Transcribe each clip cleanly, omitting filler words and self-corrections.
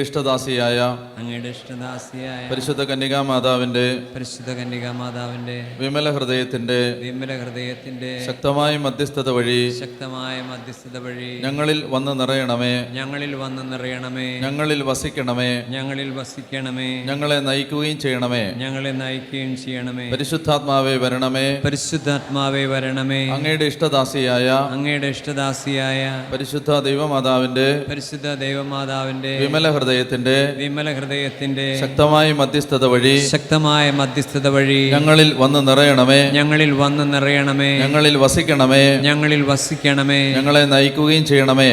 ഇഷ്ടദാസിയായ പരിശുദ്ധ കന്യകാമാതാവിന്റെ വിമല ഹൃദയത്തിന്റെ ശക്തമായ മധ്യസ്ഥത വഴി ഞങ്ങളിൽ വന്ന് നിറയണമേ, ഞങ്ങളിൽ വസിക്കണമേ, ഞങ്ങളെ നയിക്കുകയും ചെയ്യണമേ. പരിശുദ്ധാത്മാവേ വരണമേ, അങ്ങയുടെ ഇഷ്ടദാസിയായ പരിശുദ്ധ ദൈവമാതാവിന്റെ വിമല ഹൃദയത്തിന്റെ ശക്തമായ മധ്യസ്ഥത വഴി ഞങ്ങളിൽ വന്ന് നിറയണമേ, ഞങ്ങളിൽ വസിക്കണമേ, ഞങ്ങളെ നയിക്കുകയും ചെയ്യണമേ.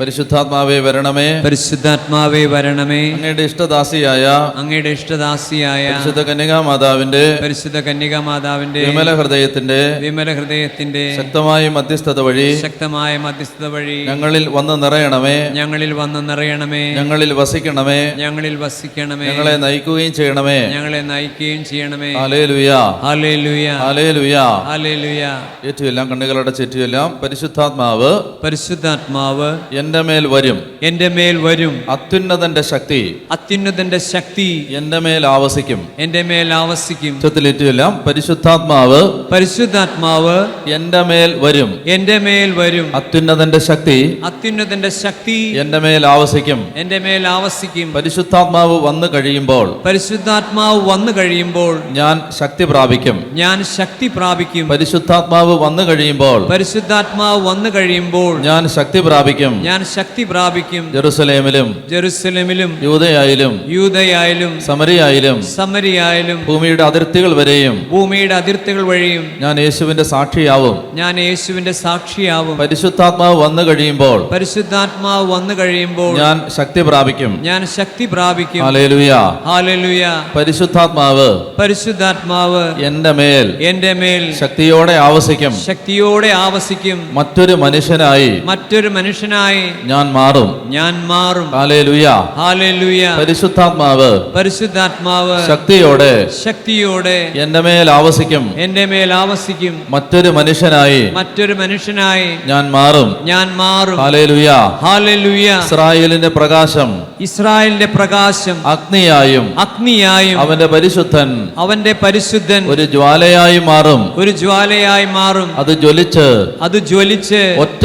പരിശുദ്ധാത്മാവേ വരണമേ, അങ്ങയുടെ ഇഷ്ടദാസിയായ പരിശുദ്ധ കന്യകാമാതാവിന്റെ വിമല ഹൃദയത്തിന്റെ ശക്തമായ മധ്യസ്ഥത വഴി ഞങ്ങളിൽ വന്ന് നിറയണമേ, ഞങ്ങളിൽ വസിക്കണമേ, ഞങ്ങളെ നയിക്കുകയും ചെയ്യണമേ. Hallelujah, hallelujah. ഏറ്റുമെല്ലാം കണ്ണുകളുടെ ചുറ്റുമെല്ലാം. പരിശുദ്ധാത്മാവ് എന്റെ മേൽ വരും, അത്യുന്നതന്റെ ശക്തി എന്റെ മേൽ ആവസിക്കും. ചുറ്റിലേറ്റുമെല്ലാം. പരിശുദ്ധാത്മാവ് എന്റെ മേൽ വരും, അത്യുന്നതന്റെ ശക്തി എന്റെ മേൽ ആവസിക്കും. പരിശുദ്ധാത്മാവ് വന്നു കഴിയുമ്പോൾ ഞാൻ ശക്തി പ്രാപിക്കും. പരിശുദ്ധാത്മാവ് വന്നു കഴിയുമ്പോൾ ഞാൻ ശക്തി പ്രാപിക്കും. ജെറുസലേമിലും യൂദയായാലും സമരിയായാലും ഭൂമിയുടെ അതിർത്തികൾ വരെയും ഞാൻ യേശുവിന്റെ സാക്ഷിയാവും. പരിശുദ്ധാത്മാവ് വന്നു കഴിയുമ്പോൾ ഞാൻ ശക്തി പ്രാപിക്കും. ഹല്ലേലൂയ. പരിശുദ്ധാത്മാവ് എന്റെ മേൽ ശക്തിയോടെ ആവസിക്കും. മറ്റൊരു മനുഷ്യനായി ഞാൻ മാറും. ഹല്ലേലൂയ. പരിശുദ്ധാത്മാവ് ശക്തിയോടെ എന്റെ മേൽ ആവസിക്കും. മറ്റൊരു മനുഷ്യനായി ഞാൻ മാറും. ഹല്ലേലൂയ. ഇസ്രായേലിന്റെ പ്രകാശം അഗ്നിയായും അവന്റെ പരിശുദ്ധൻ ഒരു ജ്വാലയായി മാറും. അത് ജ്വലിച്ച് ഒറ്റ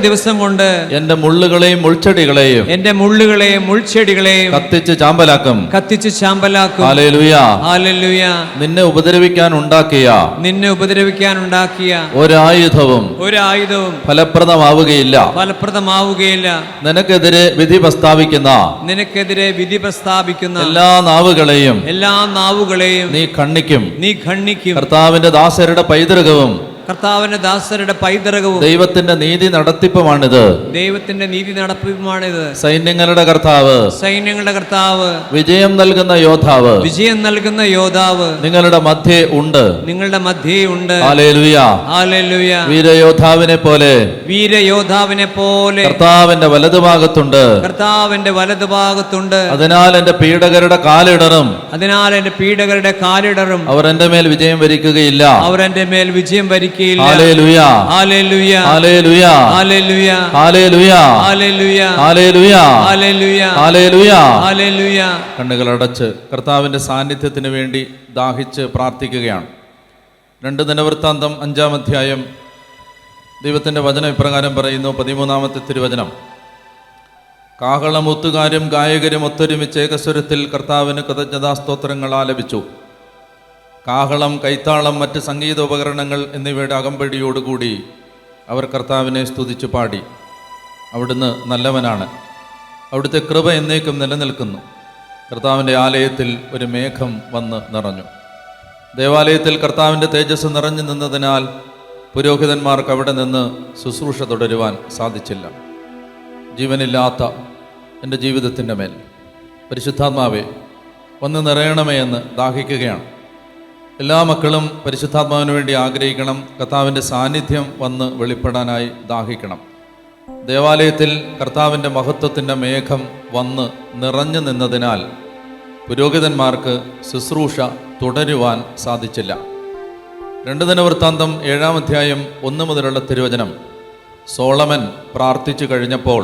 ദിവസം കൊണ്ട് എന്റെ മുള്ളുകളെയും മുൾച്ചെടികളെയും കത്തിച്ച് ചാമ്പലാക്കും. ഹല്ലേലൂയ. നിന്നെ ഉപദ്രവിക്കാൻ ഉണ്ടാക്കിയ ഒരായുധവും ഫലപ്രദമാവുകയില്ല. നിനക്കെതിരെ വിധി പ്രസ്താവിക്കുന്ന എല്ലാ നാവുകളെയും നീ ഖണ്ഡിക്കും. കർത്താവിന്റെ ദാസരുടെ പൈതൃകവും ദൈവത്തിന്റെ നീതി നടത്തിപ്പുമാണിത്. സൈന്യങ്ങളുടെ കർത്താവ് വിജയം നൽകുന്ന യോദ്ധാവ് നിങ്ങളുടെ മധ്യേ ഉണ്ട്. ഹല്ലേലൂയ. വീരയോദ്ധാവിനെ പോലെ കർത്താവിന്റെ വലതുഭാഗത്തുണ്ട്. അതിനാൽ എന്റെ പീഡകരുടെ കാലിടറും അവർ എന്റെ മേൽ വിജയം വരിക്കുകയില്ല. ഹല്ലേലൂയ. ഹല്ലേലൂയ. ഹല്ലേലൂയ. ഹല്ലേലൂയ. ഹല്ലേലൂയ. ഹല്ലേലൂയ. കണ്ണുകൾ അടച്ച് കർത്താവിന്റെ സാന്നിധ്യത്തിന് വേണ്ടി ദാഹിച്ച് പ്രാർത്ഥിക്കുകയാണ്. 2 ദിനവൃത്താന്തം 5-ാം അധ്യായം ദൈവത്തിന്റെ വചനം ഇപ്രകാരം പറയുന്നു. 13-ാമത്തെ തിരുവചനം. കാഹളമൂത്തുകാരും ഗായകരും ഒത്തൊരുമിച്ച് ഏകസ്വരത്തിൽ കർത്താവിന് കൃതജ്ഞതാസ്തോത്രങ്ങൾ ആലപിച്ചു. കാഹളം, കൈത്താളം, മറ്റ് സംഗീതോപകരണങ്ങൾ എന്നിവയുടെ അകമ്പടിയോടുകൂടി അവർ കർത്താവിനെ സ്തുതിച്ചു പാടി. അവിടുന്ന് നല്ലവനാണ്, അവിടുത്തെ കൃപ എന്നേക്കും നിലനിൽക്കുന്നു. കർത്താവിൻ്റെ ആലയത്തിൽ ഒരു മേഘം വന്ന് നിറഞ്ഞു. ദേവാലയത്തിൽ കർത്താവിൻ്റെ തേജസ് നിറഞ്ഞു നിന്നതിനാൽ പുരോഹിതന്മാർക്ക് അവിടെ നിന്ന് ശുശ്രൂഷ തുടരുവാൻ സാധിച്ചില്ല. ജീവനില്ലാത്ത എൻ്റെ ജീവിതത്തിൻ്റെ മേൽ പരിശുദ്ധാത്മാവെ വന്ന് നിറയണമേ എന്ന് ദാഹിക്കുകയാണ്. എല്ലാ മക്കളും പരിശുദ്ധാത്മാവിന് വേണ്ടി ആഗ്രഹിക്കണം. കർത്താവിൻ്റെ സാന്നിധ്യം വന്ന് വെളിപ്പെടാനായി ദാഹിക്കണം. ദേവാലയത്തിൽ കർത്താവിൻ്റെ മഹത്വത്തിൻ്റെ മേഘം വന്ന് നിറഞ്ഞു നിന്നതിനാൽ പുരോഹിതന്മാർക്ക് ശുശ്രൂഷ തുടരുവാൻ സാധിച്ചില്ല. 2 ദിനവൃത്താന്തം 7-ാം അധ്യായം 1 മുതലുള്ള തിരുവചനം. സോളമൻ പ്രാർത്ഥിച്ചു കഴിഞ്ഞപ്പോൾ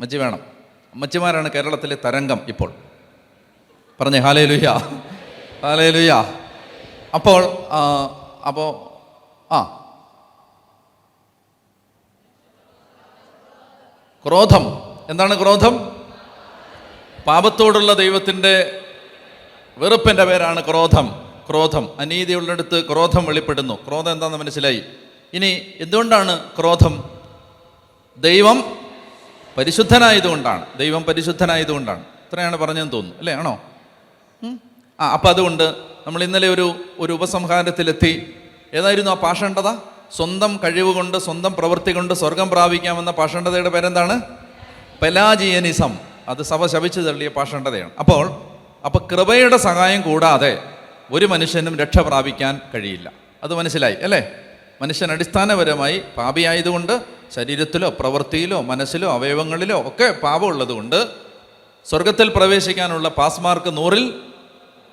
അമ്മച്ചി വേണം. അമ്മച്ചിമാരാണ് കേരളത്തിലെ തരംഗം ഇപ്പോൾ. പറഞ്ഞേ ഹല്ലേലൂയ, ഹല്ലേലൂയ. അപ്പോൾ ക്രോധം. എന്താണ് ക്രോധം? പാപത്തോടുള്ള ദൈവത്തിൻ്റെ വെറുപ്പിൻ്റെ പേരാണ് ക്രോധം. ക്രോധം, അനീതിയുള്ളിടത്ത് ക്രോധം വെളിപ്പെടുന്നു. ക്രോധം എന്താണെന്ന് മനസ്സിലായി. ഇനി എന്തുകൊണ്ടാണ് ക്രോധം? ദൈവം പരിശുദ്ധനായതുകൊണ്ടാണ്. ദൈവം പരിശുദ്ധനായതുകൊണ്ടാണ്. ഇത്രയാണ് പറഞ്ഞതെന്ന് തോന്നുന്നു, അല്ലേ? ആണോ? അപ്പം അതുകൊണ്ട് നമ്മൾ ഇന്നലെ ഒരു ഉപസംഹാരത്തിലെത്തി. ഏതായിരുന്നു ആ പാഷണ്ഡത? സ്വന്തം കഴിവ് കൊണ്ട്, സ്വന്തം പ്രവൃത്തി കൊണ്ട് സ്വർഗം പ്രാപിക്കാമെന്ന പാഷണ്ഡതയുടെ പേരെന്താണ്? പെലാജിയനിസം. അത് സഭ ശപിച്ചു തള്ളിയ പാഷണ്ഡതയാണ്. അപ്പോൾ കൃപയുടെ സഹായം കൂടാതെ ഒരു മനുഷ്യനും രക്ഷ പ്രാപിക്കാൻ കഴിയില്ല. അത് മനസ്സിലായി, അല്ലേ? മനുഷ്യൻ അടിസ്ഥാനപരമായി പാപിയായതുകൊണ്ട് ശരീരത്തിലോ പ്രവൃത്തിയിലോ മനസ്സിലോ അവയവങ്ങളിലോ ഒക്കെ പാപമുള്ളതുകൊണ്ട് സ്വർഗത്തിൽ പ്രവേശിക്കാനുള്ള പാസ് മാർക്ക് 100-ൽ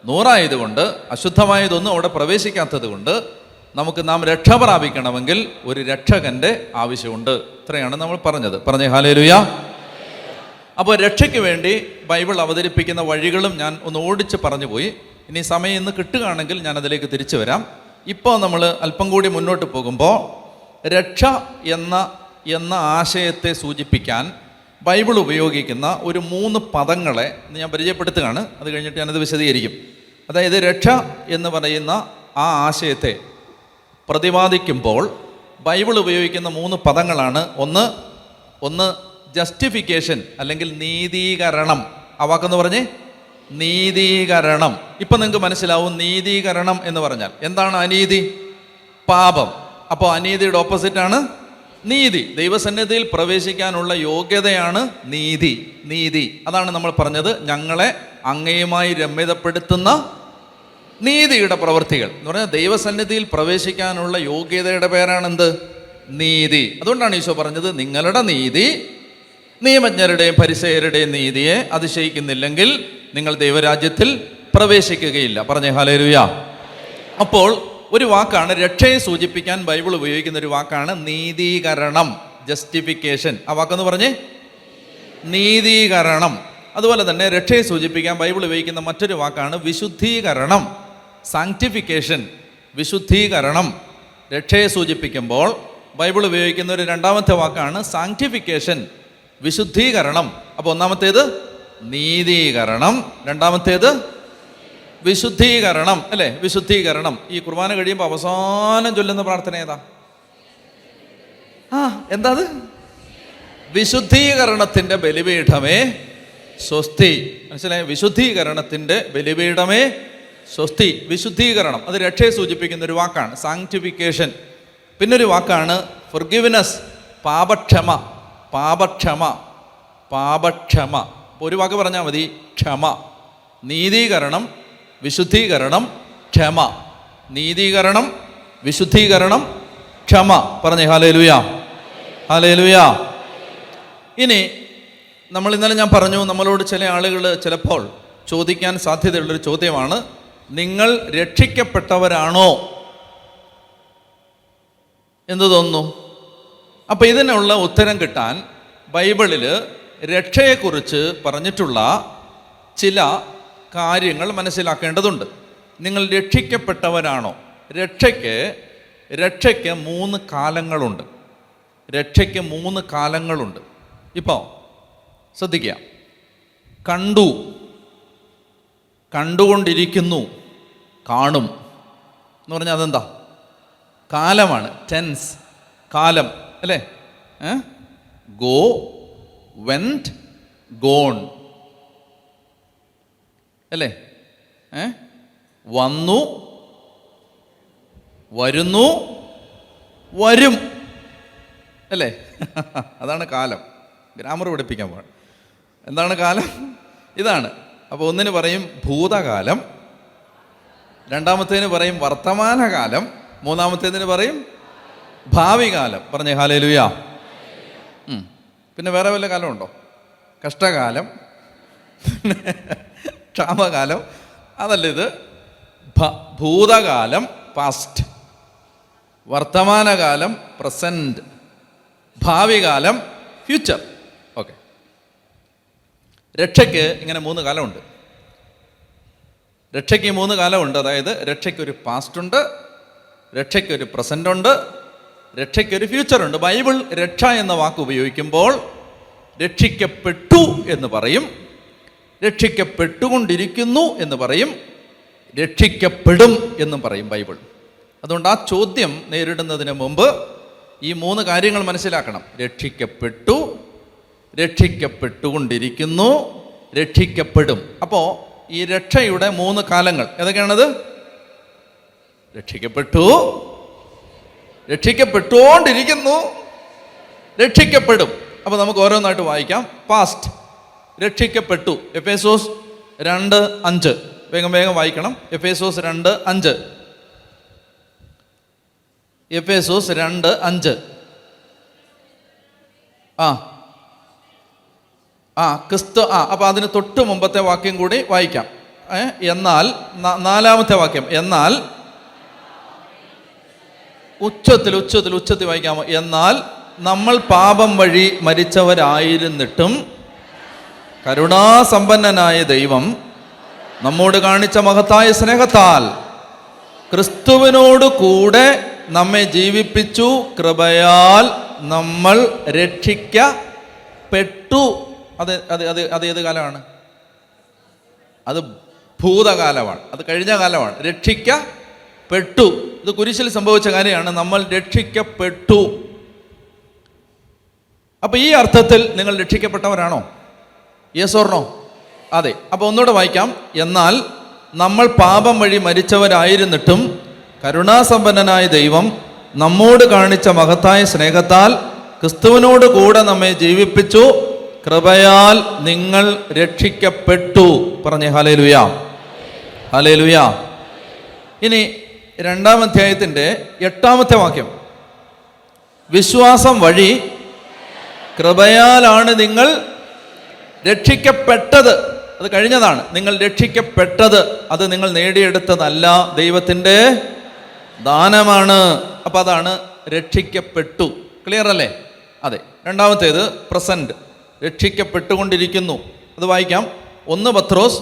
100 അശുദ്ധമായതൊന്നും അവിടെ പ്രവേശിക്കാത്തത് കൊണ്ട് നാം രക്ഷ പ്രാപിക്കണമെങ്കിൽ ഒരു രക്ഷകന്റെ ആവശ്യമുണ്ട്. ഇത്രയാണ് നമ്മൾ പറഞ്ഞത്. പറഞ്ഞേ ഹല്ലേലൂയ. അപ്പോൾ രക്ഷയ്ക്ക് വേണ്ടി ബൈബിൾ അവതരിപ്പിക്കുന്ന വഴികളും ഞാൻ ഒന്ന് ഓടിച്ച് പറഞ്ഞു പോയി. ഇനി സമയം ഇന്ന് കിട്ടുകയാണെങ്കിൽ ഞാൻ അതിലേക്ക് തിരിച്ചു വരാം. ഇപ്പോൾ നമ്മൾ അല്പം കൂടി മുന്നോട്ട് പോകുമ്പോൾ രക്ഷ എന്ന ആശയത്തെ സൂചിപ്പിക്കാൻ ബൈബിൾ ഉപയോഗിക്കുന്ന ഒരു 3 പദങ്ങളെ ഞാൻ പരിചയപ്പെടുത്തുകയാണ്. അത് കഴിഞ്ഞിട്ട് ഞാനത് വിശദീകരിക്കും. അതായത് രക്ഷ എന്ന് പറയുന്ന ആ ആശയത്തെ പ്രതിപാദിക്കുമ്പോൾ ബൈബിൾ ഉപയോഗിക്കുന്ന 3 പദങ്ങളാണ്. ഒന്ന് ജസ്റ്റിഫിക്കേഷൻ അല്ലെങ്കിൽ നീതീകരണം. ആ വാക്കെന്ന് പറഞ്ഞേ നീതീകരണം. ഇപ്പം നിങ്ങൾക്ക് മനസ്സിലാവും നീതീകരണം എന്ന് പറഞ്ഞാൽ എന്താണ്. അനീതി, പാപം. അപ്പോൾ അനീതിയുടെ ഓപ്പോസിറ്റാണ് നീതി. ദൈവസന്നിധിയിൽ പ്രവേശിക്കാനുള്ള യോഗ്യതയാണ് നീതി. അതാണ് നമ്മൾ പറഞ്ഞത്. ഞങ്ങളെ അങ്ങയുമായി രമ്യതപ്പെടുത്തുന്ന നീതിയുടെ പ്രവൃത്തികൾ എന്ന് പറഞ്ഞാൽ ദൈവസന്നിധിയിൽ പ്രവേശിക്കാനുള്ള യോഗ്യതയുടെ പേരാണെന്ത്? നീതി. അതുകൊണ്ടാണ് ഈശോ പറഞ്ഞത്, നിങ്ങളുടെ നീതി നിയമജ്ഞരുടെയും ഫരിസേയരുടെയും നീതിയെ അതിശയിക്കുന്നില്ലെങ്കിൽ നിങ്ങൾ ദൈവരാജ്യത്തിൽ പ്രവേശിക്കുകയില്ല. പറഞ്ഞേ ഹല്ലേലൂയ. അപ്പോൾ ഒരു വാക്കാണ് രക്ഷയെ സൂചിപ്പിക്കാൻ ബൈബിൾ ഉപയോഗിക്കുന്ന ഒരു വാക്കാണ് നീതീകരണം, ജസ്റ്റിഫിക്കേഷൻ. ആ വാക്കെന്ന് പറഞ്ഞേ നീതീകരണം. അതുപോലെ തന്നെ രക്ഷയെ സൂചിപ്പിക്കാൻ ബൈബിൾ ഉപയോഗിക്കുന്ന മറ്റൊരു വാക്കാണ് വിശുദ്ധീകരണം, സാങ്ക്ടിഫിക്കേഷൻ. വിശുദ്ധീകരണം രക്ഷയെ സൂചിപ്പിക്കുമ്പോൾ ബൈബിൾ ഉപയോഗിക്കുന്ന ഒരു രണ്ടാമത്തെ വാക്കാണ് സാങ്ക്ടിഫിക്കേഷൻ, വിശുദ്ധീകരണം. അപ്പോൾ ഒന്നാമത്തേത് നീതീകരണം, രണ്ടാമത്തേത് വിശുദ്ധീകരണം, അല്ലേ? വിശുദ്ധീകരണം. ഈ കുർബാന കഴിയുമ്പോൾ അവസാനം ചൊല്ലുന്ന പ്രാർത്ഥന ഏതാ? എന്താ അത്? വിശുദ്ധീകരണത്തിൻ്റെ ബലിപീഠമേ സ്വസ്തി. മനസ്സിലായ? വിശുദ്ധീകരണത്തിൻ്റെ ബലിപീഠമേ സ്വസ്തി. വിശുദ്ധീകരണം അത് രക്ഷയെ സൂചിപ്പിക്കുന്ന ഒരു വാക്കാണ്. സാങ്ക്ടിഫിക്കേഷൻ. പിന്നൊരു വാക്കാണ് ഫൊർഗിവ്നെസ്, പാപക്ഷമ. ഒരു വാക്ക് പറഞ്ഞാൽ മതി, ക്ഷമ. നീതീകരണം, വിശുദ്ധീകരണം, ക്ഷമ. നീതീകരണം, വിശുദ്ധീകരണം, ക്ഷമ. പറഞ്ഞേ ഹല്ലേലൂയ, ഹല്ലേലൂയ. ഇനി നമ്മൾ ഇന്നലെ ഞാൻ പറഞ്ഞു, നമ്മളോട് ചില ആളുകൾ ചിലപ്പോൾ ചോദിക്കാൻ സാധ്യതയുള്ളൊരു ചോദ്യമാണ്, നിങ്ങൾ രക്ഷിക്കപ്പെട്ടവരാണോ എന്ന് തോന്നുന്നു. അപ്പം ഇതിനുള്ള ഉത്തരം കിട്ടാൻ ബൈബിളിൽ രക്ഷയെക്കുറിച്ച് പറഞ്ഞിട്ടുള്ള ചില കാര്യങ്ങൾ മനസ്സിലാക്കേണ്ടതുണ്ട്. നിങ്ങൾ രക്ഷിക്കപ്പെട്ടവരാണോ? രക്ഷയ്ക്ക് 3 കാലങ്ങളുണ്ട്. രക്ഷയ്ക്ക് 3 കാലങ്ങളുണ്ട്. ഇപ്പോൾ ശ്രദ്ധിക്കുക. കണ്ടുകൊണ്ടിരിക്കുന്നു, കാണും എന്ന് പറഞ്ഞാൽ അതെന്താ? കാലമാണ്. ടെൻസ്, കാലം, അല്ലേ? ഗോ, വെന്റ്, ഗോൺ, അല്ലേ? വന്നു, വരുന്നു, വരും, അല്ലേ? അതാണ് കാലം. ഗ്രാമർ പഠിപ്പിക്കാൻ പാടില്ല. എന്താണ് കാലം? ഇതാണ്. അപ്പോൾ ഒന്നിന് പറയും ഭൂതകാലം, രണ്ടാമത്തേന് പറയും വർത്തമാനകാലം, മൂന്നാമത്തേതിന് പറയും ഭാവി കാലം. പറഞ്ഞേ ഹല്ലേലൂയ. പിന്നെ വേറെ വല്ല കാലമുണ്ടോ? കഷ്ടകാലം, ക്ഷാമകാലം, അതല്ല ഇത്. ഭൂതകാലം പാസ്റ്റ്, വർത്തമാനകാലം പ്രസൻറ്റ്, ഭാവി കാലം ഫ്യൂച്ചർ. ഓക്കെ, രക്ഷയ്ക്ക് ഇങ്ങനെ 3 കാലമുണ്ട്. രക്ഷയ്ക്ക് 3 കാലമുണ്ട്. അതായത് രക്ഷയ്ക്കൊരു പാസ്റ്റ് ഉണ്ട്, രക്ഷയ്ക്കൊരു പ്രസൻ്റ് ഉണ്ട്, രക്ഷയ്ക്കൊരു ഫ്യൂച്ചറുണ്ട്. ബൈബിൾ രക്ഷ എന്ന വാക്ക് ഉപയോഗിക്കുമ്പോൾ രക്ഷിക്കപ്പെട്ടു എന്ന് പറയും, രക്ഷിക്കപ്പെട്ടുകൊണ്ടിരിക്കുന്നു എന്ന് പറയും, രക്ഷിക്കപ്പെടും എന്നും പറയും ബൈബിൾ. അതുകൊണ്ട് ആ ചോദ്യം നേരിടുന്നതിന് മുമ്പ് ഈ 3 കാര്യങ്ങൾ മനസ്സിലാക്കണം. രക്ഷിക്കപ്പെട്ടു, രക്ഷിക്കപ്പെട്ടുകൊണ്ടിരിക്കുന്നു, രക്ഷിക്കപ്പെടും. അപ്പോൾ ഈ രക്ഷയുടെ 3 കാലങ്ങൾ ഏതൊക്കെയാണത്? രക്ഷിക്കപ്പെട്ടു, രക്ഷിക്കപ്പെട്ടുകൊണ്ടിരിക്കുന്നു, രക്ഷിക്കപ്പെടും. അപ്പോൾ നമുക്ക് ഓരോന്നായിട്ട് വായിക്കാം. പാസ്റ്റ്, രക്ഷിക്കപ്പെട്ടു. എഫേസോസ് 2:5 വേഗം വേഗം വായിക്കണം. എഫേസോസ് 2:5. എഫേസോസ് 2:5. ക്രിസ്തു. അപ്പോൾ അതിന് തൊട്ട് മുമ്പത്തെ വാക്യം കൂടി വായിക്കാം. എന്നാൽ 4ാമത്തെ വാക്യം, എന്നാൽ ഉച്ചത്തിൽ വായിക്കാമോ? എന്നാൽ നമ്മൾ പാപം വഴി മരിച്ചവരായിരുന്നിട്ടും കരുണാസമ്പന്നനായ ദൈവം നമ്മോട് കാണിച്ച മഹത്തായ സ്നേഹത്താൽ ക്രിസ്തുവിനോട് കൂടെ നമ്മെ ജീവിപ്പിച്ചു. കൃപയാൽ നമ്മൾ രക്ഷിക്കപ്പെട്ടു. അത് ഏത് കാലമാണ്? അത് ഭൂതകാലമാണ്, അത് കഴിഞ്ഞ കാലമാണ്. രക്ഷിക്കപ്പെട്ടു, ഇത് കുരിശിൽ സംഭവിച്ച കാര്യമാണ്. നമ്മൾ രക്ഷിക്കപ്പെട്ടു. അപ്പൊ ഈ അർത്ഥത്തിൽ നിങ്ങൾ രക്ഷിക്കപ്പെട്ടവരാണോ? Yes or no? അതെ. അപ്പൊ ഒന്നുകൂടെ വായിക്കാം. എന്നാൽ നമ്മൾ പാപം വഴി മരിച്ചവരായിരുന്നിട്ടും കരുണാസമ്പന്നനായ ദൈവം നമ്മോട് കാണിച്ച മഹത്തായ സ്നേഹത്താൽ ക്രിസ്തുവിനോട് കൂടെ നമ്മെ ജീവിപ്പിച്ചു. കൃപയാൽ നിങ്ങൾ രക്ഷിക്കപ്പെട്ടു. പറഞ്ഞേ ഹല്ലേലൂയ, ഹല്ലേലൂയ. ഇനി 2-ാം അധ്യായത്തിൻ്റെ 8ാമത്തെ വാക്യം, വിശ്വാസം വഴി കൃപയാലാണ് നിങ്ങൾ രക്ഷിക്കപ്പെട്ടത്. അത് കഴിഞ്ഞതാണ്. നിങ്ങൾ രക്ഷിക്കപ്പെട്ടത് അത് നിങ്ങൾ നേടിയെടുത്തതല്ല, ദൈവത്തിൻ്റെ ദാനമാണ്. അപ്പം അതാണ് രക്ഷിക്കപ്പെട്ടു. ക്ലിയർ അല്ലേ? അതെ. 2ാമത്തേത് പ്രസന്റ്, രക്ഷിക്കപ്പെട്ടുകൊണ്ടിരിക്കുന്നു. അത് വായിക്കാം. 1 പത്രോസ്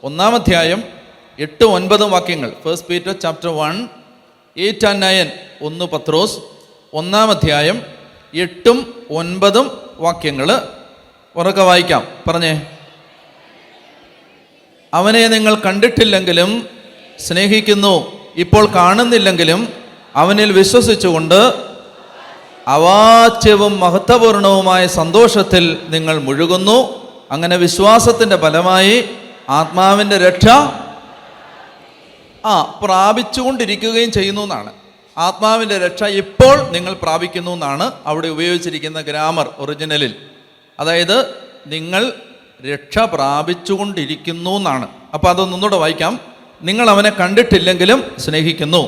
1-ാം അധ്യായം 8-9 വാക്യങ്ങൾ. 1 Peter chapter 1, 8 and 9. 1 പത്രോസ് 1-ാം അധ്യായം 8-9 വാക്യങ്ങൾ ഉറക്കെ വായിക്കാം. പറഞ്ഞേ. അവനെ നിങ്ങൾ കണ്ടിട്ടില്ലെങ്കിലും സ്നേഹിക്കുന്നു, ഇപ്പോൾ കാണുന്നില്ലെങ്കിലും അവനിൽ വിശ്വസിച്ചുകൊണ്ട് അവാച്യവും മഹത്വപൂർണവുമായ സന്തോഷത്തിൽ നിങ്ങൾ മുഴുകുന്നു. അങ്ങനെ വിശ്വാസത്തിൻ്റെ ഫലമായി ആത്മാവിൻ്റെ രക്ഷ പ്രാപിച്ചുകൊണ്ടിരിക്കുകയും ചെയ്യുന്നു എന്നാണ്. ആത്മാവിൻ്റെ രക്ഷ ഇപ്പോൾ നിങ്ങൾ പ്രാപിക്കുന്നു എന്നാണ് അവിടെ ഉപയോഗിച്ചിരിക്കുന്ന ഗ്രാമർ ഒറിജിനലിൽ. അതായത് നിങ്ങൾ രക്ഷ പ്രാപിച്ചുകൊണ്ടിരിക്കുന്നു എന്നാണ്. അപ്പോൾ അതൊന്നുകൂടെ വായിക്കാം. നിങ്ങൾ അവനെ കണ്ടിട്ടില്ലെങ്കിലും സ്നേഹിക്കുന്നു,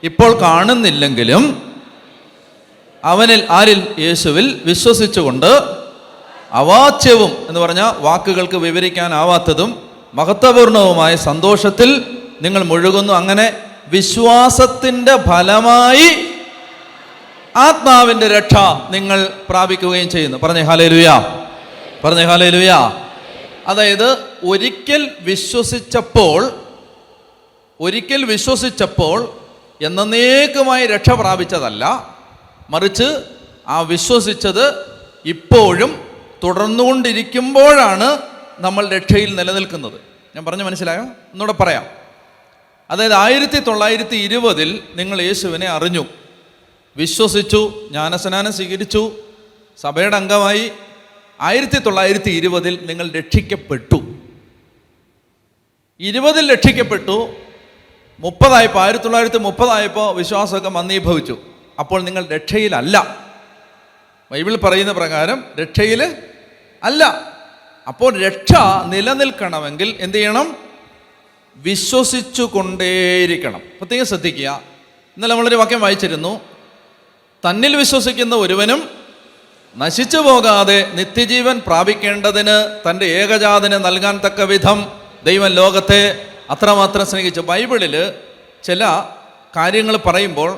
ഇപ്പോൾ കാണുന്നില്ലെങ്കിലും അവനിൽ, ആരിൽ? യേശുവിൽ വിശ്വസിച്ചുകൊണ്ട് അവാച്യവും എന്ന് പറഞ്ഞാൽ വാക്കുകൾക്ക് വിവരിക്കാനാവാത്തതും മഹത്വപൂർണവുമായ സന്തോഷത്തിൽ നിങ്ങൾ മുഴുകുന്നു. അങ്ങനെ വിശ്വാസത്തിൻ്റെ ഫലമായി ആത്മാവിൻ്റെ രക്ഷ നിങ്ങൾ പ്രാപിക്കുകയും ചെയ്യുന്നു. പറഞ്ഞേ ഹല്ലേലൂയ, പറഞ്ഞേ ഹല്ലേലൂയ. അതായത് ഒരിക്കൽ വിശ്വസിച്ചപ്പോൾ എന്നേക്കുമായി രക്ഷ പ്രാപിച്ചതല്ല, മറിച്ച് ആ വിശ്വസിച്ചത് ഇപ്പോഴും തുടർന്നുകൊണ്ടിരിക്കുമ്പോഴാണ് നമ്മൾ രക്ഷയിൽ നിലനിൽക്കുന്നത്. ഞാൻ പറഞ്ഞു മനസ്സിലായോ? ഒന്നുകൂടെ പറയാം. അതായത് 1920 നിങ്ങൾ യേശുവിനെ അറിഞ്ഞു, വിശ്വസിച്ചു, ജ്ഞാനസ്നാനം സ്വീകരിച്ചു, സഭയുടെ അംഗമായി. 1920 നിങ്ങൾ രക്ഷിക്കപ്പെട്ടു. 20 രക്ഷിക്കപ്പെട്ടു. 1930 വിശ്വാസമൊക്കെ മന്ദീഭവിച്ചു. അപ്പോൾ നിങ്ങൾ രക്ഷയിലല്ല. ബൈബിൾ പറയുന്ന പ്രകാരം രക്ഷയിൽ അല്ല. അപ്പോൾ രക്ഷ നിലനിൽക്കണമെങ്കിൽ എന്ത് ചെയ്യണം? വിശ്വസിച്ചു കൊണ്ടേയിരിക്കണം. പ്രത്യേകം ശ്രദ്ധിക്കുക. ഇന്നലെ നമ്മളൊരു വാക്യം വായിച്ചിരുന്നു. തന്നിൽ വിശ്വസിക്കുന്ന ഒരുവനും നശിച്ചു പോകാതെ നിത്യജീവൻ പ്രാപിക്കേണ്ടതിന് തൻ്റെ ഏകജാതനെ നൽകാൻ തക്ക വിധം ദൈവം ലോകത്തെ അത്രമാത്രം സ്നേഹിച്ചു. ബൈബിളിൽ ചില കാര്യങ്ങൾ പറയുമ്പോൾ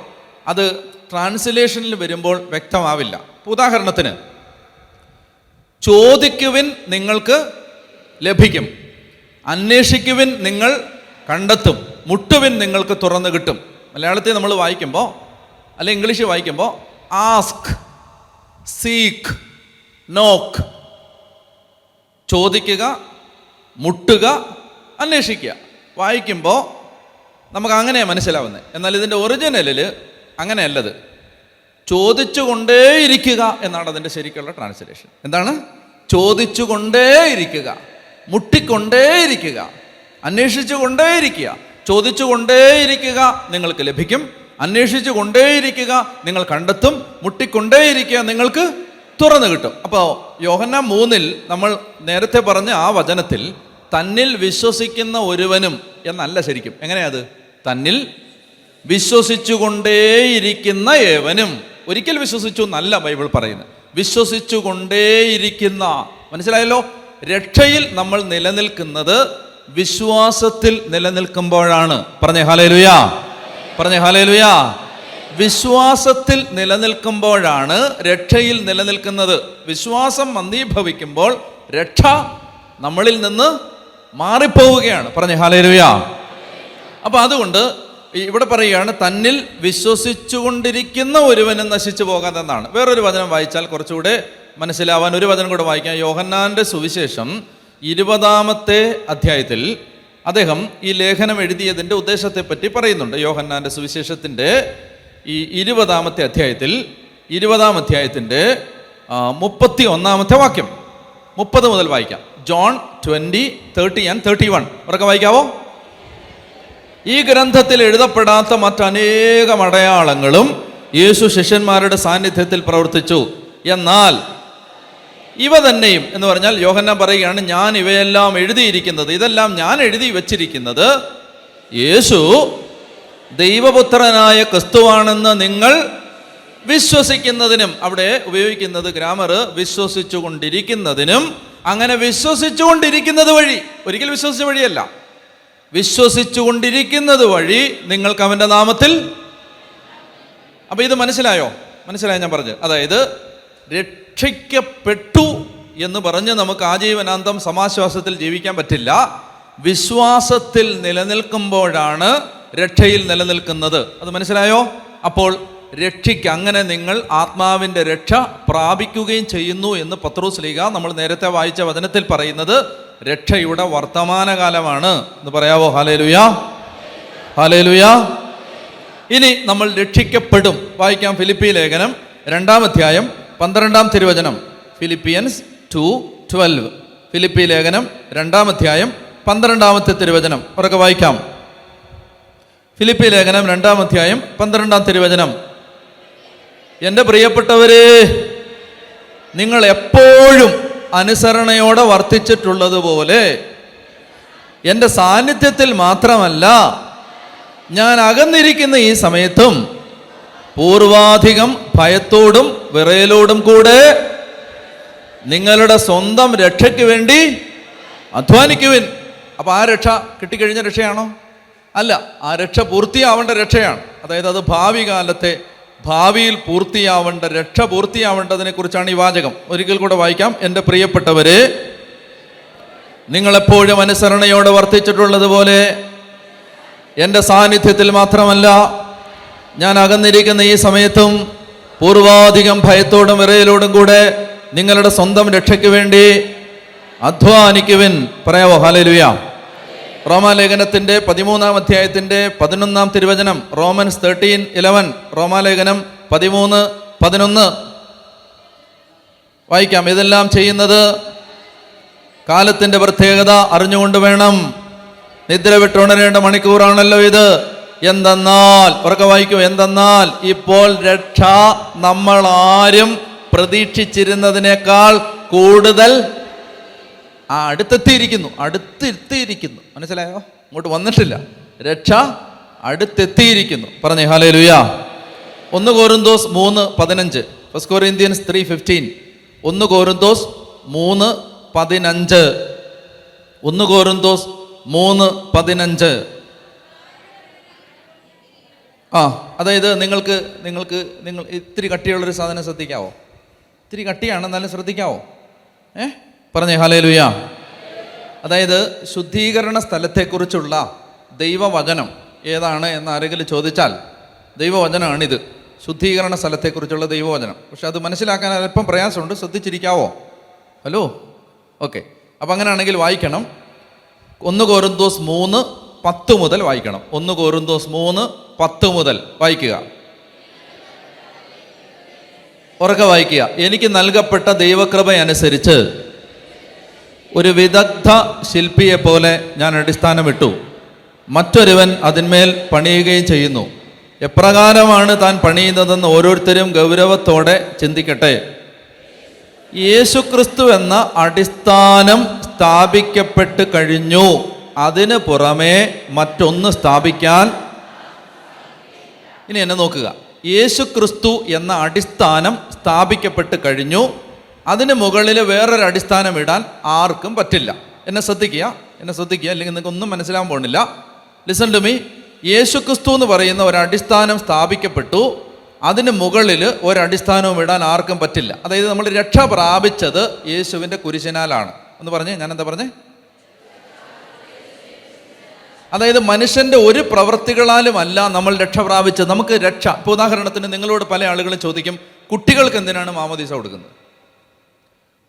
അത് ട്രാൻസ്ലേഷനിൽ വരുമ്പോൾ വ്യക്തമാവില്ല. ഉദാഹരണത്തിന്, ചോദിക്കുവിൻ നിങ്ങൾക്ക് ലഭിക്കും. അന്വേഷിക്കുവിൻ, നിങ്ങൾ കണ്ടെത്തും. മുട്ടുവിൻ, നിങ്ങൾക്ക് തുറന്നു കിട്ടും. മലയാളത്തിൽ നമ്മൾ വായിക്കുമ്പോൾ, അല്ലെ ഇംഗ്ലീഷ് വായിക്കുമ്പോൾ ആസ്ക്, സീക്ക്, നോക്ക്. ചോദിക്കുക, മുട്ടുക, അന്വേഷിക്കുക. വായിക്കുമ്പോൾ നമുക്ക് അങ്ങനെയാണ് മനസ്സിലാവുന്നത്. എന്നാൽ ഇതിൻ്റെ ഒറിജിനലിൽ അങ്ങനെയല്ലത്. ചോദിച്ചുകൊണ്ടേയിരിക്കുക എന്നാണ് അതിൻ്റെ ശരിക്കുള്ള ട്രാൻസ്ലേഷൻ. എന്താണ്? ചോദിച്ചുകൊണ്ടേയിരിക്കുക, മുട്ടിക്കൊണ്ടേയിരിക്കുക, അന്വേഷിച്ചു കൊണ്ടേയിരിക്കുക. ചോദിച്ചുകൊണ്ടേയിരിക്കുക, നിങ്ങൾക്ക് ലഭിക്കും. അന്വേഷിച്ചു കൊണ്ടേയിരിക്കുക, നിങ്ങൾ കണ്ടെത്തും. മുട്ടിക്കൊണ്ടേയിരിക്കുക, നിങ്ങൾക്ക് തുറന്നു കിട്ടും. അപ്പോൾ യോഹന്നാൻ 3 നമ്മൾ നേരത്തെ പറഞ്ഞ ആ വചനത്തിൽ തന്നിൽ വിശ്വസിക്കുന്ന ഒരുവനും എന്നല്ല ശരിക്കും. എങ്ങനെയത്? തന്നിൽ വിശ്വസിച്ചുകൊണ്ടേയിരിക്കുന്ന ഏവനും. ഒരിക്കൽ വിശ്വസിച്ചു എന്നല്ല ബൈബിൾ പറയുന്നത്. വിശ്വസിച്ചുകൊണ്ടേയിരിക്കുന്ന. മനസ്സിലായല്ലോ? രക്ഷയിൽ നമ്മൾ നിലനിൽക്കുന്നത് വിശ്വാസത്തിൽ നിലനിൽക്കുമ്പോഴാണ്. പറഞ്ഞേ ഹല്ലേലൂയാ, പറഞ്ഞേ ഹല്ലേലൂയാ. വിശ്വാസത്തിൽ നിലനിൽക്കുമ്പോഴാണ് രക്ഷയിൽ നിലനിൽക്കുന്നത്. വിശ്വാസം മന്ദീഭവിക്കുമ്പോൾ രക്ഷ നമ്മളിൽ നിന്ന് മാറിപ്പോവുകയാണ്. പറഞ്ഞേ ഹല്ലേലൂയാ. അപ്പൊ അതുകൊണ്ട് ഇവിടെ പറയുകയാണ്, തന്നിൽ വിശ്വസിച്ചുകൊണ്ടിരിക്കുന്ന ഒരുവനും നശിച്ചു പോകാതെന്നാണ്. വേറൊരു വചനം വായിച്ചാൽ കുറച്ചുകൂടെ മനസ്സിലാവാൻ ഒരു വചനം കൂടെ വായിക്കാം. യോഹന്നാന്റെ സുവിശേഷം 20-ാമത്തെ അധ്യായത്തിൽ അദ്ദേഹം ഈ ലേഖനം എഴുതിയതിൻ്റെ ഉദ്ദേശത്തെപ്പറ്റി പറയുന്നുണ്ട്. യോഹന്നാന്റെ സുവിശേഷത്തിൻ്റെ ഈ 20-ാമത്തെ അധ്യായത്തിൽ 20-ാം അധ്യായത്തിൻ്റെ 31-ാമത്തെ വാക്യം, 30 മുതൽ വായിക്കാം. ജോൺ 20, 30 and 31 ഉറക്കെ വായിക്കാവോ? ഈ ഗ്രന്ഥത്തിൽ എഴുതപ്പെടാത്ത മറ്റനേകം അടയാളങ്ങളും യേശു ശിഷ്യന്മാരുടെ സാന്നിധ്യത്തിൽ പ്രവർത്തിച്ചു. എന്നാൽ ഇവ തന്നെയും എന്ന് പറഞ്ഞാൽ യോഹന്നാൻ പറയുകയാണ്, ഞാൻ ഇവയെല്ലാം എഴുതിയിരിക്കുന്നത്, ഇതെല്ലാം ഞാൻ എഴുതി വച്ചിരിക്കുന്നത് യേശു ദൈവപുത്രനായ ക്രിസ്തുവാണെന്ന് നിങ്ങൾ വിശ്വസിക്കുന്നതിനും. അവിടെ ഉപയോഗിക്കുന്നത് ഗ്രാമർ വിശ്വസിച്ചു കൊണ്ടിരിക്കുന്നതിനും. അങ്ങനെ വിശ്വസിച്ചുകൊണ്ടിരിക്കുന്നത് വഴി, ഒരിക്കൽ വിശ്വസിച്ച വഴിയല്ല, വിശ്വസിച്ചുകൊണ്ടിരിക്കുന്നത് വഴി നിങ്ങൾക്ക് അവൻ്റെ നാമത്തിൽ. അപ്പൊ ഇത് മനസ്സിലായോ? മനസ്സിലായോ ഞാൻ പറഞ്ഞത്? അതായത് രക്ഷിക്കപ്പെട്ടു എന്ന് പറഞ്ഞ് നമുക്ക് ആജീവനാന്തം സമാശ്വാസത്തിൽ ജീവിക്കാൻ പറ്റില്ല. വിശ്വാസത്തിൽ നിലനിൽക്കുമ്പോഴാണ് രക്ഷയിൽ നിലനിൽക്കുന്നത്. അത് മനസ്സിലായോ? അപ്പോൾ രക്ഷയ്ക്ക്, അങ്ങനെ നിങ്ങൾ ആത്മാവിൻ്റെ രക്ഷ പ്രാപിക്കുകയും ചെയ്യുന്നു എന്ന് പത്രോസ്ലീഹ നമ്മൾ നേരത്തെ വായിച്ച വചനത്തിൽ പറയുന്നത് രക്ഷയുടെ വർത്തമാനകാലമാണ് എന്ന് പറയാവോ? ഹല്ലേലൂയാ, ഹല്ലേലൂയാ. ഇനി നമ്മൾ രക്ഷിക്കപ്പെടും. വായിക്കാം. ഫിലിപ്പി ലേഖനം 2-ാം അധ്യായം 12-ാം തിരുവചനം. ഫിലിപ്പിയൻസ് 2:12. ഫിലിപ്പി ലേഖനം 2-ാം അധ്യായം 12-ാമത്തെ തിരുവചനം ഉറക്കെ വായിക്കാം. ഫിലിപ്പി ലേഖനം 2-ാം അധ്യായം 12-ാം തിരുവചനം. എൻ്റെ പ്രിയപ്പെട്ടവരെ, നിങ്ങൾ എപ്പോഴും അനുസരണയോടെ വർത്തിച്ചിട്ടുള്ളതുപോലെ എൻ്റെ സാന്നിധ്യത്തിൽ മാത്രമല്ല, ഞാൻ അകന്നിരിക്കുന്ന ഈ സമയത്തും പൂർവാധികം ഭയത്തോടും വിറയലോടും കൂടെ നിങ്ങളുടെ സ്വന്തം രക്ഷയ്ക്ക് വേണ്ടി അധ്വാനിക്കുവിൻ. അപ്പൊ ആ രക്ഷ കിട്ടിക്കഴിഞ്ഞ രക്ഷയാണോ? അല്ല, ആ രക്ഷ പൂർത്തിയാവേണ്ട രക്ഷയാണ്. അതായത് അത് ഭാവി കാലത്തെ, ഭാവിയിൽ പൂർത്തിയാവേണ്ട രക്ഷ, പൂർത്തിയാവേണ്ടതിനെ കുറിച്ചാണ് ഈ വാചകം. ഒരിക്കൽ കൂടെ വായിക്കാം. എൻ്റെ പ്രിയപ്പെട്ടവരെ, നിങ്ങളെപ്പോഴും അനുസരണയോടെ വർത്തിച്ചിട്ടുള്ളതുപോലെ എൻ്റെ സാന്നിധ്യത്തിൽ മാത്രമല്ല, ഞാൻ അകന്നിരിക്കുന്ന ഈ സമയത്തും പൂർവാധികം ഭയത്തോടും വിറയലോടും കൂടെ നിങ്ങളുടെ സ്വന്തം രക്ഷയ്ക്ക് വേണ്ടി അധ്വാനിക്കുവിൻ. പറയാവോ? ഹല്ലേലൂയാ. റോമാലേഖനത്തിൻ്റെ 13-ാം അധ്യായത്തിൻ്റെ 11-ാം തിരുവചനം. റോമൻസ് 13:11. റോമാലേഖനം 13:11 വായിക്കാം. ഇതെല്ലാം ചെയ്യുന്നത് കാലത്തിൻ്റെ പ്രത്യേകത അറിഞ്ഞുകൊണ്ട് വേണം. നിദ്ര വിട്ടുണരേണ്ട മണിക്കൂറാണല്ലോ ഇത്. എന്തെന്നാൽ, ഉറക്കെ വായിക്കൂ, എന്തെന്നാൽ ഇപ്പോൾ രക്ഷ നമ്മൾ ആരും പ്രതീക്ഷിച്ചിരുന്നതിനേക്കാൾ കൂടുതൽ അടുത്തെത്തിയിരിക്കുന്നു. അടുത്തെത്തിയിരിക്കുന്നു. മനസ്സിലായോ? ഇങ്ങോട്ട് വന്നിട്ടില്ല. രക്ഷ അടുത്തെത്തിയിരിക്കുന്നു. പറഞ്ഞേ ഹല്ലേലൂയാ. 1 Corinthians 3:15. 1 Corinthians 3:15. 1 Corinthians 3:15. 1 Corinthians 3:15. അതായത് നിങ്ങൾ ഇത്തിരി കട്ടിയുള്ളൊരു സാധനം ശ്രദ്ധിക്കാവോ? ഇത്തിരി കട്ടിയാണ്, എന്നാലും ശ്രദ്ധിക്കാവോ? പറഞ്ഞേ ഹല്ലേലൂയാ. അതായത് ശുദ്ധീകരണ സ്ഥലത്തെക്കുറിച്ചുള്ള ദൈവവചനം ഏതാണ് എന്ന് ആരെങ്കിലും ചോദിച്ചാൽ ദൈവവചനമാണിത്. ശുദ്ധീകരണ സ്ഥലത്തെക്കുറിച്ചുള്ള ദൈവവചനം. പക്ഷെ അത് മനസ്സിലാക്കാൻ അല്പം പ്രയാസമുണ്ട്. ശ്രദ്ധിച്ചിരിക്കാവോ? Hello, okay. അപ്പം അങ്ങനെയാണെങ്കിൽ വായിക്കണം. 1 കൊരിന്തോസ് 3:10 മുതൽ വായിക്കണം. 1 കൊരിന്തോസ് 3:10 മുതൽ വായിക്കുക. ഉറക്കെ വായിക്കുക. എനിക്ക് നൽകപ്പെട്ട ദൈവകൃപ അനുസരിച്ച് ഒരു വിദഗ്ധ ശില്പിയെ പോലെ ഞാൻ അടിസ്ഥാനമിട്ടു, മറ്റൊരുവൻ അതിന്മേൽ പണിയുകയും ചെയ്യുന്നു. എപ്രകാരമാണ് താൻ പണിയുന്നതെന്ന് ഓരോരുത്തരും ഗൗരവത്തോടെ ചിന്തിക്കട്ടെ. യേശുക്രിസ്തു എന്ന അടിസ്ഥാനം സ്ഥാപിക്കപ്പെട്ട് കഴിഞ്ഞു. അതിന് പുറമേ മറ്റൊന്ന് സ്ഥാപിക്കാൻ. ഇനി എന്നെ നോക്കുക. യേശുക്രിസ്തു എന്ന അടിസ്ഥാനം സ്ഥാപിക്കപ്പെട്ട് കഴിഞ്ഞു. അതിന് മുകളിൽ വേറൊരു അടിസ്ഥാനം ഇടാൻ ആർക്കും പറ്റില്ല. എന്നെ ശ്രദ്ധിക്കുക, അല്ലെങ്കിൽ നിങ്ങൾക്ക് ഒന്നും മനസ്സിലാകാൻ പോകുന്നില്ല. Listen to me. യേശുക്രിസ്തു എന്ന് പറയുന്ന ഒരടിസ്ഥാനം സ്ഥാപിക്കപ്പെട്ടു. അതിന് മുകളിൽ ഒരടിസ്ഥാനവും ഇടാൻ ആർക്കും പറ്റില്ല. അതായത് നമ്മൾ രക്ഷ പ്രാപിച്ചത് യേശുവിൻ്റെ കുരിശിനാലാണ്. എന്ന് പറഞ്ഞേ, ഞാനെന്താ പറഞ്ഞേ? അതായത് മനുഷ്യൻ്റെ ഒരു പ്രവൃത്തികളാലുമല്ല നമ്മൾ രക്ഷ പ്രാപിച്ചത്. നമുക്ക് രക്ഷ, ഇപ്പോൾ ഉദാഹരണത്തിന് നിങ്ങളോട് പല ആളുകളും ചോദിക്കും, കുട്ടികൾക്ക് എന്തിനാണ് മാമോദീസ കൊടുക്കുന്നത്?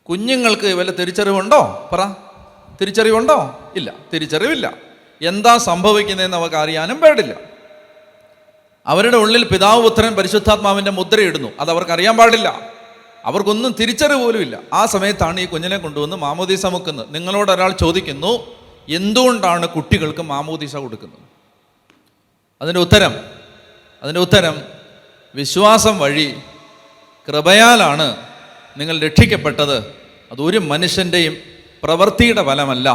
കുഞ്ഞുങ്ങൾക്ക് വല്ല തിരിച്ചറിവുണ്ടോ? പറ, തിരിച്ചറിവുണ്ടോ? ഇല്ല, തിരിച്ചറിവില്ല. എന്താ സംഭവിക്കുന്നതെന്ന് അവർക്ക് അറിയാനും പാടില്ല. അവരുടെ ഉള്ളിൽ പിതാവ്, പുത്രൻ, പരിശുദ്ധാത്മാവിൻ്റെ മുദ്രയിടുന്നു. അത് അവർക്ക് അറിയാൻ പാടില്ല. അവർക്കൊന്നും തിരിച്ചറിവ് പോലും ഇല്ല. ആ സമയത്താണ് ഈ കുഞ്ഞിനെ കൊണ്ടുവന്ന് മാമോദീസ മുക്കുന്നത്. നിങ്ങളോട് ഒരാൾ ചോദിക്കുന്നു, എന്തുകൊണ്ടാണ് കുട്ടികൾക്ക് മാമോദീസ കൊടുക്കുന്നത്? അതിൻ്റെ ഉത്തരം വിശ്വാസം വഴി കൃപയാലാണ് നിങ്ങൾ രക്ഷിക്കപ്പെട്ടത്. അതൊരു മനുഷ്യൻ്റെയും പ്രവൃത്തിയുടെ ഫലമല്ല,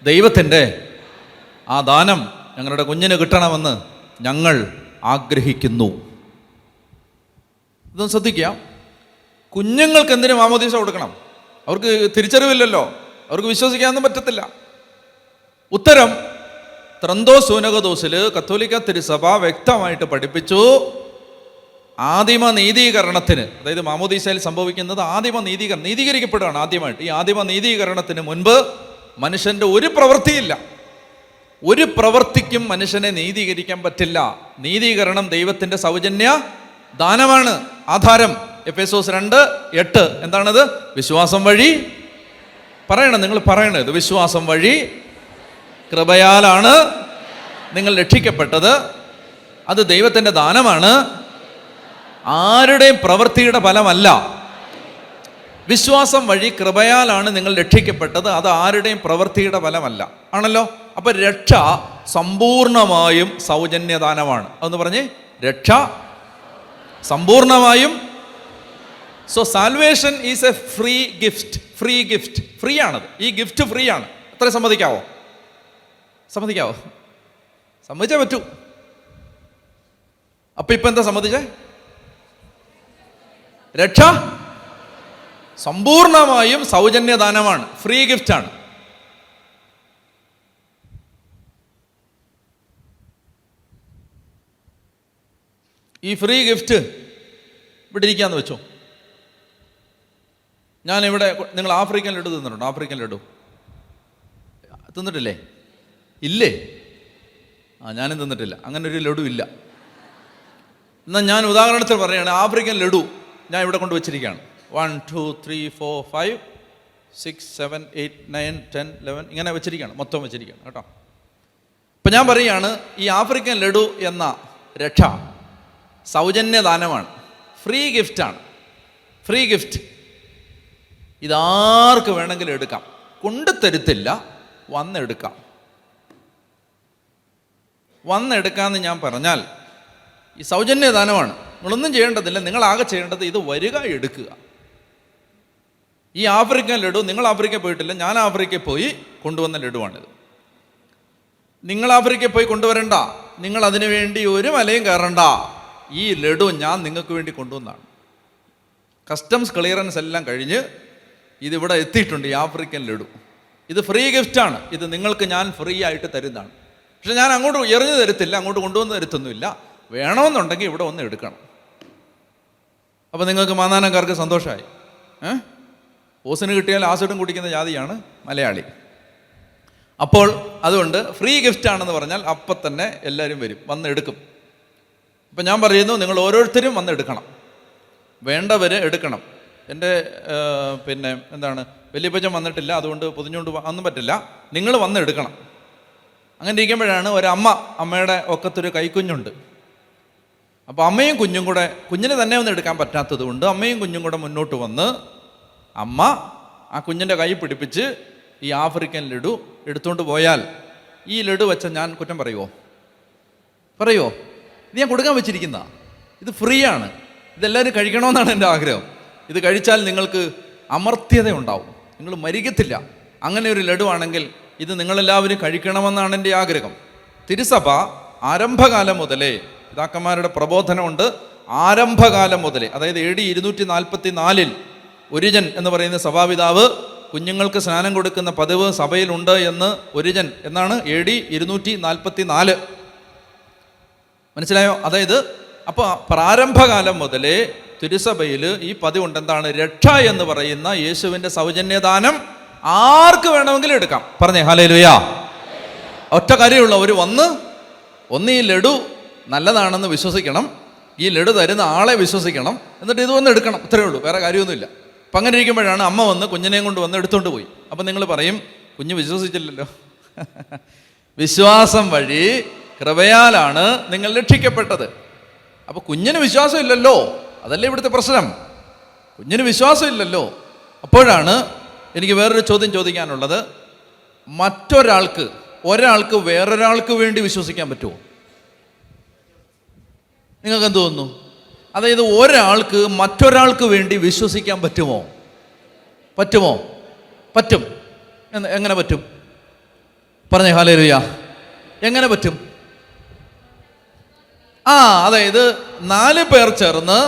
ദൈവത്തിൻ്റെ ആ ദാനം ഞങ്ങളുടെ കുഞ്ഞിന് കിട്ടണമെന്ന് ഞങ്ങൾ ആഗ്രഹിക്കുന്നു. ഇതൊന്ന് ശ്രദ്ധിക്കുക. കുഞ്ഞുങ്ങൾക്ക് എന്തിനു മാമോദീസ കൊടുക്കണം? അവർക്ക് തിരിച്ചറിവില്ലല്ലോ, അവർക്ക് വിശ്വസിക്കാനൊന്നും പറ്റത്തില്ല. ഉത്തരം ത്രന്തോസ് സൂനകദോസിൽ കത്തോലിക്ക തിരുസഭ വ്യക്തമായിട്ട് പഠിപ്പിച്ചു. ആദിമ നീതീകരണത്തിന്, അതായത് മാമോദീസയിൽ സംഭവിക്കുന്നത് ആദിമ നീതീകരിക്കപ്പെടുകയാണ് ആദ്യമായിട്ട്. ഈ ആദിമ നീതീകരണത്തിന് മുൻപ് മനുഷ്യൻ്റെ ഒരു പ്രവൃത്തിയില്ല. ഒരു പ്രവൃത്തിക്കും മനുഷ്യനെ നീതീകരിക്കാൻ പറ്റില്ല. നീതീകരണം ദൈവത്തിൻ്റെ സൗജന്യ ദാനമാണ്. ആധാരം എഫേസോസ് 2:8 എന്താണത്? വിശ്വാസം വഴി. നിങ്ങൾ പറയണത് വിശ്വാസം വഴി കൃപയാലാണ് നിങ്ങൾ രക്ഷിക്കപ്പെട്ടത്. അത് ദൈവത്തിൻ്റെ ദാനമാണ്, ആരുടെയും പ്രവൃത്തിയുടെ ഫലമല്ല. വിശ്വാസം വഴി കൃപയാലാണ് നിങ്ങൾ രക്ഷിക്കപ്പെട്ടത്, അത് ആരുടെയും പ്രവൃത്തിയുടെ ഫലമല്ല. ആണല്ലോ? അപ്പൊ രക്ഷ സമ്പൂർണമായും സൗജന്യദാനമാണ്. അതെന്ന് പറഞ്ഞേ, രക്ഷ സമ്പൂർണമായും. So salvation is a free gift. Free ആണത്. ഈ ഗിഫ്റ്റ് ഫ്രീ ആണ്. അത്ര സമ്മതിക്കാവോ? സമ്മതിച്ചേ പറ്റൂ. അപ്പൊ ഇപ്പൊ എന്താ സമ്മതിച്ചേ? രക്ഷ സമ്പൂർണമായും സൗജന്യദാനമാണ്, ഫ്രീ ഗിഫ്റ്റ് ആണ്. ഈ ഫ്രീ ഗിഫ്റ്റ് ഇവിടെ ഇരിക്കാന്ന് വെച്ചോ. ഞാനിവിടെ, നിങ്ങൾ ആഫ്രിക്കൻ ലഡു തിന്നിട്ടുണ്ടോ? ആഫ്രിക്കൻ ലഡു തിന്നിട്ടില്ലേ? ഇല്ലേ? ഞാനും തിന്നിട്ടില്ല. അങ്ങനെ ഒരു ലഡു ഇല്ല. എന്നാൽ ഞാൻ ഉദാഹരണത്തിൽ പറയുകയാണ്, ആഫ്രിക്കൻ ലഡു ഞാൻ ഇവിടെ കൊണ്ട് വെച്ചിരിക്കുകയാണ്. 1 2 3 4 5 6 7 8 9 10 11 ഇങ്ങനെ വെച്ചിരിക്കുകയാണ്, മൊത്തം വെച്ചിരിക്കുകയാണ് കേട്ടോ. ഇപ്പം ഞാൻ പറയുകയാണ്, ഈ ആഫ്രിക്കൻ ലഡു എന്ന രക്ഷ സൗജന്യദാനമാണ്, ഫ്രീ ഗിഫ്റ്റാണ്. Free gift. ഇതാർക്ക് വേണമെങ്കിലും എടുക്കാം, കൊണ്ടുതരുത്തില്ല, വന്നെടുക്കാമെന്ന് ഞാൻ പറഞ്ഞാൽ ഈ സൗജന്യദാനമാണ്. നിങ്ങളൊന്നും ചെയ്യേണ്ടതില്ല. നിങ്ങളാകെ ചെയ്യേണ്ടത് ഇത് വരിക, എടുക്കുക. ഈ ആഫ്രിക്കൻ ലഡു, നിങ്ങൾ ആഫ്രിക്കയിൽ പോയിട്ടില്ല, ഞാൻ ആഫ്രിക്കയിൽ പോയി കൊണ്ടുവന്ന ലഡുവാണിത്. നിങ്ങൾ ആഫ്രിക്കയിൽ പോയി കൊണ്ടുവരണ്ട, നിങ്ങൾ അതിനു വേണ്ടി ഒരു മലയും കയറണ്ട. ഈ ലഡു ഞാൻ നിങ്ങൾക്ക് വേണ്ടി കൊണ്ടുവന്നതാണ്. കസ്റ്റംസ് ക്ലിയറൻസ് എല്ലാം കഴിഞ്ഞ് ഇതിവിടെ എത്തിയിട്ടുണ്ട്. ഈ ആഫ്രിക്കൻ ലഡു ഇത് ഫ്രീ ഗിഫ്റ്റാണ്. ഇത് നിങ്ങൾക്ക് ഞാൻ ഫ്രീ ആയിട്ട് തരുന്നതാണ്. പക്ഷെ ഞാൻ അങ്ങോട്ട് എറിഞ്ഞു തരത്തില്ല, അങ്ങോട്ട് കൊണ്ടുവന്ന് തരത്തൊന്നുമില്ല. വേണമെന്നുണ്ടെങ്കിൽ ഇവിടെ ഒന്ന് എടുക്കണം. അപ്പം നിങ്ങൾക്ക് മാന്നാനക്കാർക്ക് സന്തോഷമായി. ഓസിന് കിട്ടിയാൽ ആസിഡും കുടിക്കുന്ന ജാതിയാണ് മലയാളി. അപ്പോൾ അതുകൊണ്ട് ഫ്രീ ഗിഫ്റ്റ് ആണെന്ന് പറഞ്ഞാൽ അപ്പം തന്നെ എല്ലാവരും വരും, വന്ന് എടുക്കും. അപ്പം ഞാൻ പറയുന്നു, നിങ്ങൾ ഓരോരുത്തരും വന്ന് എടുക്കണം, വേണ്ടവർ എടുക്കണം. എൻ്റെ വലിയപ്പച്ചൻ വന്നിട്ടില്ല, അതുകൊണ്ട് പൊതിഞ്ഞുകൊണ്ട് ഒന്നും പറ്റില്ല, നിങ്ങൾ വന്ന് എടുക്കണം. അങ്ങനെ ഇരിക്കുമ്പോഴാണ് അമ്മയുടെ ഒക്കത്തൊരു കൈക്കുഞ്ഞുണ്ട്. അപ്പോൾ അമ്മയും കുഞ്ഞും കൂടെ, കുഞ്ഞിനെ തന്നെ ഒന്നും എടുക്കാൻ പറ്റാത്തത് കൊണ്ട് അമ്മയും കുഞ്ഞും കൂടെ മുന്നോട്ട് വന്ന് അമ്മ ആ കുഞ്ഞിൻ്റെ കൈ പിടിപ്പിച്ച് ഈ ആഫ്രിക്കൻ ലഡു എടുത്തുകൊണ്ട് പോയാൽ ഈ ലഡു വെച്ച ഞാൻ കുറ്റം പറയുമോ? ഇത് ഞാൻ കൊടുക്കാൻ വെച്ചിരിക്കുന്ന, ഇത് ഫ്രീ ആണ്, ഇതെല്ലാവരും കഴിക്കണമെന്നാണ് എൻ്റെ ആഗ്രഹം. ഇത് കഴിച്ചാൽ നിങ്ങൾക്ക് അമർത്യത ഉണ്ടാവും, നിങ്ങൾ മരിക്കത്തില്ല. അങ്ങനെ ഒരു ലഡു ആണെങ്കിൽ ഇത് നിങ്ങളെല്ലാവരും കഴിക്കണമെന്നാണ് എൻ്റെ ആഗ്രഹം. തിരുസഭ ആരംഭകാലം മുതലേ, പിതാക്കന്മാരുടെ പ്രബോധനമുണ്ട്, ആരംഭകാലം മുതലേ, അതായത് AD 244 ഒരിജൻ എന്ന് പറയുന്ന സഭാപിതാവ് കുഞ്ഞുങ്ങൾക്ക് സ്നാനം കൊടുക്കുന്ന പതിവ് സഭയിലുണ്ട് എന്ന് ഒരിജൻ എന്നാണ് AD 244. മനസ്സിലായോ? അതായത് അപ്പോൾ പ്രാരംഭകാലം മുതലേ തിരുസഭയിൽ ഈ പതിവുണ്ട്. എന്താണ്? രക്ഷ എന്ന് പറയുന്ന യേശുവിൻ്റെ സൗജന്യദാനം ആർക്ക് വേണമെങ്കിലും എടുക്കാം. പറഞ്ഞേ ഹല്ലേലൂയ. ഒറ്റ കാര്യമുള്ള ഒരു ഒന്ന് ഈ ലഡു നല്ലതാണെന്ന് വിശ്വസിക്കണം, ഈ ലഡു തരുന്ന ആളെ വിശ്വസിക്കണം, എന്നിട്ട് ഇത് വന്ന് എടുക്കണം. ഇത്രയേ ഉള്ളൂ, വേറെ കാര്യമൊന്നുമില്ല. അപ്പം അങ്ങനെ ഇരിക്കുമ്പോഴാണ് അമ്മ വന്ന് കുഞ്ഞിനെയും കൊണ്ട് വന്ന് എടുത്തുകൊണ്ട് പോയി. അപ്പം നിങ്ങൾ പറയും, കുഞ്ഞ് വിശ്വസിച്ചില്ലല്ലോ. വിശ്വാസം വഴി കൃപയാലാണ് നിങ്ങൾ രക്ഷിക്കപ്പെട്ടത്. അപ്പോൾ കുഞ്ഞിന് വിശ്വാസമില്ലല്ലോ, അതല്ലേ ഇവിടുത്തെ പ്രശ്നം. കുഞ്ഞിന് വിശ്വാസമില്ലല്ലോ. അപ്പോഴാണ് എനിക്ക് വേറൊരു ചോദ്യം ചോദിക്കാനുള്ളത്. ഒരാൾക്ക് വേറൊരാൾക്ക് വേണ്ടി വിശ്വസിക്കാൻ പറ്റുമോ? നിങ്ങൾക്ക് എന്ത് തോന്നുന്നു? അതായത് ഒരാൾക്ക് മറ്റൊരാൾക്ക് വേണ്ടി വിശ്വസിക്കാൻ പറ്റുമോ? പറ്റും. എങ്ങനെ പറ്റും? പറഞ്ഞേ ഹല്ലേലൂയ. എങ്ങനെ പറ്റും? അതായത് 4 പേർ ചേർന്ന്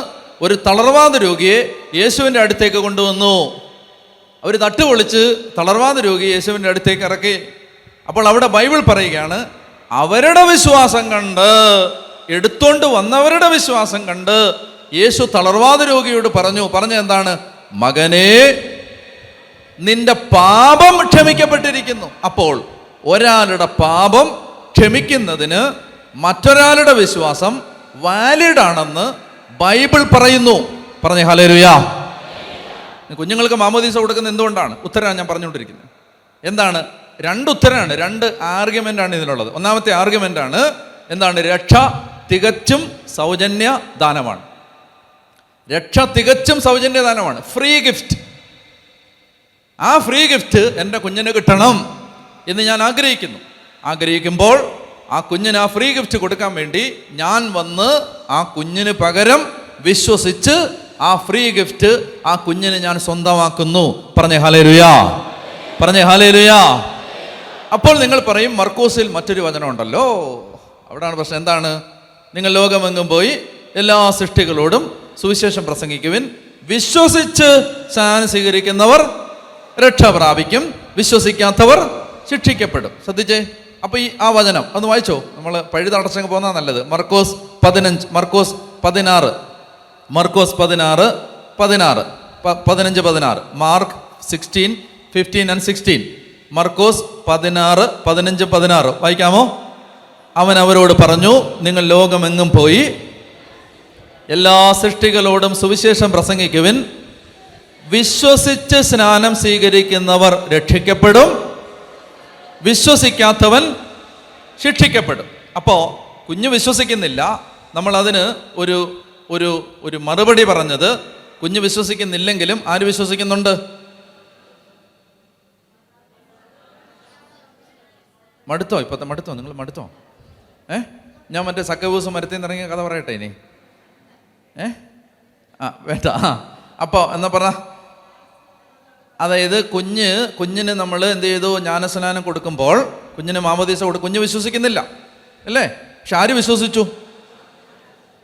ഒരു തളർവാദ രോഗിയെ യേശുവിൻ്റെ അടുത്തേക്ക് കൊണ്ടുവന്നു. അവർ തട്ടുപൊളിച്ച് തളർവാദ രോഗി യേശുവിൻ്റെ അടുത്തേക്ക് ഇറക്കി. അപ്പോൾ അവിടെ ബൈബിൾ പറയുകയാണ്, അവരുടെ വിശ്വാസം കണ്ട്, എടുത്തോണ്ട് വന്നവരുടെ വിശ്വാസം കണ്ട് യേശു തളർവാദ രോഗിയോട് പറഞ്ഞു എന്താണ്? മകനേ, നിന്റെ പാപം ക്ഷമിക്കപ്പെട്ടിരിക്കുന്നു. അപ്പോൾ ഒരാളുടെ പാപം ക്ഷമിക്കുന്നതിന് മറ്റൊരാളുടെ വിശ്വാസം വാലിഡ് ആണെന്ന് ബൈബിൾ പറയുന്നു. പറഞ്ഞേ ഹല്ലേലൂയ. കുഞ്ഞുങ്ങൾക്ക് മാമോദീസ കൊടുക്കുന്നത് എന്തുകൊണ്ടാണ്? ഉത്തരമാണ് ഞാൻ പറഞ്ഞുകൊണ്ടിരിക്കുന്നത്. എന്താണ്? 2 ഉത്തരമാണ്, 2 ആർഗ്യുമെൻ്റാണ് ഇതിനുള്ളത്. ഒന്നാമത്തെ ആർഗ്യുമെൻ്റാണ് എന്താണ്? രക്ഷ തികച്ചും സൗജന്യ ദാനമാണ്. രക്ഷ തികച്ചും സൗജന്യ ദാനമാണ്, ഫ്രീ ഗിഫ്റ്റ്. ആ ഫ്രീ ഗിഫ്റ്റ് എൻ്റെ കുഞ്ഞിന് കിട്ടണം എന്ന് ഞാൻ ആഗ്രഹിക്കുമ്പോൾ ആ കുഞ്ഞിന് ആ ഫ്രീ ഗിഫ്റ്റ് കൊടുക്കാൻ വേണ്ടി ഞാൻ വന്ന് ആ കുഞ്ഞിന് പകരം വിശ്വസിച്ച് ആ ഫ്രീ ഗിഫ്റ്റ് ആ കുഞ്ഞിന് ഞാൻ സ്വന്തമാക്കുന്നു. പറഞ്ഞേ ഹല്ലേലൂയ. അപ്പോൾ നിങ്ങൾ പറയും, മർക്കോസിൽ മറ്റൊരു വചനം ഉണ്ടല്ലോ. അവിടെയാണ് പ്രശ്നം. എന്താണ്? നിങ്ങൾ ലോകമെങ്ങും പോയി എല്ലാ സൃഷ്ടികളോടും സുവിശേഷം പ്രസംഗിക്കുവിൻ, വിശ്വസിച്ച് സ്നാനം സ്വീകരിക്കുന്നവർ രക്ഷ പ്രാപിക്കും, വിശ്വസിക്കാത്തവർ ശിക്ഷിക്കപ്പെടും. ശ്രദ്ധിച്ചേ. അപ്പോൾ ആ വചനം ഒന്ന് വായിച്ചോ. നമ്മൾ പഴുതടച്ചങ്ങ് പോകുന്ന നല്ലത്. മർക്കോസ് 16, മർക്കോസ് 16, 15-16. Mark 16, 15 and 16. മർക്കോസ് 16, 15, 16 വായിക്കാമോ? അവൻ അവരോട് പറഞ്ഞു, നിങ്ങൾ ലോകമെങ്ങും പോയി എല്ലാ സൃഷ്ടികളോടും സുവിശേഷം പ്രസംഗിക്കുവിൻ, വിശ്വസിച്ച് സ്നാനം സ്വീകരിക്കുന്നവർ രക്ഷിക്കപ്പെടും, വിശ്വസിക്കാത്തവൻ ശിക്ഷിക്കപ്പെടും. അപ്പോൾ കുഞ്ഞ് വിശ്വസിക്കുന്നില്ല. നമ്മൾ അതിന് ഒരു മറുപടി പറഞ്ഞത്, കുഞ്ഞ് വിശ്വസിക്കുന്നില്ലെങ്കിലും ആര് വിശ്വസിക്കുന്നുണ്ട്? മടുത്തോ? നിങ്ങൾ മടുത്തോ? ഞാൻ മറ്റേ സക്കവൂസ് മരത്തിൽ നിന്ന് ഇറങ്ങിയ കഥ പറയട്ടെ ഇനി? വേണ്ട. അപ്പോൾ എന്നാ പറ. അതായത് കുഞ്ഞിന് നമ്മൾ എന്ത് ചെയ്തു? ജ്ഞാനസ്നാനം കൊടുക്കുമ്പോൾ കുഞ്ഞിന് മാമോദീസ കുഞ്ഞ് വിശ്വസിക്കുന്നില്ല അല്ലേ? പക്ഷെ ആര് വിശ്വസിച്ചു?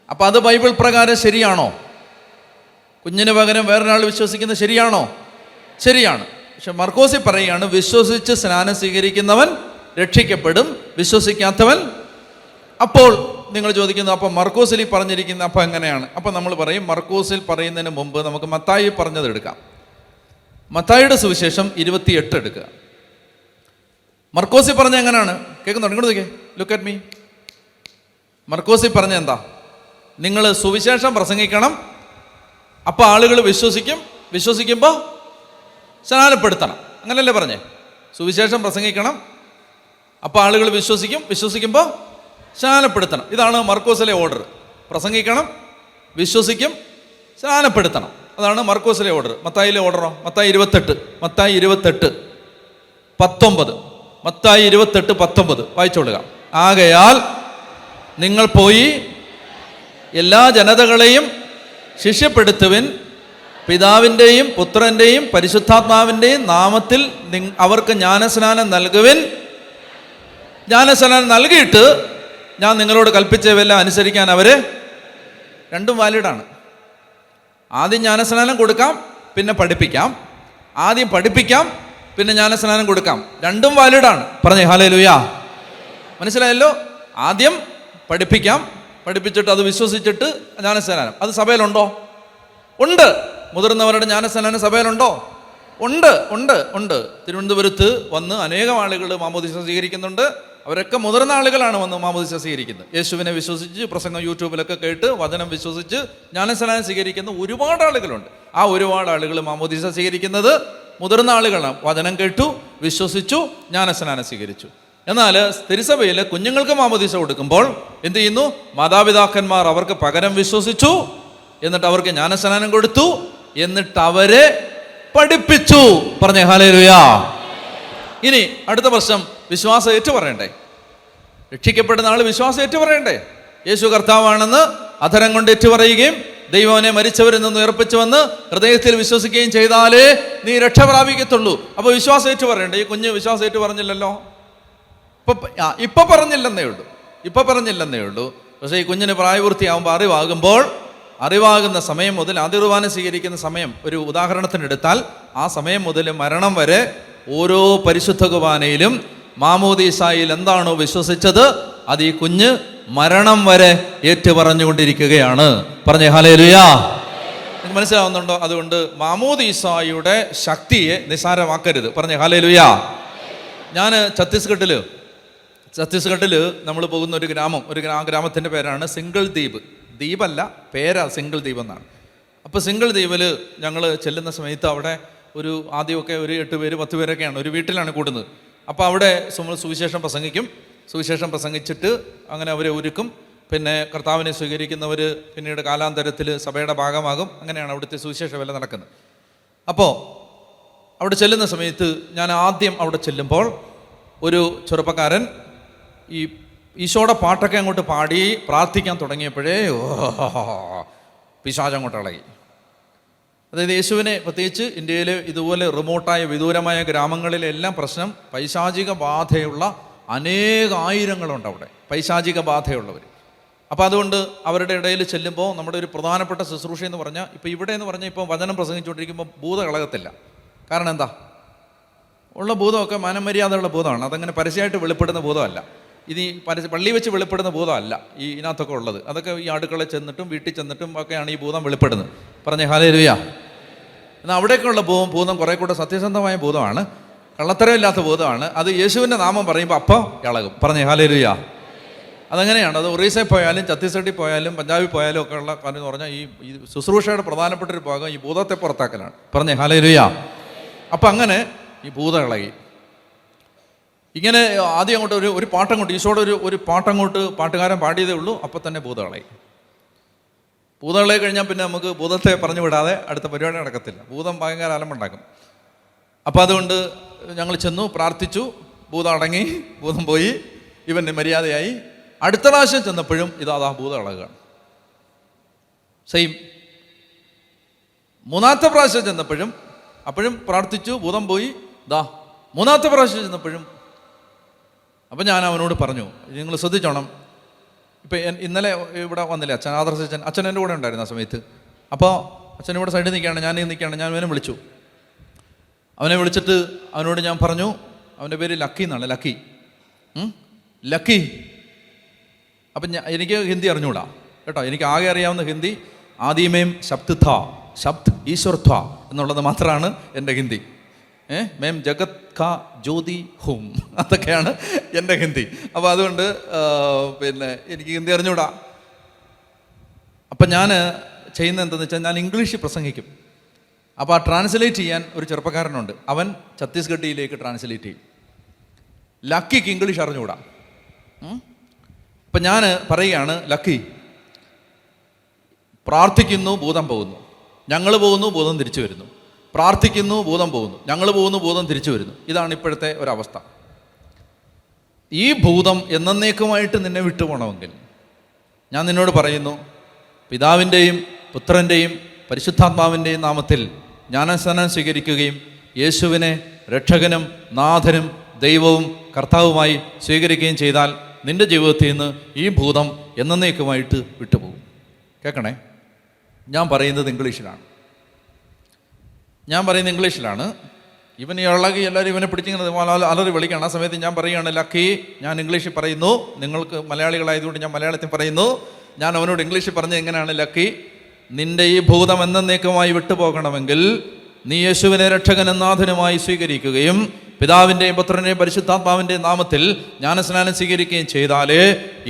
അപ്പം അത് ബൈബിൾ പ്രകാരം ശരിയാണോ? കുഞ്ഞിന് പകരം വേറൊരാൾ വിശ്വസിക്കുന്നത് ശരിയാണോ? ശരിയാണ്. പക്ഷെ മർക്കോസിൽ പറയുകയാണ്, വിശ്വസിച്ച് സ്നാനം സ്വീകരിക്കുന്നവൻ രക്ഷിക്കപ്പെടും, വിശ്വസിക്കാത്തവൻ. അപ്പോൾ നിങ്ങൾ ചോദിക്കുന്നു, അപ്പം മർക്കോസിൽ പറഞ്ഞിരിക്കുന്ന അപ്പം എങ്ങനെയാണ്? അപ്പം നമ്മൾ പറയും, മർക്കോസിൽ പറയുന്നതിന് മുമ്പ് നമുക്ക് മത്തായി പറഞ്ഞത് എടുക്കാം. മത്തായിയുടെ സുവിശേഷം 28 എടുക്കുക. മർക്കോസി പറഞ്ഞ എങ്ങനെയാണ്? കേൾക്കുന്നുണ്ട്? ഇങ്ങോട്ട് നോക്കിയേ, ലുക്ക് അറ്റ് മീ. മർക്കോസി പറഞ്ഞ എന്താ? നിങ്ങൾ സുവിശേഷം പ്രസംഗിക്കണം, അപ്പോൾ ആളുകൾ വിശ്വസിക്കും, വിശ്വസിക്കുമ്പോൾ സ്നാനപ്പെടുത്തണം. അങ്ങനെയല്ലേ പറഞ്ഞേ? സുവിശേഷം പ്രസംഗിക്കണം, അപ്പോൾ ആളുകൾ വിശ്വസിക്കും, വിശ്വസിക്കുമ്പോൾ സ്നാനപ്പെടുത്തണം. ഇതാണ് മർക്കോസിലെ ഓർഡർ. പ്രസംഗിക്കണം, വിശ്വസിക്കും, സ്നാനപ്പെടുത്തണം. അതാണ് മർക്കോസിലെ ഓർഡർ. മത്തായിലെ ഓർഡറോ? മത്തായി 28 19. മത്തായി 28:19 വായിച്ചോളുക. ആകയാൽ നിങ്ങൾ പോയി എല്ലാ ജനതകളെയും ശിഷ്യപ്പെടുത്തുവിൻ, പിതാവിൻ്റെയും പുത്രൻ്റെയും പരിശുദ്ധാത്മാവിൻ്റെയും നാമത്തിൽ അവർക്ക് ജ്ഞാനസ്നാനം നൽകുവിൻ. ജ്ഞാനസ്നാനം നൽകിയിട്ട് ഞാൻ നിങ്ങളോട് കൽപ്പിച്ചവയെല്ലാം അനുസരിക്കാൻ അവരെ. രണ്ടും വാലിഡാണ്. ആദ്യം ജ്ഞാനസ്നാനം കൊടുക്കാം, പിന്നെ പഠിപ്പിക്കാം. ആദ്യം പഠിപ്പിക്കാം, പിന്നെ ജ്ഞാനസ്നാനം കൊടുക്കാം. രണ്ടും വാലിഡാണ്. പറഞ്ഞേ ഹല്ലേലൂയ. മനസ്സിലായല്ലോ? ആദ്യം പഠിപ്പിക്കാം, പഠിപ്പിച്ചിട്ട് അത് വിശ്വസിച്ചിട്ട് ജ്ഞാനസ്നാനം. അത് സഭയിലുണ്ടോ? ഉണ്ട്. മുതിർന്നവരുടെ ജ്ഞാനസ്നാനം സഭയിലുണ്ടോ? ഉണ്ട് ഉണ്ട് ഉണ്ട്. തിരുവനന്തപുരത്ത് വന്ന് അനേകം ആളുകൾ മാമോദീസ സ്വീകരിക്കുന്നുണ്ട്. അവരൊക്കെ മുതിർന്ന ആളുകളാണ് വന്ന് മാമോദീസ സ്വീകരിക്കുന്നത്. യേശുവിനെ വിശ്വസിച്ച് പ്രസംഗം യൂട്യൂബിലൊക്കെ കേട്ട് വചനം വിശ്വസിച്ച് ജ്ഞാനസ്നാനം സ്വീകരിക്കുന്ന ഒരുപാട് ആളുകളുണ്ട്. ആ ഒരുപാട് ആളുകൾ മാമോദീസ സ്വീകരിക്കുന്നത് മുതിർന്ന ആളുകളാണ്. വചനം കേട്ടു, വിശ്വസിച്ചു, ജ്ഞാനസ്നാനം സ്വീകരിച്ചു. എന്നാൽ തിരുസഭയിൽ കുഞ്ഞുങ്ങൾക്ക് മാമോദീസ കൊടുക്കുമ്പോൾ എന്ത് ചെയ്യുന്നു? മാതാപിതാക്കന്മാർ അവർക്ക് പകരം വിശ്വസിച്ചു, എന്നിട്ട് അവർക്ക് ജ്ഞാനസ്നാനം കൊടുത്തു, എന്നിട്ട് അവരെ പഠിപ്പിച്ചു. പറഞ്ഞേ ഹല്ലേലൂയ. ഇനി അടുത്ത പ്രശ്നം, വിശ്വാസം ഏറ്റു പറയണ്ടേ? രക്ഷിക്കപ്പെടുന്ന ആൾ വിശ്വാസം ഏറ്റു പറയണ്ടേ? യേശു കർത്താവാണെന്ന് അധരം കൊണ്ട് ഏറ്റു പറയുകയും ദൈവനെ മരിച്ചവരിൽ നിന്ന് ഉയർപ്പിച്ചുവെന്ന് ഹൃദയത്തിൽ വിശ്വസിക്കുകയും ചെയ്താലേ നീ രക്ഷ പ്രാപിക്കത്തുള്ളൂ. അപ്പോൾ വിശ്വാസം ഏറ്റു പറയണ്ടേ? ഈ കുഞ്ഞ് വിശ്വാസം ഏറ്റു പറഞ്ഞില്ലല്ലോ. ഇപ്പൊ പറഞ്ഞില്ലെന്നേ ഉള്ളൂ. പക്ഷേ ഈ കുഞ്ഞിന് പ്രായപൂർത്തിയാകുമ്പോൾ അറിവാകുന്ന സമയം മുതൽ അതിർവാനം സ്വീകരിക്കുന്ന സമയം ഒരു ഉദാഹരണത്തിനെടുത്താൽ ആ സമയം മുതൽ മരണം വരെ ഓരോ പരിശുദ്ധ കുർബാനയിലും മാമോദീസായിൽ എന്താണോ വിശ്വസിച്ചത് അത് ഈ കുഞ്ഞ് മരണം വരെ ഏറ്റുപറഞ്ഞുകൊണ്ടിരിക്കുകയാണ്. പറഞ്ഞേ ഹല്ലേലൂയ. നിങ്ങൾക്ക് മനസ്സിലാവുന്നുണ്ടോ? അതുകൊണ്ട് മാമോദീസായുടെ ശക്തിയെ നിസ്സാരമാക്കരുത്. പറഞ്ഞേ ഹല്ലേലൂയ. ഞാൻ ഛത്തീസ്ഗഡിൽ നമ്മൾ പോകുന്ന ഒരു ഗ്രാമത്തിൻ്റെ പേരാണ് സിംഗിൾ ദ്വീപ്. ദ്വീപല്ല, പേരാ സിംഗിൾ ദ്വീപ് എന്നാണ്. അപ്പോൾ സിംഗിൾ ദ്വീപിൽ ഞങ്ങൾ ചെല്ലുന്ന സമയത്ത് അവിടെ ആദ്യമൊക്കെ ഒരു 8 പേര് 10 പേരൊക്കെയാണ് ഒരു വീട്ടിലാണ് കൂടുന്നത്. അപ്പോൾ അവിടെ സുവിശേഷം പ്രസംഗിച്ചിട്ട് അങ്ങനെ അവരെ ഒരുക്കും. പിന്നെ കർത്താവിനെ സ്വീകരിക്കുന്നവർ പിന്നീട് കാലാന്തരത്തിൽ സഭയുടെ ഭാഗമാകും. അങ്ങനെയാണ് അവിടുത്തെ സുവിശേഷ വേല നടക്കുന്നത്. അപ്പോൾ അവിടെ ചെല്ലുന്ന സമയത്ത് ഞാൻ ആദ്യം അവിടെ ചെല്ലുമ്പോൾ ഒരു ചെറുപ്പക്കാരൻ ഈ ഈശോയുടെ പാട്ടൊക്കെ അങ്ങോട്ട് പാടി പ്രാർത്ഥിക്കാൻ തുടങ്ങിയപ്പോഴേ പിശാച് അങ്ങോട്ട് ഇളകി. അതായത് യേശുവിനെ പ്രത്യേകിച്ച് ഇന്ത്യയിലെ ഇതുപോലെ റിമോട്ടായ വിദൂരമായ ഗ്രാമങ്ങളിലെല്ലാം പ്രശ്നം പൈശാചിക ബാധയുള്ള അനേകായിരങ്ങളുണ്ട് അവിടെ, പൈശാചിക ബാധയുള്ളവർ. അപ്പോൾ അതുകൊണ്ട് അവരുടെ ഇടയിൽ ചെല്ലുമ്പോൾ നമ്മുടെ ഒരു പ്രധാനപ്പെട്ട ശുശ്രൂഷ എന്ന് പറഞ്ഞാൽ ഇപ്പോൾ ഇവിടെ എന്ന് പറഞ്ഞാൽ ഇപ്പോൾ വചനം പ്രസംഗിച്ചുകൊണ്ടിരിക്കുമ്പോൾ ഭൂതം ഇളകത്തില്ല. കാരണം എന്താ? ഉള്ള ഭൂതമൊക്കെ മനമര്യാദയുള്ള ഭൂതമാണ്. അതങ്ങനെ പരസ്യമായിട്ട് വെളിപ്പെടുന്ന ഭൂതമല്ല. ഇനി പള്ളി വെച്ച് വെളിപ്പെടുന്ന ഭൂതമല്ല ഇതിനകത്തൊക്കെ ഉള്ളത്. അതൊക്കെ ഈ അടുക്കളയിൽ ചെന്നിട്ടും വീട്ടിൽ ചെന്നിട്ടും ഒക്കെയാണ് ഈ ഭൂതം വെളിപ്പെടുന്നത്. പറഞ്ഞേ ഹല്ലേലൂയ. എന്നാൽ അവിടേക്കുള്ള ഭൂതം കുറേ കൂടെ സത്യസന്ധമായ ഭൂതമാണ്, കള്ളത്തരമില്ലാത്ത ഭൂതമാണ്. അത് യേശുവിൻ്റെ നാമം പറയുമ്പോൾ അപ്പോൾ ഇളകും. പറഞ്ഞേ ഹല്ലേലൂയ. അതങ്ങനെയാണ്. അത് ഒറീസയിൽ പോയാലും ഛത്തീസ്ഗഡിൽ പോയാലും പഞ്ചാബിൽ പോയാലും ഒക്കെ ഉള്ള കാര്യം എന്ന് പറഞ്ഞാൽ ഈ ശുശ്രൂഷയുടെ പ്രധാനപ്പെട്ട ഒരു ഭാഗം ഈ ഭൂതത്തെ പുറത്താക്കലാണ്. പറഞ്ഞേ ഹല്ലേലൂയ. അപ്പം അങ്ങനെ ഈ ഭൂതം ഇളകി. ഇങ്ങനെ ആദ്യം അങ്ങോട്ട് ഒരു പാട്ടങ്ങോട്ട് ഈശോടെ ഒരു പാട്ടങ്ങോട്ട് പാട്ടുകാരൻ പാടിയതേ ഉള്ളൂ. അപ്പം തന്നെ ഭൂതം ഇളകി കഴിഞ്ഞാൽ പിന്നെ നമുക്ക് ഭൂതത്തെ പറഞ്ഞു വിടാതെ അടുത്ത പരിപാടി നടക്കത്തില്ല. ഭൂതം ഭയങ്കര അലമ്പുണ്ടാക്കും. അപ്പം അതുകൊണ്ട് ഞങ്ങൾ ചെന്നു, പ്രാർത്ഥിച്ചു, ഭൂതം അടങ്ങി, ഭൂതം പോയി, ഇവൻ്റെ മര്യാദയായി. അടുത്ത പ്രാവശ്യം ചെന്നപ്പോഴും ഇതാ ഭൂതം ഇളകുകയാണ്. സെയിം. മൂന്നാമത്തെ പ്രാവശ്യം ചെന്നപ്പോഴും അപ്പോഴും പ്രാർത്ഥിച്ചു, ഭൂതം പോയി. മൂന്നാമത്തെ പ്രാവശ്യം ചെന്നപ്പോഴും. അപ്പം ഞാൻ അവനോട് പറഞ്ഞു, നിങ്ങൾ ശ്രദ്ധിച്ചോണം. ഇപ്പം ഇന്നലെ ഇവിടെ വന്നില്ലേ അച്ഛൻ, ആദർശ അച്ഛൻ എൻ്റെ കൂടെ ഉണ്ടായിരുന്നു ആ സമയത്ത്. അപ്പോൾ അച്ഛൻ ഇവിടെ സൈഡിൽ നിൽക്കുകയാണ്, ഞാൻ അവനെ വിളിച്ചു. അവനെ വിളിച്ചിട്ട് അവനോട് ഞാൻ പറഞ്ഞു, അവൻ്റെ പേര് ലക്കി എന്നാണ്, ലക്കി. അപ്പം എനിക്ക് ഹിന്ദി അറിഞ്ഞൂടാ കേട്ടോ. എനിക്ക് ആകെ അറിയാവുന്ന ഹിന്ദി ആദിമേം ശബ്ദ ശബ്ദ് ഈശ്വർധ്വ എന്നുള്ളത് മാത്രമാണ് എൻ്റെ ഹിന്ദി. മേം ജഗത് കാ ജ്യോതി ഹും, അതൊക്കെയാണ് എൻ്റെ ഹിന്ദി. അപ്പോൾ അതുകൊണ്ട് പിന്നെ എനിക്ക് ഹിന്ദി അറിഞ്ഞൂടാ. അപ്പം ഞാൻ ചെയ്യുന്നത് എന്താണെന്ന് വെച്ചാൽ ഞാൻ ഇംഗ്ലീഷിൽ പ്രസംഗിക്കും. അപ്പോൾ ആ ട്രാൻസ്ലേറ്റ് ചെയ്യാൻ ഒരു ചെറുപ്പക്കാരനുണ്ട്, അവൻ ഛത്തീസ്ഗഡിലേക്ക് ട്രാൻസ്ലേറ്റ് ചെയ്യും. ലക്കിക്ക് ഇംഗ്ലീഷ് അറിഞ്ഞുകൂടാ. അപ്പം ഞാൻ പറയുകയാണ്, ലക്കി പ്രാർത്ഥിക്കുന്നു ഭൂതം പോകുന്നു, ഞങ്ങൾ പോകുന്നു ഭൂതം തിരിച്ചു വരുന്നു, പ്രാർത്ഥിക്കുന്നു ഭൂതം പോകുന്നു, ഞങ്ങൾ പോകുന്നു ഭൂതം തിരിച്ചു വരുന്നു. ഇതാണ് ഇപ്പോഴത്തെ ഒരവസ്ഥ. ഈ ഭൂതം എന്നേക്കുമായിട്ട് നിന്നെ വിട്ടുപോകണമെങ്കിൽ ഞാൻ നിന്നോട് പറയുന്നു, പിതാവിൻ്റെയും പുത്രൻ്റെയും പരിശുദ്ധാത്മാവിൻ്റെയും നാമത്തിൽ ജ്ഞാനസ്നാനം സ്വീകരിക്കുകയും യേശുവിനെ രക്ഷകനും നാഥനും ദൈവവും കർത്താവുമായി സ്വീകരിക്കുകയും ചെയ്താൽ നിന്റെ ജീവിതത്തിൽ നിന്ന് ഈ ഭൂതം എന്നേക്കുമായിട്ട് വിട്ടുപോകും. കേൾക്കണേ, ഞാൻ പറയുന്നത് ഇംഗ്ലീഷിലാണ്. ഇവൻ ഇളകി എല്ലാവരും ഇവനെ പിടിച്ചിങ്ങനെ അലറി വിളിക്കണം. ആ സമയത്ത് ഞാൻ പറയുകയാണ്, ലക്കി ഞാൻ ഇംഗ്ലീഷിൽ പറയുന്നു, നിങ്ങൾക്ക് മലയാളികളായതുകൊണ്ട് ഞാൻ മലയാളത്തിൽ പറയുന്നു. ഞാൻ അവനോട് ഇംഗ്ലീഷിൽ പറഞ്ഞത് എങ്ങനെയാണ്, ലക്കി നിന്റെ ഈ ഭൂതം എന്നേക്കുമായി വിട്ടുപോകണമെങ്കിൽ നീ യേശുവിനെ രക്ഷകനും നാഥനുമായി സ്വീകരിക്കുകയും പിതാവിൻ്റെയും പുത്രൻ്റെയും പരിശുദ്ധാത്മാവിൻ്റെയും നാമത്തിൽ ജ്ഞാനസ്നാനം സ്വീകരിക്കുകയും ചെയ്താലേ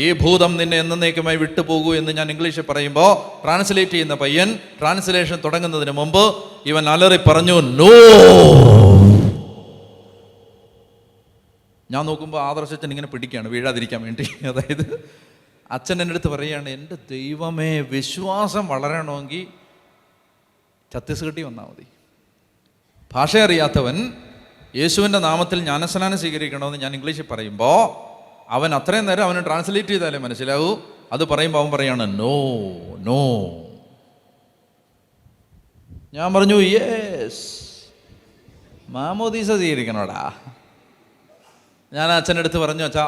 ഈ ഭൂതം നിന്നെ എന്നേക്കുമായി വിട്ടുപോകൂ എന്ന് ഞാൻ ഇംഗ്ലീഷിൽ പറയുമ്പോൾ ട്രാൻസ്ലേറ്റ് ചെയ്യുന്ന പയ്യൻ ട്രാൻസ്ലേഷൻ തുടങ്ങുന്നതിന് മുമ്പ് ഇവൻ അലറി പറഞ്ഞു, നോ. ഞാൻ നോക്കുമ്പോൾ ആദർശച്ചൻ ഇങ്ങനെ പിടിക്കുകയാണ് വീഴാതിരിക്കാൻ വേണ്ടി. അതായത് അച്ഛൻ എൻ്റെ അടുത്ത് പറയുകയാണ്, എൻ്റെ ദൈവമേ, വിശ്വാസം വളരണമെങ്കിൽ ഛത്തീസ്ഗഡിൽ വന്നാൽ മതി. ഭാഷ അറിയാത്തവൻ യേശുവിൻ്റെ നാമത്തിൽ ജ്ഞാനസ്നാനം സ്വീകരിക്കണമെന്ന് ഞാൻ ഇംഗ്ലീഷിൽ പറയുമ്പോൾ അവൻ അത്രയും നേരം അവന് ട്രാൻസ്ലേറ്റ് ചെയ്താലേ മനസ്സിലാവൂ. അത് പറയുമ്പോൾ അവൻ പറയാണ്, നോ നോ. ഞാൻ പറഞ്ഞു, യേസ്, മാമോദീസ സ്വീകരിക്കണോടാ. ഞാൻ അച്ഛൻ്റെ അടുത്ത് പറഞ്ഞു, അച്ഛാ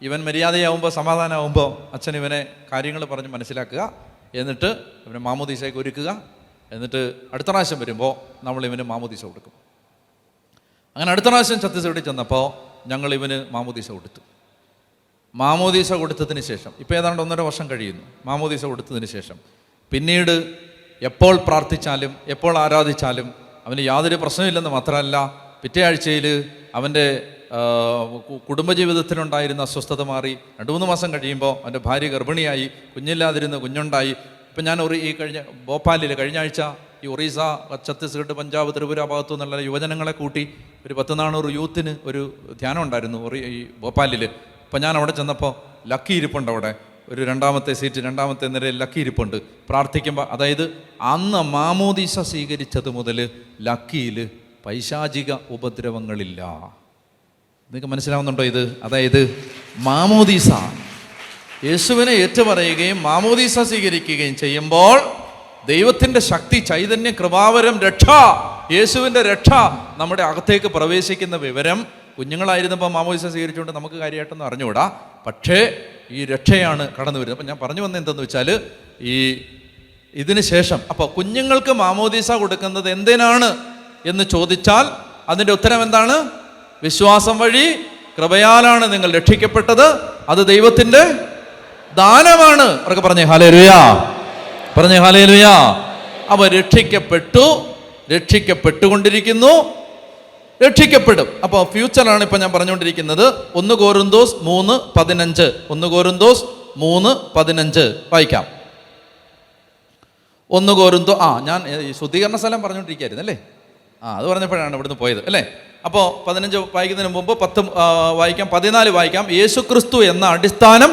ഇവൻ മര്യാദയാവുമ്പോൾ സമാധാനമാവുമ്പോൾ അച്ഛൻ ഇവനെ കാര്യങ്ങൾ പറഞ്ഞ് മനസ്സിലാക്കുക, എന്നിട്ട് ഇവനെ മാമോദീസയ്ക്ക് ഒരുക്കുക, എന്നിട്ട് അടുത്ത പ്രാവശ്യം വരുമ്പോൾ നമ്മൾ ഇവന് മാമോദീസ കൊടുക്കും. അങ്ങനെ അടുത്ത പ്രാവശ്യം ഛത്തീസ്ഗഡിൽ ചെന്നപ്പോൾ ഞങ്ങൾ ഇവന് മാമോദീസ കൊടുത്തു. മാമോദീസ കൊടുത്തതിന് ശേഷം ഇപ്പോൾ ഏതാണ്ട് 1.5 വർഷം കഴിയുന്നു. മാമോദീസ കൊടുത്തതിന് ശേഷം പിന്നീട് എപ്പോൾ പ്രാർത്ഥിച്ചാലും എപ്പോൾ ആരാധിച്ചാലും അവന് യാതൊരു പ്രശ്നമില്ലെന്ന് മാത്രമല്ല, പിറ്റേ ആഴ്ചയിൽ അവൻ്റെ കുടുംബജീവിതത്തിലുണ്ടായിരുന്ന അസ്വസ്ഥത മാറി. 2-3 മാസം കഴിയുമ്പോൾ അവൻ്റെ ഭാര്യ ഗർഭിണിയായി, കുഞ്ഞില്ലാതിരുന്ന് കുഞ്ഞുണ്ടായി. ഇപ്പം ഞാൻ ഈ ഭോപ്പാലിൽ കഴിഞ്ഞ ആഴ്ച ഈ ഒറീസ, ഛത്തീസ്ഗഡ്, പഞ്ചാബ്, ത്രിപുര ഭാഗത്തു നിന്നുള്ള യുവജനങ്ങളെ കൂട്ടി ഒരു 10-400 യൂത്തിന് ഒരു ധ്യാനം ഉണ്ടായിരുന്നു ഈ ഭോപ്പാലിൽ. അപ്പം ഞാൻ അവിടെ ചെന്നപ്പോൾ ലക്കി ഇരിപ്പുണ്ട്. അവിടെ ഒരു 2ാമത്തെ സീറ്റ്, 2ാമത്തെ നിരയിൽ ലക്കി ഇരിപ്പുണ്ട്. പ്രാർത്ഥിക്കുമ്പോൾ, അതായത് അന്ന് മാമോദീസ സ്വീകരിച്ചത് മുതൽ ലക്കിയിൽ പൈശാചിക ഉപദ്രവങ്ങളില്ല. നിങ്ങൾക്ക് മനസ്സിലാവുന്നുണ്ടോ ഇത്? അതായത് മാമോദീസ, യേശുവിനെ ഏറ്റുപറയുകയും മാമോദീസ സ്വീകരിക്കുകയും ചെയ്യുമ്പോൾ ദൈവത്തിൻ്റെ ശക്തി, ചൈതന്യം, കൃപാവരം, രക്ഷ, യേശുവിൻ്റെ രക്ഷ നമ്മുടെ അകത്തേക്ക് പ്രവേശിക്കുന്ന വിവരം കുഞ്ഞുങ്ങളായിരുന്നപ്പോൾ മാമോദീസ സ്വീകരിച്ചുകൊണ്ട് നമുക്ക് കാര്യമായിട്ടൊന്നും അറിഞ്ഞുകൂടാ. പക്ഷേ ഈ രക്ഷയാണ് കടന്നു വരുന്നത്. അപ്പം ഞാൻ പറഞ്ഞു വന്നത് എന്തെന്ന് വെച്ചാൽ, ഇതിന് ശേഷം അപ്പോൾ കുഞ്ഞുങ്ങൾക്ക് മാമോദീസ കൊടുക്കുന്നത് എന്തിനാണ് എന്ന് ചോദിച്ചാൽ അതിൻ്റെ ഉത്തരം എന്താണ്? വിശ്വാസം വഴി കൃപയാലാണ് നിങ്ങൾ രക്ഷിക്കപ്പെട്ടത്, അത് ദൈവത്തിൻ്റെ ദാനമാണ്. അവർക്ക് പറഞ്ഞേ ഹല്ലേലൂയാ, പറഞ്ഞേ ഹല്ലേലൂയാ. അവ രക്ഷിക്കപ്പെട്ടുകൊണ്ടിരിക്കുന്നു, രക്ഷിക്കപ്പെടും. അപ്പോൾ ഫ്യൂച്ചറാണ് ഇപ്പം ഞാൻ പറഞ്ഞുകൊണ്ടിരിക്കുന്നത്. 1 കൊരിന്തോസ് 3:15, 1 കൊരിന്തോസ് 3:15 വായിക്കാം. 1 കൊരിന്തോ ഞാൻ ഈ ശുദ്ധീകരണ സ്ഥലം പറഞ്ഞുകൊണ്ടിരിക്കുകയായിരുന്നു അല്ലേ? അത് പറഞ്ഞപ്പോഴാണ് ഇവിടുന്ന് പോയത് അല്ലേ? അപ്പോൾ 15 വായിക്കുന്നതിന് മുമ്പ് 10 വായിക്കാം, 14 വായിക്കാം. യേശുക്രിസ്തു എന്ന അടിസ്ഥാനം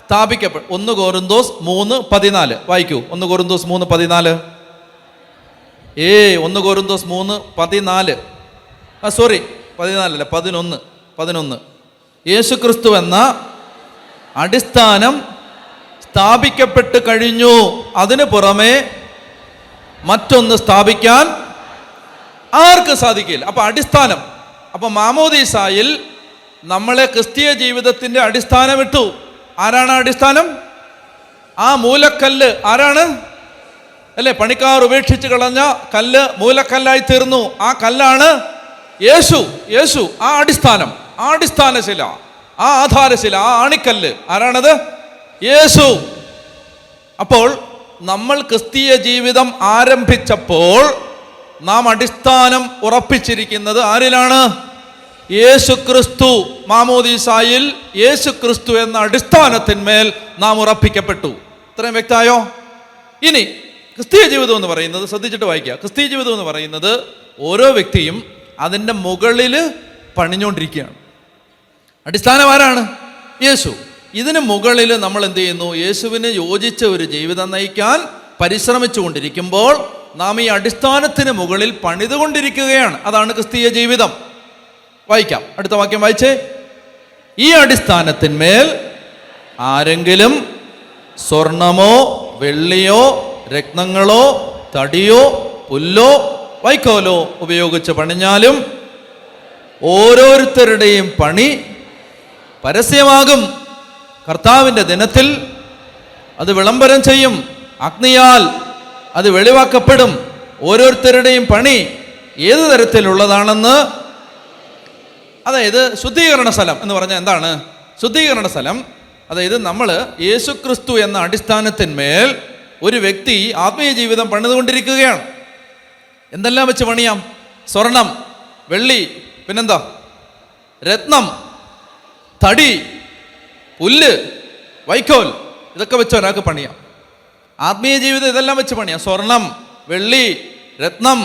സ്ഥാപിക്കപ്പെട്ടു. 1 കൊരിന്തോസ് 3:14 വായിക്കൂ. 1 കൊരിന്തോസ് 3:14. 1 കൊരിന്തോസ് 3:14, സോറി 14 അല്ല, 11. യേശുക്രിസ്തു എന്ന അടിസ്ഥാനം സ്ഥാപിക്കപ്പെട്ട് കഴിഞ്ഞു, അതിനു പുറമെ മറ്റൊന്ന് സ്ഥാപിക്കാൻ ആർക്ക് സാധിക്കില്ല. അപ്പൊ അടിസ്ഥാനം, അപ്പൊ മാമോദീസായിൽ നമ്മളെ ക്രിസ്തീയ ജീവിതത്തിന്റെ അടിസ്ഥാനം ഇട്ടു. ആരാണ് അടിസ്ഥാനം? ആ മൂലക്കല്ല് ആരാണ് അല്ലേ? പണിക്കാർ ഉപേക്ഷിച്ച് കളഞ്ഞ കല്ല് മൂലക്കല്ലായി തീർന്നു. ആ കല്ലാണ് യേശു. ആ അടിസ്ഥാനം, ആ അടിസ്ഥാനശില, ആ ആധാരശില, ആ ആണിക്കല്ല് ആരാണത്? യേശു. അപ്പോൾ നമ്മൾ ക്രിസ്തീയ ജീവിതം ആരംഭിച്ചപ്പോൾ നാം അടിസ്ഥാനം ഉറപ്പിച്ചിരിക്കുന്നത് ആരിലാണ്? യേശുക്രിസ്തു. മാമോദീസായിൽ യേശുക്രിസ്തു എന്ന അടിസ്ഥാനത്തിന്മേൽ നാം ഉറപ്പിക്കപ്പെട്ടു. ഇത്രയും വ്യക്തമായോ? ഇനി ക്രിസ്തീയ ജീവിതം എന്ന് പറയുന്നത്, ശ്രദ്ധിച്ചിട്ട് വായിക്കുക, ക്രിസ്തീയ ജീവിതം എന്ന് പറയുന്നത് ഓരോ വ്യക്തിയും അതിൻ്റെ മുകളിൽ പണിഞ്ഞുകൊണ്ടിരിക്കുകയാണ്. അടിസ്ഥാനം ആരാണ്? യേശു. ഇതിന് മുകളിൽ നമ്മൾ എന്ത് ചെയ്യുന്നു? യേശുവിന് യോജിച്ച ഒരു ജീവിതം നയിക്കാൻ പരിശ്രമിച്ചു കൊണ്ടിരിക്കുമ്പോൾ നാം ഈ അടിസ്ഥാനത്തിന് മുകളിൽ പണിതുകൊണ്ടിരിക്കുകയാണ്. അതാണ് ക്രിസ്തീയ ജീവിതം. വായിക്കാം, അടുത്ത വാക്യം വായിച്ചേ. ഈ അടിസ്ഥാനത്തിന്മേൽ ആരെങ്കിലും സ്വർണമോ വെള്ളിയോ രത്നങ്ങളോ തടിയോ പുല്ലോ വൈക്കോലോ ഉപയോഗിച്ച് പണിഞ്ഞാലും ഓരോരുത്തരുടെയും പണി പരസ്യമാകും. കർത്താവിൻ്റെ ദിനത്തിൽ അത് വിളംബരം ചെയ്യും. അഗ്നിയാൽ അത് വെളിവാക്കപ്പെടും. ഓരോരുത്തരുടെയും പണി ഏത് തരത്തിലുള്ളതാണെന്ന്. അതായത് ശുദ്ധീകരണ സ്ഥലം എന്ന് പറഞ്ഞാൽ എന്താണ്? ശുദ്ധീകരണ സ്ഥലം അതായത് നമ്മൾ യേശുക്രിസ്തു എന്ന അടിസ്ഥാനത്തിന്മേൽ ഒരു വ്യക്തി ആത്മീയ ജീവിതം പണിതുകൊണ്ടിരിക്കുകയാണ്. എന്തെല്ലാം വെച്ച് പണിയാം? സ്വർണം, വെള്ളി, പിന്നെന്താ, രത്നം, തടി, പുല്ല്, വൈക്കോൽ, ഇതൊക്കെ വെച്ച് ഒരാൾക്ക് പണിയാം. ആത്മീയ ജീവിതം ഇതെല്ലാം വെച്ച് പണിയാം. സ്വർണം, വെള്ളി, രത്നം,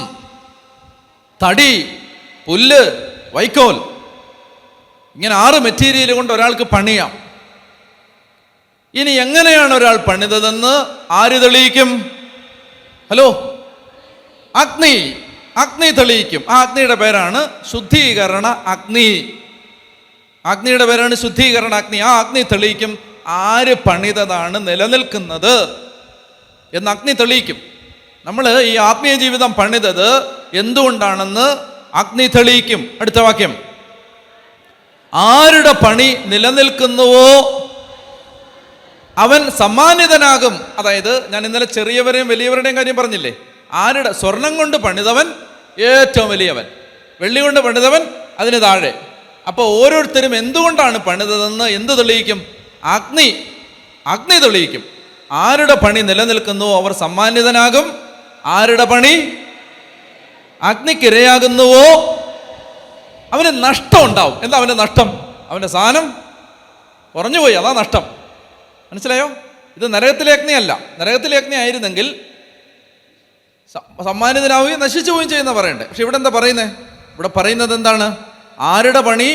തടി, പുല്ല്, വൈക്കോൽ, ഇങ്ങനെ 6 മെറ്റീരിയൽ കൊണ്ട് ഒരാൾക്ക് പണിയാം. ഇനി എങ്ങനെയാണ് ഒരാൾ പണിതതെന്ന് ആര് തെളിയിക്കും? ഹലോ, അഗ്നി. അഗ്നി തെളിയിക്കും. ആ അഗ്നിയുടെ പേരാണ് ശുദ്ധീകരണ അഗ്നി. അഗ്നിയുടെ പേരാണ് ശുദ്ധീകരണ അഗ്നി. ആ അഗ്നി തെളിയിക്കും ആര് പണിതതാണ് നിലനിൽക്കുന്നത് എന്ന് അഗ്നി തെളിയിക്കും. നമ്മൾ ഈ ആത്മീയ ജീവിതം പണിതത് എന്തുകൊണ്ടാണെന്ന് അഗ്നി തെളിയിക്കും. അടുത്ത വാക്യം, ആരുടെ പണി നിലനിൽക്കുന്നുവോ അവൻ സമ്മാനിതനാകും. അതായത് ഞാൻ ഇന്നലെ ചെറിയവരെയും വലിയവരുടെയും കാര്യം പറഞ്ഞില്ലേ? ആരുടെ? സ്വർണം കൊണ്ട് പണിതവൻ ഏറ്റവും വലിയവൻ, വെള്ളി കൊണ്ട് പണിതവൻ അതിന് താഴെ. അപ്പോൾ ഓരോരുത്തരും എന്തുകൊണ്ടാണ് പണിതതെന്ന് എന്ത് തെളിയിക്കും? അഗ്നി. അഗ്നി തെളിയിക്കും. ആരുടെ പണി നിലനിൽക്കുന്നുവോ അവർ സമ്മാനിതനാകും. ആരുടെ പണി അഗ്നിക്കിരയാകുന്നുവോ അവന് നഷ്ടം ഉണ്ടാവും. എന്താ അവൻ്റെ നഷ്ടം? അവൻ്റെ സാധനം കുറഞ്ഞുപോയി, അതാ നഷ്ടം. മനസ്സിലായോ? ഇത് നരകത്തിലെ അഗ്നിയല്ല. നരകത്തിലെ അഗ്നി ആയിരുന്നെങ്കിൽ സമ്മാനിതനാവുകയും നശിച്ചു പോവുകയും ചെയ്യുന്ന പറയണ്ടേ. പക്ഷെ ഇവിടെ എന്താ പറയുന്നത്? ഇവിടെ പറയുന്നത് എന്താണ്? ആരുടെ പണി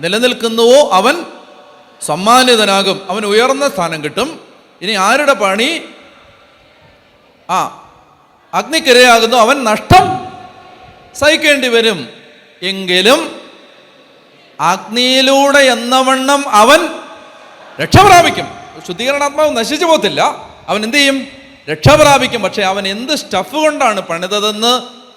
നിലനിൽക്കുന്നുവോ അവൻ സമ്മാനിതനാകും, അവൻ ഉയർന്ന സ്ഥാനം കിട്ടും. ഇനി ആരുടെ പണി അഗ്നിക്കിരയാകുന്നു അവൻ നഷ്ടം സഹിക്കേണ്ടി വരും. എങ്കിലും അഗ്നിയിലൂടെ എന്നവണ്ണം അവൻ രക്ഷപ്രാപിക്കും. ശുദ്ധീകരണാത്മാവ് നശിച്ചു പോകത്തില്ല, അവൻ എന്ത് ചെയ്യും? രക്ഷപ്രാപിക്കും. പക്ഷെ അവൻ എന്ത് സ്റ്റഫ് കൊണ്ടാണ് പണിതതെന്ന്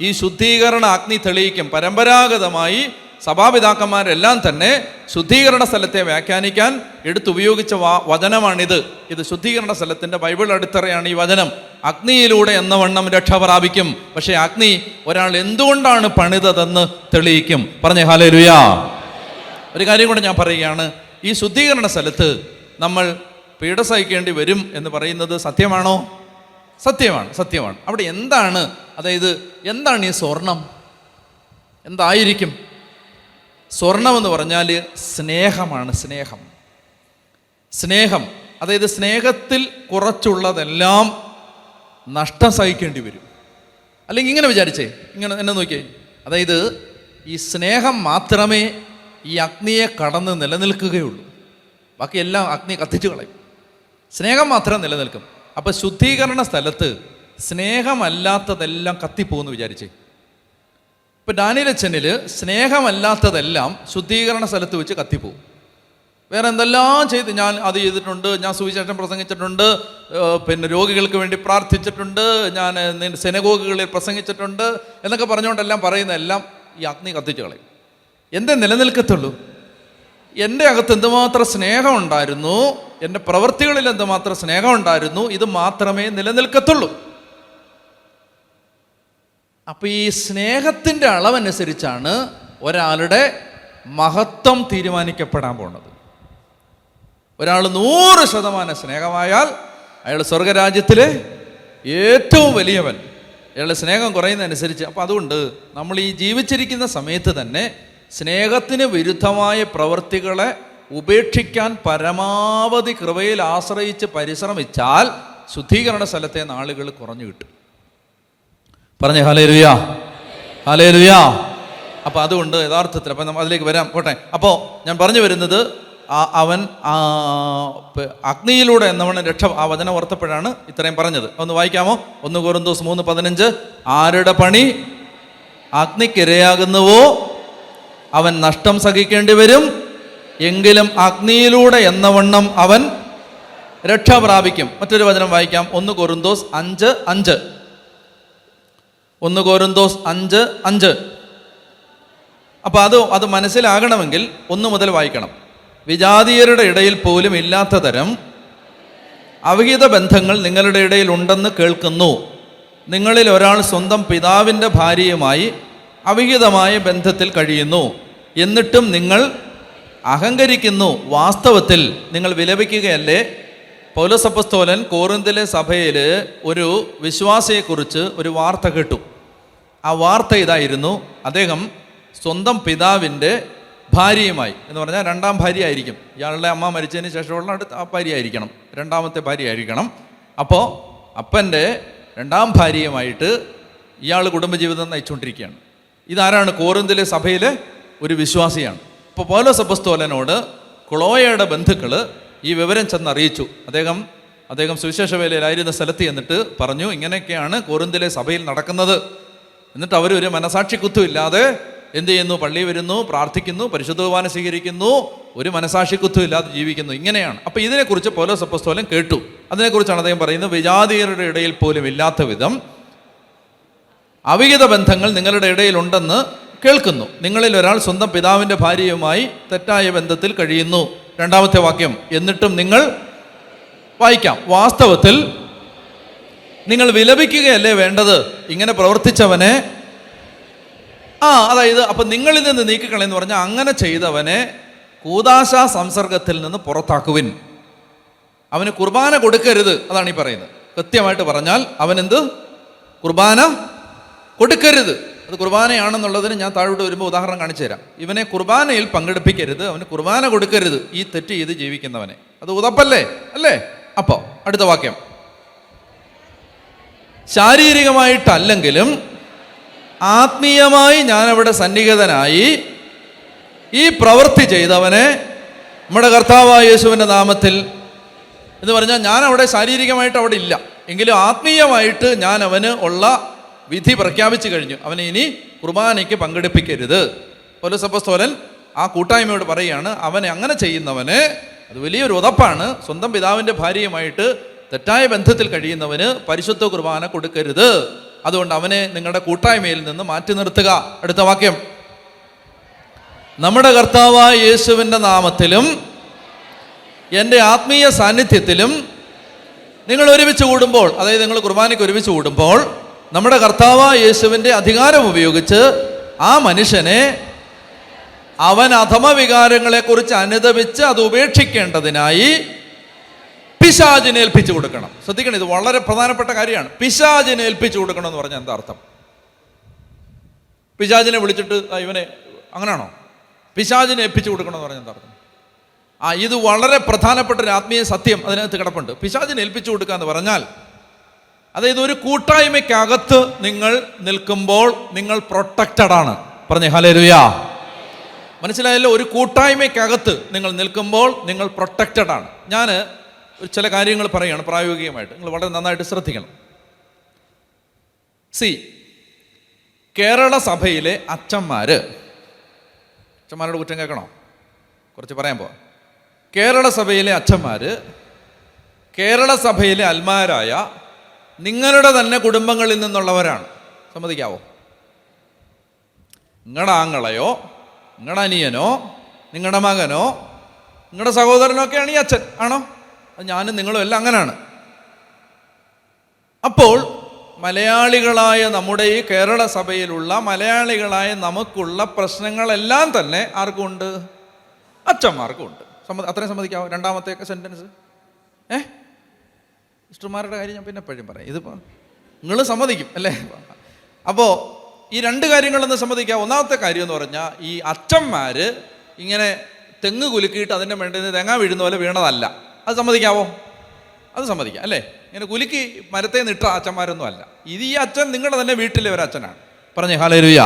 ഈ ശുദ്ധീകരണ അഗ്നി തെളിയിക്കും. പരമ്പരാഗതമായി സഭാപിതാക്കന്മാരെല്ലാം തന്നെ ശുദ്ധീകരണ സ്ഥലത്തെ വ്യാഖ്യാനിക്കാൻ എടുത്തുപയോഗിച്ച വചനമാണിത്. ഇത് ശുദ്ധീകരണ സ്ഥലത്തിൻ്റെ ബൈബിൾ അടിത്തറയാണ് ഈ വചനം. അഗ്നിയിലൂടെ എന്നവണ്ണം രക്ഷപ്രാപിക്കും. പക്ഷേ അഗ്നി ഒരാൾ എന്തുകൊണ്ടാണ് പണിതതെന്ന് തെളിയിക്കും. പറഞ്ഞേ ഹല്ലേലൂയാ. ഒരു കാര്യം കൂടെ ഞാൻ പറയുകയാണ്. ഈ ശുദ്ധീകരണ സ്ഥലത്ത് നമ്മൾ പീഡ സഹിക്കേണ്ടി വരും എന്ന് പറയുന്നത് സത്യമാണോ? സത്യമാണ്, സത്യമാണ്. അവിടെ എന്താണ്, അതായത് എന്താണ് ഈ സ്വർണം? എന്തായിരിക്കും സ്വർണം എന്ന് പറഞ്ഞാൽ? സ്നേഹമാണ്. സ്നേഹം. സ്നേഹം അതായത് സ്നേഹത്തിൽ കുറച്ചുള്ളതെല്ലാം നഷ്ടം സഹിക്കേണ്ടി വരും. അല്ലെങ്കിൽ ഇങ്ങനെ വിചാരിച്ചേ, ഇങ്ങനെ എന്നെ നോക്കിയേ. അതായത് ഈ സ്നേഹം മാത്രമേ ഈ അഗ്നിയെ കടന്ന് നിലനിൽക്കുകയുള്ളൂ. ബാക്കി എല്ലാം അഗ്നി കത്തിച്ചു കളയും. സ്നേഹം മാത്രം നിലനിൽക്കും. അപ്പം ശുദ്ധീകരണ സ്ഥലത്ത് സ്നേഹമല്ലാത്തതെല്ലാം കത്തിപ്പോകുമെന്ന് വിചാരിച്ചേ. ഇപ്പം ഡാനിയലച്ചനിൽ സ്നേഹമല്ലാത്തതെല്ലാം ശുദ്ധീകരണ സ്ഥലത്ത് വെച്ച് കത്തിപ്പോവും. വേറെ എന്തെല്ലാം ചെയ്ത് ഞാൻ അത് ചെയ്തിട്ടുണ്ട്, ഞാൻ സുവിശേഷം പ്രസംഗിച്ചിട്ടുണ്ട്, പിന്നെ രോഗികൾക്ക് വേണ്ടി പ്രാർത്ഥിച്ചിട്ടുണ്ട്, ഞാൻ സെനഗോഗുകളിൽ പ്രസംഗിച്ചിട്ടുണ്ട് എന്നൊക്കെ പറഞ്ഞുകൊണ്ടെല്ലാം പറയുന്നതെല്ലാം ഈ അഗ്നി കത്തിച്ചു കളയും. എന്തേ നിലനിൽക്കത്തുള്ളൂ? എൻ്റെ അകത്ത് എന്തുമാത്രം സ്നേഹം ഉണ്ടായിരുന്നു, എൻ്റെ പ്രവൃത്തികളിൽ എന്തുമാത്രം സ്നേഹം ഉണ്ടായിരുന്നു, ഇത് മാത്രമേ നിലനിൽക്കത്തുള്ളൂ. അപ്പം ഈ സ്നേഹത്തിൻ്റെ അളവനുസരിച്ചാണ് ഒരാളുടെ മഹത്വം തീരുമാനിക്കപ്പെടാൻ പോണത്. ഒരാൾ 100% സ്നേഹമായാൽ അയാൾ സ്വർഗരാജ്യത്തിൽ ഏറ്റവും വലിയവൻ. അയാളുടെ സ്നേഹം കുറയുന്നതനുസരിച്ച്. അപ്പം അതുകൊണ്ട് നമ്മൾ ഈ ജീവിച്ചിരിക്കുന്ന സമയത്ത് തന്നെ സ്നേഹത്തിന് വിരുദ്ധമായ പ്രവൃത്തികളെ ഉപേക്ഷിക്കാൻ പരമാവധി കൃപയിൽ ആശ്രയിച്ച് പരിശ്രമിച്ചാൽ ശുദ്ധീകരണ സ്ഥലത്തെ നാളുകൾ കുറഞ്ഞു കിട്ടും. പറഞ്ഞേ ഹല്ലേലൂയ, ഹല്ലേലൂയ. അപ്പം അതുകൊണ്ട് യഥാർത്ഥത്തിൽ അപ്പം നമ്മൾ അതിലേക്ക് വരാം, പോട്ടെ. അപ്പോൾ ഞാൻ പറഞ്ഞു വരുന്നത്, അവൻ അഗ്നിയിലൂടെ എന്നവണ് രക്ഷ, ആ വചനം ഓർത്തപ്പോഴാണ് ഇത്രയും പറഞ്ഞത്. ഒന്ന് വായിക്കാമോ? 1 കൊരിന്തോസ് 3:15. ആരുടെ പണി അഗ്നിക്കിരയാകുന്നുവോ അവൻ നഷ്ടം സഹിക്കേണ്ടി വരും, എങ്കിലും അഗ്നിയിലൂടെ എന്നവണ്ണം അവൻ രക്ഷ പ്രാപിക്കും. മറ്റൊരു വചനം വായിക്കാം, 1 കൊരിന്തോസ് 5:5. 1 കൊരിന്തോസ് 5:5. അപ്പം അത് മനസ്സിലാകണമെങ്കിൽ 1 മുതൽ വായിക്കണം. വിജാതീയരുടെ ഇടയിൽ പോലും ഇല്ലാത്ത തരം അവിഹിത ബന്ധങ്ങൾ നിങ്ങളുടെ ഇടയിൽ ഉണ്ടെന്ന് കേൾക്കുന്നു. നിങ്ങളിൽ ഒരാൾ സ്വന്തം പിതാവിൻ്റെ ഭാര്യയുമായി അവിഹിതമായ ബന്ധത്തിൽ കഴിയുന്നു, എന്നിട്ടും നിങ്ങൾ അഹങ്കരിക്കുന്നു. വാസ്തവത്തിൽ നിങ്ങൾ വിലപിക്കുകയല്ലേ? പൗലോസ് അപ്പോസ്തലൻ കോറിന്തിലെ സഭയിൽ ഒരു വിശ്വാസിയെക്കുറിച്ച് ഒരു വാർത്ത കേട്ടു. ആ വാർത്ത ഇതായിരുന്നു: അദ്ദേഹം സ്വന്തം പിതാവിൻ്റെ ഭാര്യയുമായി, എന്ന് പറഞ്ഞാൽ 2ാം ഭാര്യ ആയിരിക്കും. ഇയാളുടെ അമ്മ മരിച്ചതിന് ശേഷമുള്ള അടുത്ത ഭാര്യ ആയിരിക്കണം, 2ാമത്തെ ഭാര്യ ആയിരിക്കണം. അപ്പോൾ അപ്പൻ്റെ 2ാം ഭാര്യയുമായിട്ട് ഇയാൾ കുടുംബജീവിതം നയിച്ചുകൊണ്ടിരിക്കുകയാണ്. ഇതാരാണ്? കോറിന്തിലെ സഭയിലെ ഒരു വിശ്വാസിയാണ്. ഇപ്പോൾ പൗലോസ് അപ്പോസ്തലനോട് ക്ലോയയുടെ ബന്ധുക്കൾ ഈ വിവരം ചെന്നറിയിച്ചു. അദ്ദേഹം സുവിശേഷ വേലയിലായിരുന്ന സ്ഥലത്ത് ചെന്നിട്ട് പറഞ്ഞു, ഇങ്ങനെയൊക്കെയാണ് കോറിന്തിലെ സഭയിൽ നടക്കുന്നത്. എന്നിട്ട് അവരൊരു മനസാക്ഷി കുത്തുമില്ലാതെ എന്ത് ചെയ്യുന്നു? പള്ളി വരുന്നു, പ്രാർത്ഥിക്കുന്നു, പരിശുദ്ധ കുർബാന സ്വീകരിക്കുന്നു, ഒരു മനസാക്ഷി കുത്തുമില്ലാതെ ജീവിക്കുന്നു. ഇങ്ങനെയാണ്. അപ്പം ഇതിനെക്കുറിച്ച് പൗലോസ് അപ്പോസ്തലൻ കേട്ടു. അതിനെക്കുറിച്ചാണ് അദ്ദേഹം പറയുന്നത്, വിജാതീയരുടെ ഇടയിൽ പോലും ഇല്ലാത്ത വിധം അവിഹിത ബന്ധങ്ങൾ നിങ്ങളുടെ ഇടയിലുണ്ടെന്ന് കേൾക്കുന്നു. നിങ്ങളിൽ ഒരാൾ സ്വന്തം പിതാവിൻ്റെ ഭാര്യയുമായി തെറ്റായ ബന്ധത്തിൽ കഴിയുന്നു. 2ാമത്തെ വാക്യം, എന്നിട്ടും നിങ്ങൾ, വായിക്കാം, വാസ്തവത്തിൽ നിങ്ങൾ വിലപിക്കുകയല്ലേ വേണ്ടത്? ഇങ്ങനെ പ്രവർത്തിച്ചവനെ, അതായത് അപ്പം നിങ്ങളിൽ നിന്ന് നീക്കിക്കളയെന്ന് പറഞ്ഞാൽ അങ്ങനെ ചെയ്തവനെ കൂദാശ സംസർഗത്തിൽ നിന്ന് പുറത്താക്കുവിൻ. അവന് കുർബാന കൊടുക്കരുത്. അതാണ് ഈ പറയുന്നത്. കൃത്യമായിട്ട് പറഞ്ഞാൽ അവനെന്ത്? കുർബാന കൊടുക്കരുത്. അത് കുർബാനയാണെന്നുള്ളതിന് ഞാൻ താഴോട്ട് വരുമ്പോൾ ഉദാഹരണം കാണിച്ചു തരാം. ഇവനെ കുർബാനയിൽ പങ്കെടുപ്പിക്കരുത്, അവന് കുർബാന കൊടുക്കരുത്, ഈ തെറ്റ് ചെയ്ത് ജീവിക്കുന്നവനെ. അത് ഉതപ്പല്ലേ, അല്ലേ? അപ്പോൾ അടുത്ത വാക്യം, ശാരീരികമായിട്ടല്ലെങ്കിലും ആത്മീയമായി ഞാനവിടെ സന്നിഹിതനായി ഈ പ്രവൃത്തി ചെയ്തവനെ നമ്മുടെ കർത്താവായ യേശുവിൻ്റെ നാമത്തിൽ, എന്ന് പറഞ്ഞാൽ ഞാൻ അവിടെ ശാരീരികമായിട്ട് അവിടെ ഇല്ല, എങ്കിലും ആത്മീയമായിട്ട് ഞാൻ അവന് ഉള്ള വിധി പ്രഖ്യാപിച്ചു കഴിഞ്ഞു. അവനെ ഇനി കുർബാനയ്ക്ക് പങ്കെടുപ്പിക്കരുത്. പൗലോസ് അപ്പോസ്തലൻ ആ കൂട്ടായ്മയോട് പറയുകയാണ്, അവനെ അങ്ങനെ ചെയ്യുന്നവന്, അത് വലിയൊരു ഉതപ്പാണ്, സ്വന്തം പിതാവിൻ്റെ ഭാര്യയുമായിട്ട് തെറ്റായ ബന്ധത്തിൽ കഴിയുന്നവന് പരിശുദ്ധ കുർബാന കൊടുക്കരുത്. അതുകൊണ്ട് അവനെ നിങ്ങളുടെ കൂട്ടായ്മയിൽ നിന്ന് മാറ്റി നിർത്തുക. അടുത്ത വാക്യം, നമ്മുടെ കർത്താവായ യേശുവിൻ്റെ നാമത്തിലും എൻ്റെ ആത്മീയ സാന്നിധ്യത്തിലും നിങ്ങൾ ഒരുമിച്ച് കൂടുമ്പോൾ, അതായത് നിങ്ങൾ കുർബാനയ്ക്ക് ഒരുമിച്ച് കൂടുമ്പോൾ, നമ്മുടെ കർത്താവായ യേശുവിൻ്റെ അധികാരം ഉപയോഗിച്ച് ആ മനുഷ്യനെ അവൻ അധമവികാരങ്ങളെക്കുറിച്ച് അനുദപിച്ച് അത് ഉപേക്ഷിക്കേണ്ടതിനായി പിശാചിനെ ഏൽപ്പിച്ചു കൊടുക്കണം. ശ്രദ്ധിക്കണം, ഇത് വളരെ പ്രധാനപ്പെട്ട കാര്യമാണ്. പിശാചിനെ ഏൽപ്പിച്ചു കൊടുക്കണം എന്ന് പറഞ്ഞാൽ എന്താ അർത്ഥം? പിശാചിനെ വിളിച്ചിട്ട് ഇവനെ, അങ്ങനെയാണോ? പിശാചിനെ ഏൽപ്പിച്ചു കൊടുക്കണം എന്ന് പറഞ്ഞാൽ എന്താ അർത്ഥം? ഇത് വളരെ പ്രധാനപ്പെട്ട ഒരു ആത്മീയ സത്യം അതിനകത്ത് കിടപ്പുണ്ട്. പിശാചിനെ ഏൽപ്പിച്ചു കൊടുക്കുക എന്ന് പറഞ്ഞാൽ, അതായത് ഒരു കൂട്ടായ്മയ്ക്കകത്ത് നിങ്ങൾ നിൽക്കുമ്പോൾ നിങ്ങൾ പ്രൊട്ടക്റ്റഡ് ആണ്. പറഞ്ഞേ ഹല്ലേലൂയ. മനസ്സിലായല്ലോ? ഒരു കൂട്ടായ്മയ്ക്കകത്ത് നിങ്ങൾ നിൽക്കുമ്പോൾ നിങ്ങൾ പ്രൊട്ടക്റ്റഡ് ആണ്. ഞാൻ ചില കാര്യങ്ങൾ പറയുകയാണ് പ്രായോഗികമായിട്ട്, നിങ്ങൾ വളരെ നന്നായിട്ട് ശ്രദ്ധിക്കണം. കേരള സഭയിലെ അച്ഛന്മാരോട് കുറ്റം കേൾക്കണോ? കുറച്ച് പറയാൻ പോവാം. കേരള സഭയിലെ അച്ഛന്മാർ, കേരള സഭയിലെ അൽമാരായ നിങ്ങളുടെ തന്നെ കുടുംബങ്ങളിൽ നിന്നുള്ളവരാണ്. സമ്മതിക്കാവോ? നിങ്ങളുടെ ആങ്ങളയോ നിങ്ങളുടെ അനിയനോ നിങ്ങളുടെ മകനോ നിങ്ങളുടെ സഹോദരനോ ഒക്കെയാണ് ഈ അച്ഛൻ, ആണോ? അത് ഞാനും നിങ്ങളും എല്ലാം അങ്ങനെയാണ്. അപ്പോൾ മലയാളികളായ നമ്മുടെ ഈ കേരള സഭയിലുള്ള മലയാളികളായ നമുക്കുള്ള പ്രശ്നങ്ങളെല്ലാം തന്നെ ആർക്കും ഉണ്ട്? അച്ഛന്മാർക്കും ഉണ്ട്. അത്രയും സമ്മതിക്കാവോ? 2ാമത്തെ സെന്റൻസ് സിസ്റ്റർമാരുടെ കാര്യം ഞാൻ പിന്നെ എപ്പോഴും പറയാം. ഇതിപ്പോൾ നിങ്ങൾ സമ്മതിക്കും അല്ലേ? അപ്പോൾ ഈ രണ്ട് കാര്യങ്ങളൊന്ന് സമ്മതിക്കാം. ഒന്നാമത്തെ കാര്യം എന്ന് പറഞ്ഞാൽ ഈ അച്ഛന്മാർ ഇങ്ങനെ തെങ്ങ് കുലുക്കിയിട്ട് അതിൻ്റെ മേണ്ടിൽ തേങ്ങ വീഴുന്ന പോലെ വീണതല്ല. അത് സമ്മതിക്കാവോ? അത് സമ്മതിക്കാം അല്ലേ? ഇങ്ങനെ കുലുക്കി മരത്തെ നിട്ട അച്ഛന്മാരൊന്നും അല്ല. ഇത് ഈ അച്ഛൻ നിങ്ങളുടെ തന്നെ വീട്ടിലെ ഒരു അച്ഛനാണ്. പറഞ്ഞേ ഹല്ലേലൂയ.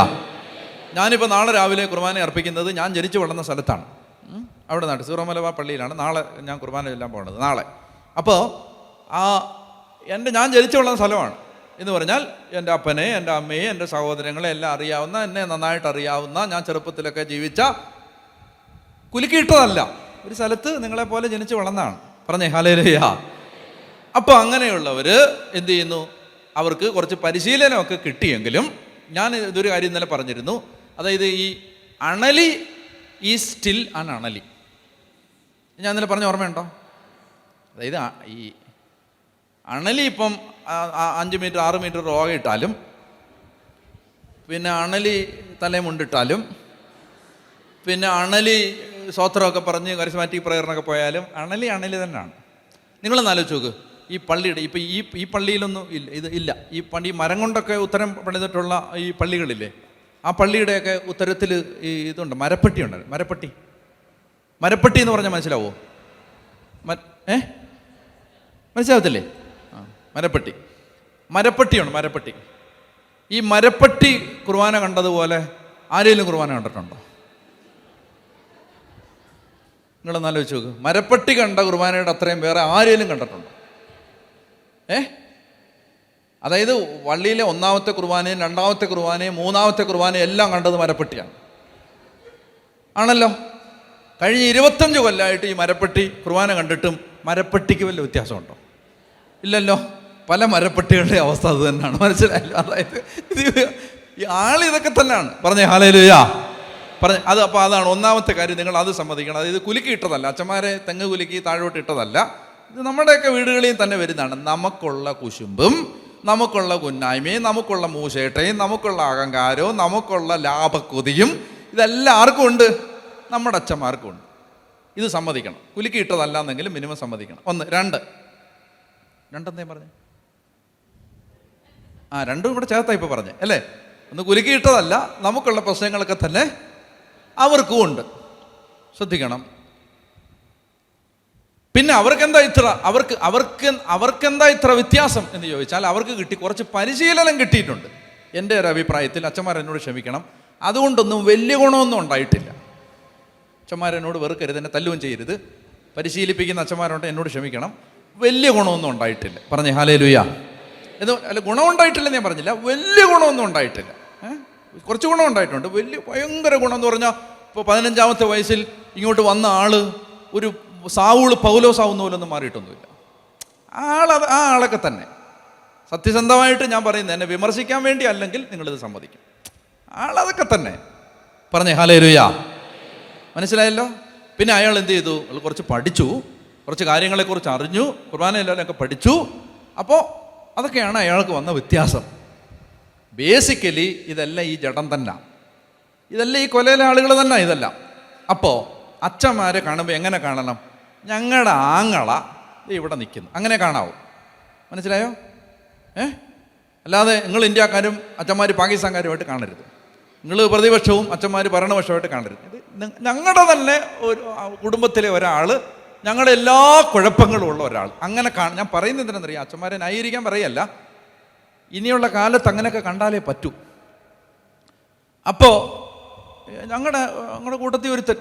ഞാനിപ്പോൾ നാളെ രാവിലെ കുർബാന അർപ്പിക്കുന്നത് ഞാൻ ജനിച്ചു വളർന്ന സ്ഥലത്താണ്. അവിടെ നാട്ട് സീറോ മലബാർ പള്ളിയിലാണ് നാളെ ഞാൻ കുർബാന ചൊല്ലാൻ പോകുന്നത്, നാളെ. അപ്പോൾ ഞാൻ ജനിച്ചു വളർന്ന സ്ഥലമാണ് എന്ന് പറഞ്ഞാൽ എൻ്റെ അപ്പനെ, എൻ്റെ അമ്മയെ, എൻ്റെ സഹോദരങ്ങളെ എല്ലാം അറിയാവുന്ന, എന്നെ നന്നായിട്ട് അറിയാവുന്ന, ഞാൻ ചെറുപ്പത്തിലൊക്കെ ജീവിച്ച, കുലുക്കിയിട്ടതല്ല, ഒരു സ്ഥലത്ത് നിങ്ങളെപ്പോലെ ജനിച്ചു വളർന്നതാണ്. പറഞ്ഞേ ഹല്ലേലൂയ. അപ്പോൾ അങ്ങനെയുള്ളവർ എന്ത് ചെയ്യുന്നു? അവർക്ക് കുറച്ച് പരിശീലനമൊക്കെ കിട്ടിയെങ്കിലും, ഞാൻ ഇതൊരു കാര്യം ഇന്നലെ പറഞ്ഞിരുന്നു, അതായത് ഈ അണലി ഈ സ്റ്റിൽ അണലി. ഞാൻ ഇന്നലെ പറഞ്ഞ ഓർമ്മയുണ്ടോ? അതായത് ഈ അണലി ഇപ്പം 5 മീറ്റർ 6 മീറ്റർ റോഗ ഇട്ടാലും, പിന്നെ അണലി തലമുണ്ടിട്ടാലും, പിന്നെ അണലി സ്വോത്രമൊക്കെ പറഞ്ഞ് കരിസ്മാറ്റിക് പ്രയറിനൊക്കെ പോയാലും അണലി തന്നെയാണ്. നിങ്ങളൊന്ന് ആലോചിച്ച് നോക്ക്. ഈ പള്ളിയുടെ ഇപ്പം ഈ പള്ളിയിലൊന്നും ഇല്ല. ഈ മരം കൊണ്ടൊക്കെ ഉത്തരം പണിതിട്ടുള്ള ഈ പള്ളികളില്ലേ, ആ പള്ളിയുടെയൊക്കെ ഉത്തരത്തിൽ ഈ ഇതുണ്ട്, മരപ്പെട്ടി ഉണ്ട്. മരപ്പെട്ടി എന്ന് പറഞ്ഞാൽ മനസ്സിലാവോ? മനസ്സിലാവത്തില്ലേ? മരപ്പെട്ടിയുണ്ട്. മരപ്പെട്ടി. ഈ മരപ്പെട്ടി കുർബാന കണ്ടതുപോലെ ആരെങ്കിലും കുർബാന കണ്ടിട്ടുണ്ടോ? നിങ്ങളൊന്ന് ആലോചിച്ച് നോക്ക്. മരപ്പെട്ടി കണ്ട കുർബാനയുടെ അത്രയും വേറെ ആരെങ്കിലും കണ്ടിട്ടുണ്ടോ? അതായത് പള്ളിയിലെ 1ാമത്തെ കുർബാനയും 2ാമത്തെ കുർബാനയും 3ാമത്തെ കുർബാനയും എല്ലാം കണ്ടത് മരപ്പെട്ടിയാണ്. ആണല്ലോ. കഴിഞ്ഞ 25 കൊല്ലമായിട്ട് ഈ മരപ്പെട്ടി കുർബാന കണ്ടിട്ടും മരപ്പെട്ടിക്ക് വല്ല വ്യത്യാസമുണ്ടോ? ഇല്ലല്ലോ. പല മരപ്പെട്ടികളുടെ അവസ്ഥ അത് തന്നെയാണ്. മനസ്സിലായല്ലോ? അതായത് ഈ ആളിതൊക്കെ തന്നെയാണ്. പറഞ്ഞേ ഹല്ലേലൂയ. അത് അപ്പോൾ അതാണ് 1ാമത്തെ കാര്യം. നിങ്ങൾ അത് സമ്മതിക്കണം. അതായത് കുലുക്കി ഇട്ടതല്ല, അച്ഛന്മാരെ തെങ്ങ് കുലുക്കി താഴോട്ട് ഇട്ടതല്ല. ഇത് നമ്മുടെയൊക്കെ വീടുകളിൽ തന്നെ വരുന്നതാണ്. നമുക്കുള്ള കുശുമ്പും, നമുക്കുള്ള കുന്നായ്മയും, നമുക്കുള്ള മൂശേട്ടയും, നമുക്കുള്ള അഹങ്കാരവും, നമുക്കുള്ള ലാഭക്കൊതിയും, ഇതെല്ലാം ആർക്കും ഉണ്ട്? നമ്മുടെ അച്ഛന്മാർക്കും ഉണ്ട്. ഇത് സമ്മതിക്കണം. കുലുക്കി ഇട്ടതല്ല എന്നെങ്കിലും മിനിമം സമ്മതിക്കണം. 1. 2 എന്തേ പറഞ്ഞേ? 2 ഇവിടെ ചേർത്താ ഇപ്പോൾ പറഞ്ഞേ അല്ലേ? ഒന്ന് കുലുക്കി ഇട്ടതല്ല, നമുക്കുള്ള പ്രശ്നങ്ങളൊക്കെ തന്നെ അവർക്കും ഉണ്ട്. ശ്രദ്ധിക്കണം. പിന്നെ അവർക്കെന്താ ഇത്ര വ്യത്യാസം എന്ന് ചോദിച്ചാൽ, അവർക്ക് കുറച്ച് പരിശീലനം കിട്ടിയിട്ടുണ്ട്. എൻ്റെ ഒരു അഭിപ്രായത്തിൽ, അച്ഛന്മാരെന്നോട് ക്ഷമിക്കണം, അതുകൊണ്ടൊന്നും വലിയ ഗുണമൊന്നും ഉണ്ടായിട്ടില്ല. അച്ഛന്മാരെന്നോട് വെറുക്കരുത്, എന്നെ തല്ലുകയും ചെയ്യരുത്. പരിശീലിപ്പിക്കുന്ന അച്ഛന്മാരുണ്ട്, എന്നോട് ക്ഷമിക്കണം. വലിയ ഗുണമൊന്നും ഉണ്ടായിട്ടില്ല. പറഞ്ഞേ ഹല്ലേലൂയ. അല്ല, ഗുണം ഉണ്ടായിട്ടില്ലെന്ന് ഞാൻ പറഞ്ഞില്ല, വലിയ ഗുണമൊന്നും ഉണ്ടായിട്ടില്ല. കുറച്ച് ഗുണം ഉണ്ടായിട്ടുണ്ട്. ഭയങ്കര ഗുണം എന്ന് പറഞ്ഞാൽ, ഇപ്പോൾ 15ാമത്തെ വയസ്സിൽ ഇങ്ങോട്ട് വന്ന ആള് ഒരു സാവൂള് പൗലോസാവുന്ന പോലൊന്നും മാറിയിട്ടൊന്നുമില്ല. ആ ആളൊക്കെ തന്നെ. സത്യസന്ധമായിട്ട് ഞാൻ പറയുന്നത്, എന്നെ വിമർശിക്കാൻ വേണ്ടി അല്ലെങ്കിൽ നിങ്ങളിത് സമ്മതിക്കും. ആളതൊക്കെ തന്നെ. പറഞ്ഞേ ഹല്ലേലൂയ. മനസ്സിലായല്ലോ? പിന്നെ അയാൾ എന്ത് ചെയ്തു? അയാൾ കുറച്ച് പഠിച്ചു, കുറച്ച് കാര്യങ്ങളെക്കുറിച്ച് അറിഞ്ഞു, കുർബാനയിലൊക്കെ പഠിച്ചു. അപ്പോൾ അതൊക്കെയാണ് അയാൾക്ക് വന്ന വ്യത്യാസം. ബേസിക്കലി ഇതെല്ലാം ഈ ജഡം തന്നെ, ഇതെല്ലാം ഈ കൊലയിലെ ആളുകൾ തന്നെ ഇതെല്ലാം. അപ്പോൾ അച്ഛന്മാരെ കാണുമ്പോൾ എങ്ങനെ കാണണം? ഞങ്ങളുടെ ആങ്ങള ഇവിടെ നിൽക്കുന്നു, അങ്ങനെ കാണാവൂ. മനസ്സിലായോ? അല്ലാതെ നിങ്ങൾ ഇന്ത്യക്കാരും അച്ഛന്മാർ പാകിസ്ഥാൻകാരുമായിട്ട് കാണരുത്. നിങ്ങൾ പ്രതിപക്ഷവും അച്ഛന്മാർ ഭരണപക്ഷമായിട്ട് കാണരുത്. ഇത് ഞങ്ങളുടെ തന്നെ ഒരു കുടുംബത്തിലെ ഒരാൾ, ഞങ്ങളുടെ എല്ലാ കുഴപ്പങ്ങളും ഉള്ള ഒരാൾ. അങ്ങനെ ഞാൻ പറയുന്നത് എന്തിനാണെന്നറിയാം? അച്ഛന്മാരെ ന്യായീകരിക്കാൻ പറയല്ല, ഇനിയുള്ള കാലത്ത് അങ്ങനെയൊക്കെ കണ്ടാലേ പറ്റൂ. അപ്പോൾ ഞങ്ങളുടെ കൂട്ടത്തിൽ ഒരുത്തൻ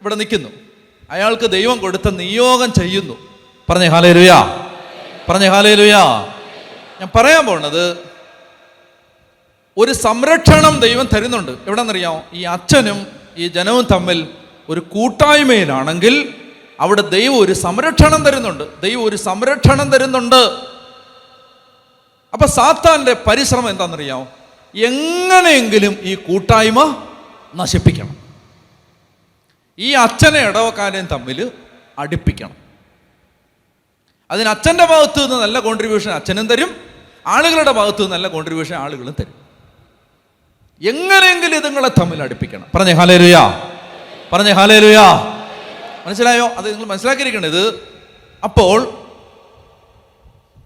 ഇവിടെ നിൽക്കുന്നു, അയാൾക്ക് ദൈവം കൊടുത്ത നിയോഗം ചെയ്യുന്നു. പറഞ്ഞേ ഹല്ലേലൂയ. പറഞ്ഞേ ഹല്ലേലൂയ. ഞാൻ പറയാൻ പോണത്, ഒരു സംരക്ഷണം ദൈവം തരുന്നുണ്ട്. എവിടെന്നറിയാമോ? ഈ അച്ഛനും ഈ ജനവും തമ്മിൽ ഒരു കൂട്ടായ്മയിലാണെങ്കിൽ അവിടെ ദൈവം ഒരു സംരക്ഷണം തരുന്നുണ്ട്. അപ്പൊ സാത്താന്റെ പരിശ്രമം എന്താണെന്നറിയാമോ? എങ്ങനെയെങ്കിലും ഈ കൂട്ടായ്മ നശിപ്പിക്കണം. ഈ അച്ഛനെ ഇടവക്കാരെയും തമ്മിൽ അടുപ്പിക്കണം. അതിന് അച്ഛൻ്റെ ഭാഗത്ത് നിന്ന് നല്ല കോൺട്രിബ്യൂഷൻ അച്ഛനും തരും, ആളുകളുടെ ഭാഗത്ത് നിന്ന് നല്ല കോൺട്രിബ്യൂഷൻ ആളുകളും തരും. എങ്ങനെയെങ്കിലും ഇതുങ്ങളെ തമ്മിൽ അടുപ്പിക്കണം. പറഞ്ഞേ ഹല്ലേലൂയ. പറഞ്ഞേ ഹല്ലേലൂയ. മനസ്സിലായോ? അത് നിങ്ങൾ മനസ്സിലാക്കിയിരിക്കേണ്ടത്. അപ്പോൾ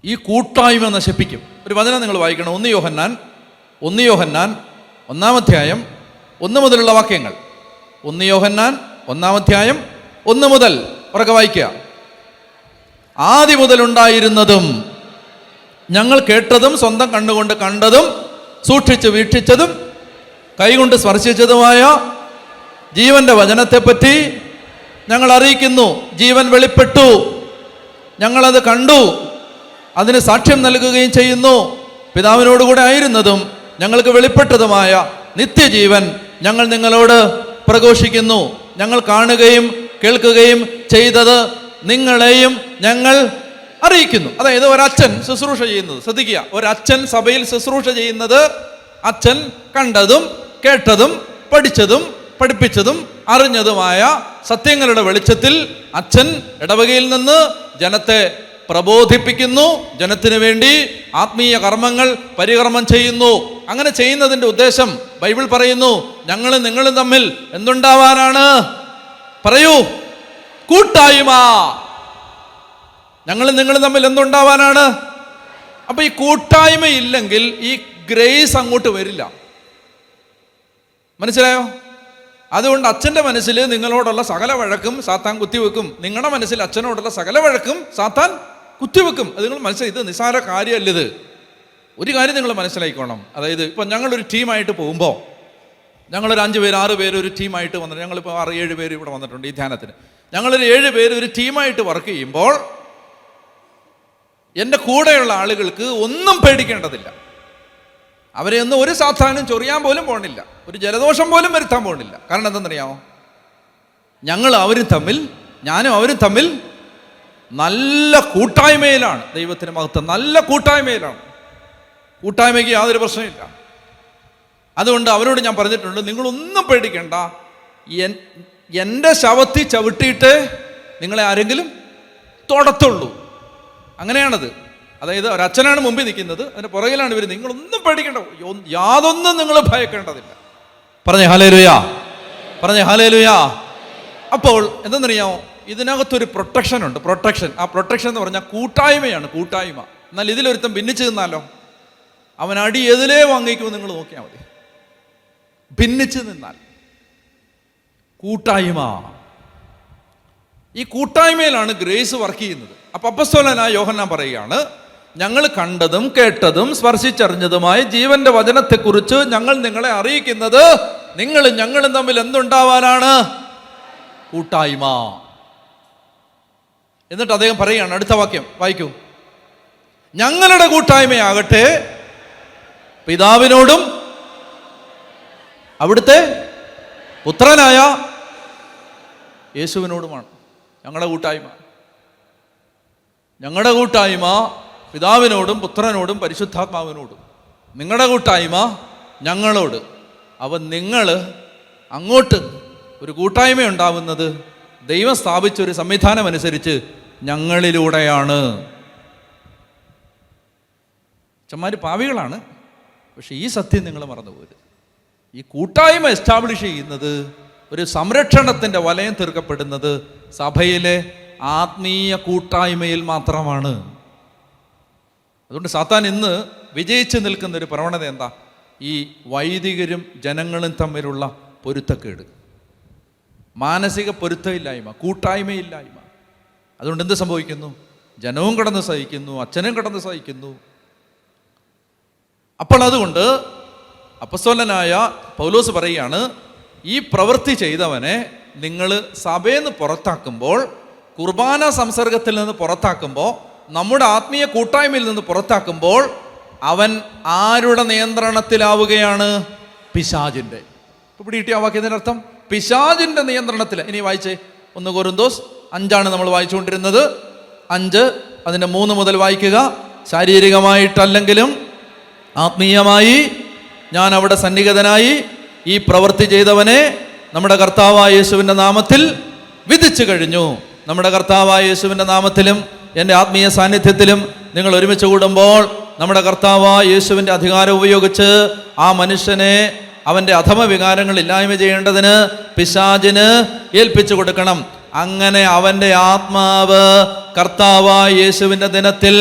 ഈ കൂട്ടായ്മ നശിപ്പിക്കും. ഒരു വചനം നിങ്ങൾ വായിക്കണം. 1 യോഹന്നാൻ 1 1 മുതലുള്ള വാക്യങ്ങൾ. 1 യോഹന്നാൻ 1 1 മുതൽ ഉറക്കെ വായിക്കുക. ആദി മുതലുണ്ടായിരുന്നതും ഞങ്ങൾ കേട്ടതും സ്വന്തം കണ്ണുകൊണ്ട് കണ്ടതും സൂക്ഷിച്ച് വീക്ഷിച്ചതും കൈകൊണ്ട് സ്പർശിച്ചതുമായ ജീവന്റെ വചനത്തെപ്പറ്റി ഞങ്ങൾ അറിയിക്കുന്നു. ജീവൻ വെളിപ്പെട്ടു, ഞങ്ങളത് കണ്ടു, അതിന് സാക്ഷ്യം നൽകുകയും ചെയ്യുന്നു. പിതാവിനോടുകൂടെ ആയിരുന്നതും ഞങ്ങൾക്ക് വെളിപ്പെട്ടതുമായ നിത്യജീവൻ ഞങ്ങൾ നിങ്ങളോട് പ്രഘോഷിക്കുന്നു. ഞങ്ങൾ കാണുകയും കേൾക്കുകയും ചെയ്തത് നിങ്ങളെയും ഞങ്ങൾ അറിയിക്കുന്നു. അതായത് ഒരച്ഛൻ ശുശ്രൂഷ ചെയ്യുന്നത്, ശ്രദ്ധിക്കുക, ഒരച്ഛൻ സഭയിൽ ശുശ്രൂഷ ചെയ്യുന്നത് അച്ഛൻ കണ്ടതും കേട്ടതും പഠിച്ചതും പഠിപ്പിച്ചതും അറിഞ്ഞതുമായ സത്യങ്ങളുടെ വെളിച്ചത്തിൽ അച്ഛൻ ഇടവകയിൽ നിന്ന് ജനത്തെ പ്രബോധിപ്പിക്കുന്നു, ജനത്തിന് വേണ്ടി ആത്മീയ കർമ്മങ്ങൾ പരികർമ്മം ചെയ്യുന്നു. അങ്ങനെ ചെയ്യുന്നതിൻ്റെ ഉദ്ദേശം ബൈബിൾ പറയുന്നു, ഞങ്ങളും നിങ്ങളും തമ്മിൽ എന്തുണ്ടാവാനാണ്? പറയൂ. കൂട്ടായ്മ. ഞങ്ങളും നിങ്ങളും തമ്മിൽ എന്തുണ്ടാവാനാണ്? അപ്പൊ ഈ കൂട്ടായ്മ ഇല്ലെങ്കിൽ ഈ ഗ്രേസ് അങ്ങോട്ട് വരില്ല. മനസ്സിലായോ? അതുകൊണ്ട് അച്ഛൻ്റെ മനസ്സിൽ നിങ്ങളോടുള്ള സകല വഴക്കും സാത്താൻ കുത്തിവെക്കും. നിങ്ങളുടെ മനസ്സിൽ അച്ഛനോടുള്ള സകല വഴക്കും സാത്താൻ കുത്തിവെക്കും. അത് നിങ്ങൾ മനസ്സിലായി. ഇത് നിസ്സാര കാര്യമല്ല. ഇത് ഒരു കാര്യം നിങ്ങൾ മനസ്സിലായിക്കോണം. അതായത് ഇപ്പം ഞങ്ങളൊരു ടീമായിട്ട് പോകുമ്പോൾ, ഞങ്ങളൊരു 5 പേര് 6 പേര് ഒരു ടീമായിട്ട് വന്നിട്ട്, ഞങ്ങളിപ്പോൾ 6-7 പേര് ഇവിടെ വന്നിട്ടുണ്ട് ഈ ധ്യാനത്തിന്. ഞങ്ങളൊരു 7 പേര് ഒരു ടീമായിട്ട് വർക്ക് ചെയ്യുമ്പോൾ എൻ്റെ കൂടെയുള്ള ആളുകൾക്ക് ഒന്നും പേടിക്കേണ്ടതില്ല. അവരെ ഒന്നും ഒരു സാധാരണ ചൊറിയാൻ പോലും പോകണില്ല, ഒരു ജലദോഷം പോലും വരുത്താൻ പോകണില്ല. കാരണം എന്തെന്നറിയാമോ? ഞാനും അവരും തമ്മിൽ നല്ല കൂട്ടായ്മയിലാണ്. ദൈവത്തിന് മഹത്വം. നല്ല കൂട്ടായ്മയിലാണ്. കൂട്ടായ്മയ്ക്ക് യാതൊരു പ്രശ്നമില്ല. അതുകൊണ്ട് അവരോട് ഞാൻ പറഞ്ഞിട്ടുണ്ട്, നിങ്ങളൊന്നും പേടിക്കണ്ട. എൻ്റെ ശവത്തിൽ ചവിട്ടിയിട്ട് നിങ്ങളെ ആരെങ്കിലും തൊടത്തുള്ളൂ. അങ്ങനെയാണത്. അതായത് ഒരച്ഛനാണ് മുമ്പിൽ നിൽക്കുന്നത്, അതിൻ്റെ പുറകിലാണ് ഇവർ. നിങ്ങളൊന്നും പേടിക്കേണ്ട, യാതൊന്നും നിങ്ങൾ ഭയക്കേണ്ടതില്ല. പറഞ്ഞേ ഹല്ലേലൂയാ, പറഞ്ഞേ ഹല്ലേലൂയാ. അപ്പോൾ എന്തെന്നറിയാമോ? ഇതിനകത്തൊരു പ്രൊട്ടക്ഷൻ ഉണ്ട്. പ്രൊട്ടക്ഷൻ. ആ പ്രൊട്ടക്ഷൻ എന്ന് പറഞ്ഞാൽ കൂട്ടായ്മയാണ്. കൂട്ടായ്മ. എന്നാൽ ഇതിലൊരുത്തം ഭിന്നിച്ച് നിന്നാലോ? അവൻ അടി എതിലേ വാങ്ങിക്കുമെന്ന് നിങ്ങൾ നോക്കിയാൽ മതി. ഭിന്നിച്ച് നിന്നാൽ. കൂട്ടായ്മ. ഈ കൂട്ടായ്മയിലാണ് ഗ്രേസ് വർക്ക് ചെയ്യുന്നത്. അപ്പൊ അപ്പോസ്തലനായ യോഹന്നാൻ പറയുകയാണ്, ഞങ്ങൾ കണ്ടതും കേട്ടതും സ്പർശിച്ചറിഞ്ഞതുമായ ജീവന്റെ വചനത്തെക്കുറിച്ച് ഞങ്ങൾ നിങ്ങളെ അറിയിക്കുന്നത് നിങ്ങളും ഞങ്ങളും തമ്മിൽ എന്തുണ്ടാവാനാണ്? കൂട്ടായ്മ. എന്നിട്ട് അദ്ദേഹം പറയുകയാണ്, അടുത്ത വാക്യം വായിക്കൂ. ഞങ്ങളുടെ കൂട്ടായ്മയാകട്ടെ പിതാവിനോടും അവിടുത്തെ പുത്രനായ യേശുവിനോടുമാണ്. ഞങ്ങളുടെ കൂട്ടായ്മ പിതാവിനോടും പുത്രനോടും പരിശുദ്ധാത്മാവിനോടും. നിങ്ങളുടെ കൂട്ടായ്മ ഞങ്ങളോട്. അവൻ നിങ്ങൾ അങ്ങോട്ട് ഒരു കൂട്ടായ്മ ഉണ്ടാവുന്നത് ദൈവം സ്ഥാപിച്ചൊരു സംവിധാനം അനുസരിച്ച് ഞങ്ങളിലൂടെയാണ്. ചമ്മാര് പാവികളാണ്, പക്ഷെ ഈ സത്യം നിങ്ങൾ മറന്നുപോയത്. ഈ കൂട്ടായ്മ എസ്റ്റാബ്ലിഷ് ചെയ്യുന്നത്, ഒരു സംരക്ഷണത്തിൻ്റെ വലയം തീർക്കപ്പെടുന്നത് സഭയിലെ ആത്മീയ കൂട്ടായ്മയിൽ മാത്രമാണ്. അതുകൊണ്ട് സാത്താൻ ഇന്ന് വിജയിച്ച് നിൽക്കുന്ന ഒരു പ്രവണത എന്താ? ഈ വൈദികരും ജനങ്ങളും തമ്മിലുള്ള പൊരുത്തക്കേട്, മാനസിക പൊരുത്തമില്ലായ്മ, കൂട്ടായ്മയില്ലായ്മ. അതുകൊണ്ട് എന്ത് സംഭവിക്കുന്നു? ജനവും കടന്ന് സഹിക്കുന്നു, അച്ഛനും കടന്ന് സഹിക്കുന്നു. അപ്പോൾ അതുകൊണ്ട് അപ്പോസ്തലനായ പൗലോസ് പറയുകയാണ്, ഈ പ്രവൃത്തി ചെയ്തവനെ നിങ്ങൾ സഭയിൽ നിന്ന് പുറത്താക്കുമ്പോൾ, കുർബാന സംസർഗത്തിൽ നിന്ന് പുറത്താക്കുമ്പോൾ, നമ്മുടെ ആത്മീയ കൂട്ടായ്മയിൽ നിന്ന് പുറത്താക്കുമ്പോൾ അവൻ ആരുടെ നിയന്ത്രണത്തിലാവുകയാണ്? പിശാചിൻ്റെ. ഇപ്പോൾ ഇവിടെ കിട്ടിയ വാക്യത്തിൻ്റെ അർത്ഥം പിശാചിൻ്റെ നിയന്ത്രണത്തിൽ. ഇനി വായിച്ചേ, 1 കൊരിന്തോസ് 5 നമ്മൾ വായിച്ചുകൊണ്ടിരുന്നത്. 5 അതിൻ്റെ 3 മുതൽ വായിക്കുക. ശാരീരികമായിട്ടല്ലെങ്കിലും ആത്മീയമായി ഞാൻ അവിടെ സന്നിഹിതനായി ഈ പ്രവൃത്തി ചെയ്തവനെ നമ്മുടെ കർത്താവായ യേശുവിൻ്റെ നാമത്തിൽ വിധിച്ചു കഴിഞ്ഞു. നമ്മുടെ കർത്താവായ യേശുവിൻ്റെ നാമത്തിലും എൻ്റെ ആത്മീയ സാന്നിധ്യത്തിലും നിങ്ങൾ ഒരുമിച്ച് കൂടുമ്പോൾ നമ്മുടെ കർത്താവായ യേശുവിൻ്റെ അധികാരം ഉപയോഗിച്ച് ആ മനുഷ്യനെ അവൻ്റെ അധമ വികാരങ്ങൾ ഇല്ലായ്മ ചെയ്യേണ്ടതിന് പിശാചിന് ഏൽപ്പിച്ചു കൊടുക്കണം. അങ്ങനെ അവൻ്റെ ആത്മാവ് കർത്താവായ യേശുവിൻ്റെ ദിനത്തിൽ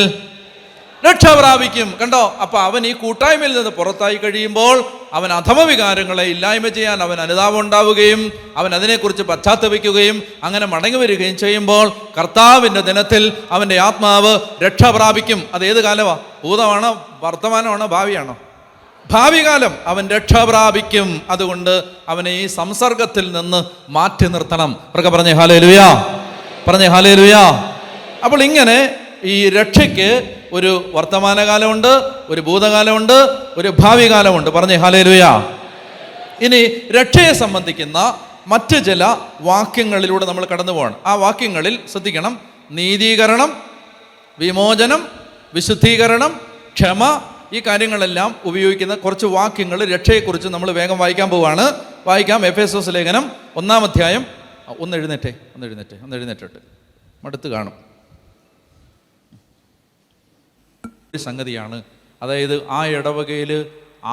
രക്ഷ പ്രാപിക്കും. കണ്ടോ? അപ്പൊ അവൻ ഈ കൂട്ടായ്മയിൽ നിന്ന് പുറത്തായി കഴിയുമ്പോൾ അവൻ അധമവികാരങ്ങളെ ഇല്ലായ്മ ചെയ്യാൻ അവൻ അനുതാപം ഉണ്ടാവുകയും അവൻ അതിനെക്കുറിച്ച് പശ്ചാത്തപിക്കുകയും അങ്ങനെ മടങ്ങി വരികയും ചെയ്യുമ്പോൾ കർത്താവിൻ്റെ ദിനത്തിൽ അവൻ്റെ ആത്മാവ് രക്ഷ പ്രാപിക്കും. അത് ഏത് കാലമാ? ഭൂതമാണോ, വർത്തമാനമാണോ, ഭാവിയാണോ? ഭാവി കാലം. അവൻ രക്ഷ പ്രാപിക്കും. അതുകൊണ്ട് അവനെ ഈ സംസർഗത്തിൽ നിന്ന് മാറ്റി നിർത്തണം. അവർക്ക് പറഞ്ഞേ ഹല്ലേലൂയാ, പറഞ്ഞേ ഹല്ലേലൂയാ. അപ്പോൾ ഇങ്ങനെ ഈ രക്ഷയ്ക്ക് ഒരു വർത്തമാനകാലമുണ്ട്, ഒരു ഭൂതകാലമുണ്ട്, ഒരു ഭാവി കാലമുണ്ട്. പറഞ്ഞേ ഹല്ലേലൂയാ. ഇനി രക്ഷയെ സംബന്ധിക്കുന്ന മറ്റ് ചില വാക്യങ്ങളിലൂടെ നമ്മൾ കടന്നു പോകണം. ആ വാക്യങ്ങളിൽ ശ്രദ്ധിക്കണം: നീതീകരണം, വിമോചനം, വിശുദ്ധീകരണം, ക്ഷമ, ഈ കാര്യങ്ങളെല്ലാം ഉപയോഗിക്കുന്ന കുറച്ച് വാക്യങ്ങൾ രക്ഷയെക്കുറിച്ച് നമ്മൾ വേഗം വായിക്കാൻ പോവുകയാണ്. വായിക്കാം. എഫേസോസ് ലേഖനം 1-ാം അധ്യായം. ഒന്ന് എഴുന്നേറ്റ് മടുത്ത് കാണും. ഒരു സംഗതിയാണ്, അതായത് ആ ഇടവകയിൽ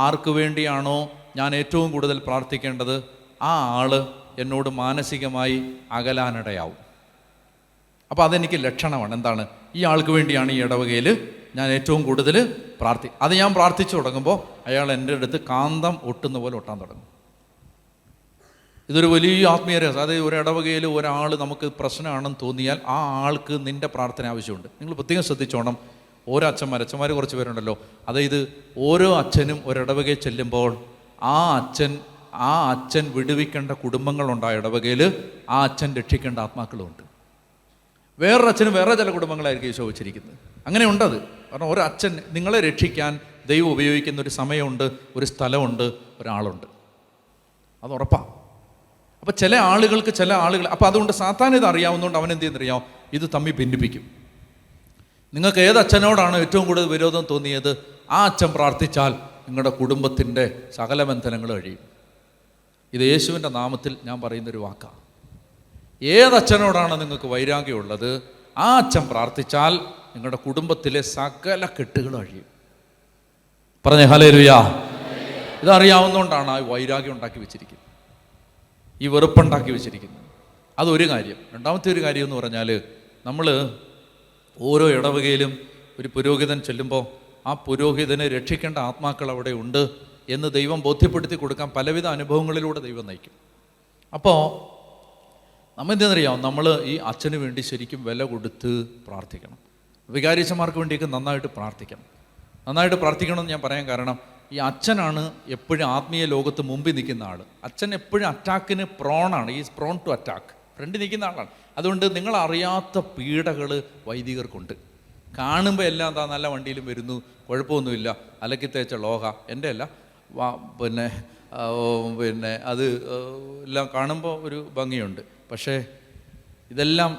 ആർക്ക് വേണ്ടിയാണോ ഞാൻ ഏറ്റവും കൂടുതൽ പ്രാർത്ഥിക്കേണ്ടത്, ആ ആള് എന്നോട് മാനസികമായി അകലാനിടയാവും. അപ്പോൾ അതെനിക്ക് ലക്ഷണമാണ്. എന്താണ്? ഈ ആൾക്ക് വേണ്ടിയാണ് ഈ ഇടവകയിൽ ഞാൻ ഏറ്റവും കൂടുതൽ അത് ഞാൻ പ്രാർത്ഥിച്ചു തുടങ്ങുമ്പോൾ അയാൾ എൻ്റെ അടുത്ത് കാന്തം ഒട്ടുന്ന പോലെ ഒട്ടാൻ തുടങ്ങും. ഇതൊരു വലിയ ആത്മീയ രഹസ്യം. അതായത് ഒരു ഇടവകയിൽ ഒരാൾ നമുക്ക് പ്രശ്നമാണെന്ന് തോന്നിയാൽ ആ ആൾക്ക് നിൻ്റെ പ്രാർത്ഥന ആവശ്യമുണ്ട്. നിങ്ങൾ പ്രത്യേകം ശ്രദ്ധിച്ചോണം. ഓരോ അച്ഛന്മാർ കുറച്ച് പേരുണ്ടല്ലോ, അതായത് ഓരോ അച്ഛനും ഒരിടവകയിൽ ചെല്ലുമ്പോൾ ആ അച്ഛൻ വിടുവിക്കേണ്ട കുടുംബങ്ങളുണ്ടായ ഇടവകയിൽ ആ അച്ഛൻ രക്ഷിക്കേണ്ട ആത്മാക്കളുമുണ്ട്. വേറൊരു അച്ഛനും വേറെ ചില കുടുംബങ്ങളായിരിക്കും ഈശോ വെച്ചിരിക്കുന്നത്. അങ്ങനെ ഉണ്ടത്. കാരണം ഒരച്ഛൻ നിങ്ങളെ രക്ഷിക്കാൻ ദൈവം ഉപയോഗിക്കുന്ന ഒരു സമയമുണ്ട്, ഒരു സ്ഥലമുണ്ട്, ഒരാളുണ്ട്. അത് ഉറപ്പാണ്. അപ്പം ചില ആളുകൾക്ക് അപ്പം അതുകൊണ്ട് സാത്താൻ ഇത് അറിയാവുന്നതുകൊണ്ട് അവൻ എന്ത് ചെയ്യുന്നറിയാം, ഇത് തമ്മിൽ ഭിന്നിപ്പിക്കും. നിങ്ങൾക്ക് ഏത് അച്ഛനോടാണ് ഏറ്റവും കൂടുതൽ വിരോധം തോന്നിയത്, ആ അച്ഛൻ പ്രാർത്ഥിച്ചാൽ നിങ്ങളുടെ കുടുംബത്തിൻ്റെ സകല ബന്ധനങ്ങൾ കഴിയും. ഇത് യേശുവിൻ്റെ നാമത്തിൽ ഞാൻ പറയുന്നൊരു വാക്കാണ്. ഏതച്ഛനോടാണ് നിങ്ങൾക്ക് വൈരാഗ്യമുള്ളത്, ആ അച്ഛൻ പ്രാർത്ഥിച്ചാൽ നിങ്ങളുടെ കുടുംബത്തിലെ സകല കെട്ടുകൾ കഴിയും. പറഞ്ഞേ ഹല്ലേലൂയാ. ഇതറിയാവുന്നതുകൊണ്ടാണ് ആ വൈരാഗ്യം ഉണ്ടാക്കി വെച്ചിരിക്കുന്നത്, ഈ വെറുപ്പുണ്ടാക്കി വെച്ചിരിക്കുന്നത്. അതൊരു കാര്യം. രണ്ടാമത്തെ ഒരു കാര്യം എന്ന് പറഞ്ഞാൽ, നമ്മൾ ഓരോ ഇടവകയിലും ഒരു പുരോഹിതൻ ചെല്ലുമ്പോൾ ആ പുരോഹിതനെ രക്ഷിക്കേണ്ട ആത്മാക്കൾ അവിടെ ഉണ്ട് എന്ന് ദൈവം ബോധ്യപ്പെടുത്തി കൊടുക്കാൻ പലവിധ അനുഭവങ്ങളിലൂടെ ദൈവം നയിക്കും. അപ്പോൾ നമ്മൾ എന്തെന്നറിയാം, നമ്മൾ ഈ അച്ഛന് വേണ്ടി ശരിക്കും വില കൊടുത്ത് പ്രാർത്ഥിക്കണം. വികാരിച്ചന്മാർക്ക് വേണ്ടിയൊക്കെ നന്നായിട്ട് പ്രാർത്ഥിക്കണം. നന്നായിട്ട് പ്രാർത്ഥിക്കണമെന്ന് ഞാൻ പറയാൻ കാരണം, ഈ അച്ഛനാണ് എപ്പോഴും ആത്മീയ ലോകത്ത് മുമ്പിൽ നിൽക്കുന്ന ആൾ. അച്ഛൻ എപ്പോഴും അറ്റാക്കിന് പ്രോണാണ്. Is prone to attack. ഫ്രണ്ടിൽ നിൽക്കുന്ന ആളാണ്. അതുകൊണ്ട് നിങ്ങളറിയാത്ത പീഡകൾ വൈദികർക്കുണ്ട്. കാണുമ്പോൾ എല്ലാം എന്താ നല്ല വണ്ടിയിലും വരുന്നു, കുഴപ്പമൊന്നുമില്ല, അലക്കി തേച്ച ലോഹ എൻ്റെ അല്ല, പിന്നെ അത് എല്ലാം കാണുമ്പോൾ ഒരു ഭംഗിയുണ്ട്. പക്ഷേ ഇതെല്ലാം